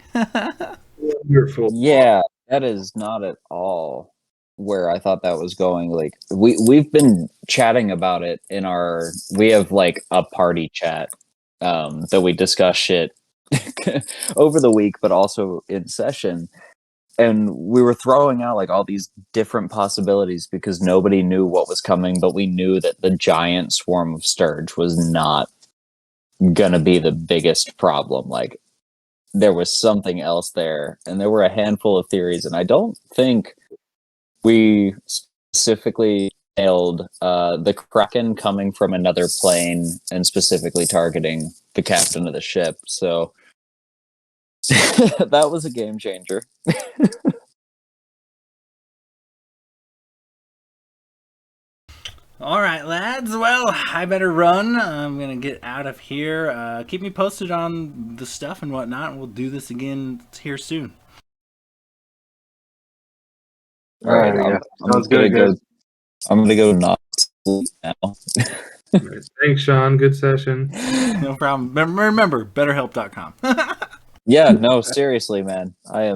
Wonderful. Yeah, that is not at all where I thought that was going. Like we've been chatting about it we have like a party chat that we discuss shit over the week, but also in session. And we were throwing out like all these different possibilities because nobody knew what was coming, but we knew that the giant swarm of Sturge was not gonna be the biggest problem. Like there was something else there, and there were a handful of theories, and I don't think we specifically nailed the Kraken coming from another plane and specifically targeting the captain of the ship. So that was a game changer. All right, lads. Well, I better run. I'm going to get out of here. Keep me posted on the stuff and whatnot, and we'll do this again here soon. All right, yeah. I'm Sounds gonna good, go. guys. I'm gonna go not sleep now. Thanks, Sean. Good session. No problem. Remember, betterhelp.com. Yeah, no, seriously, man. I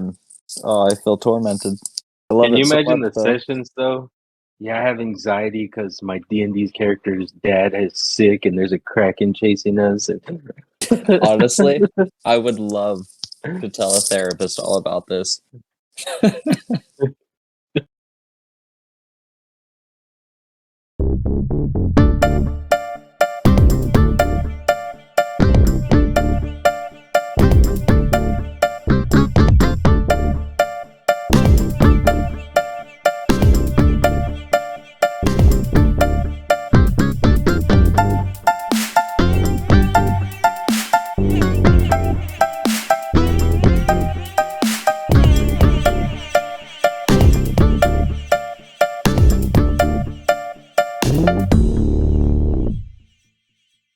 feel tormented. I love Can it you so imagine much, the though. sessions though? Yeah, I have anxiety because my D&D character's dad is sick and there's a Kraken chasing us. Honestly, I would love to tell a therapist all about this.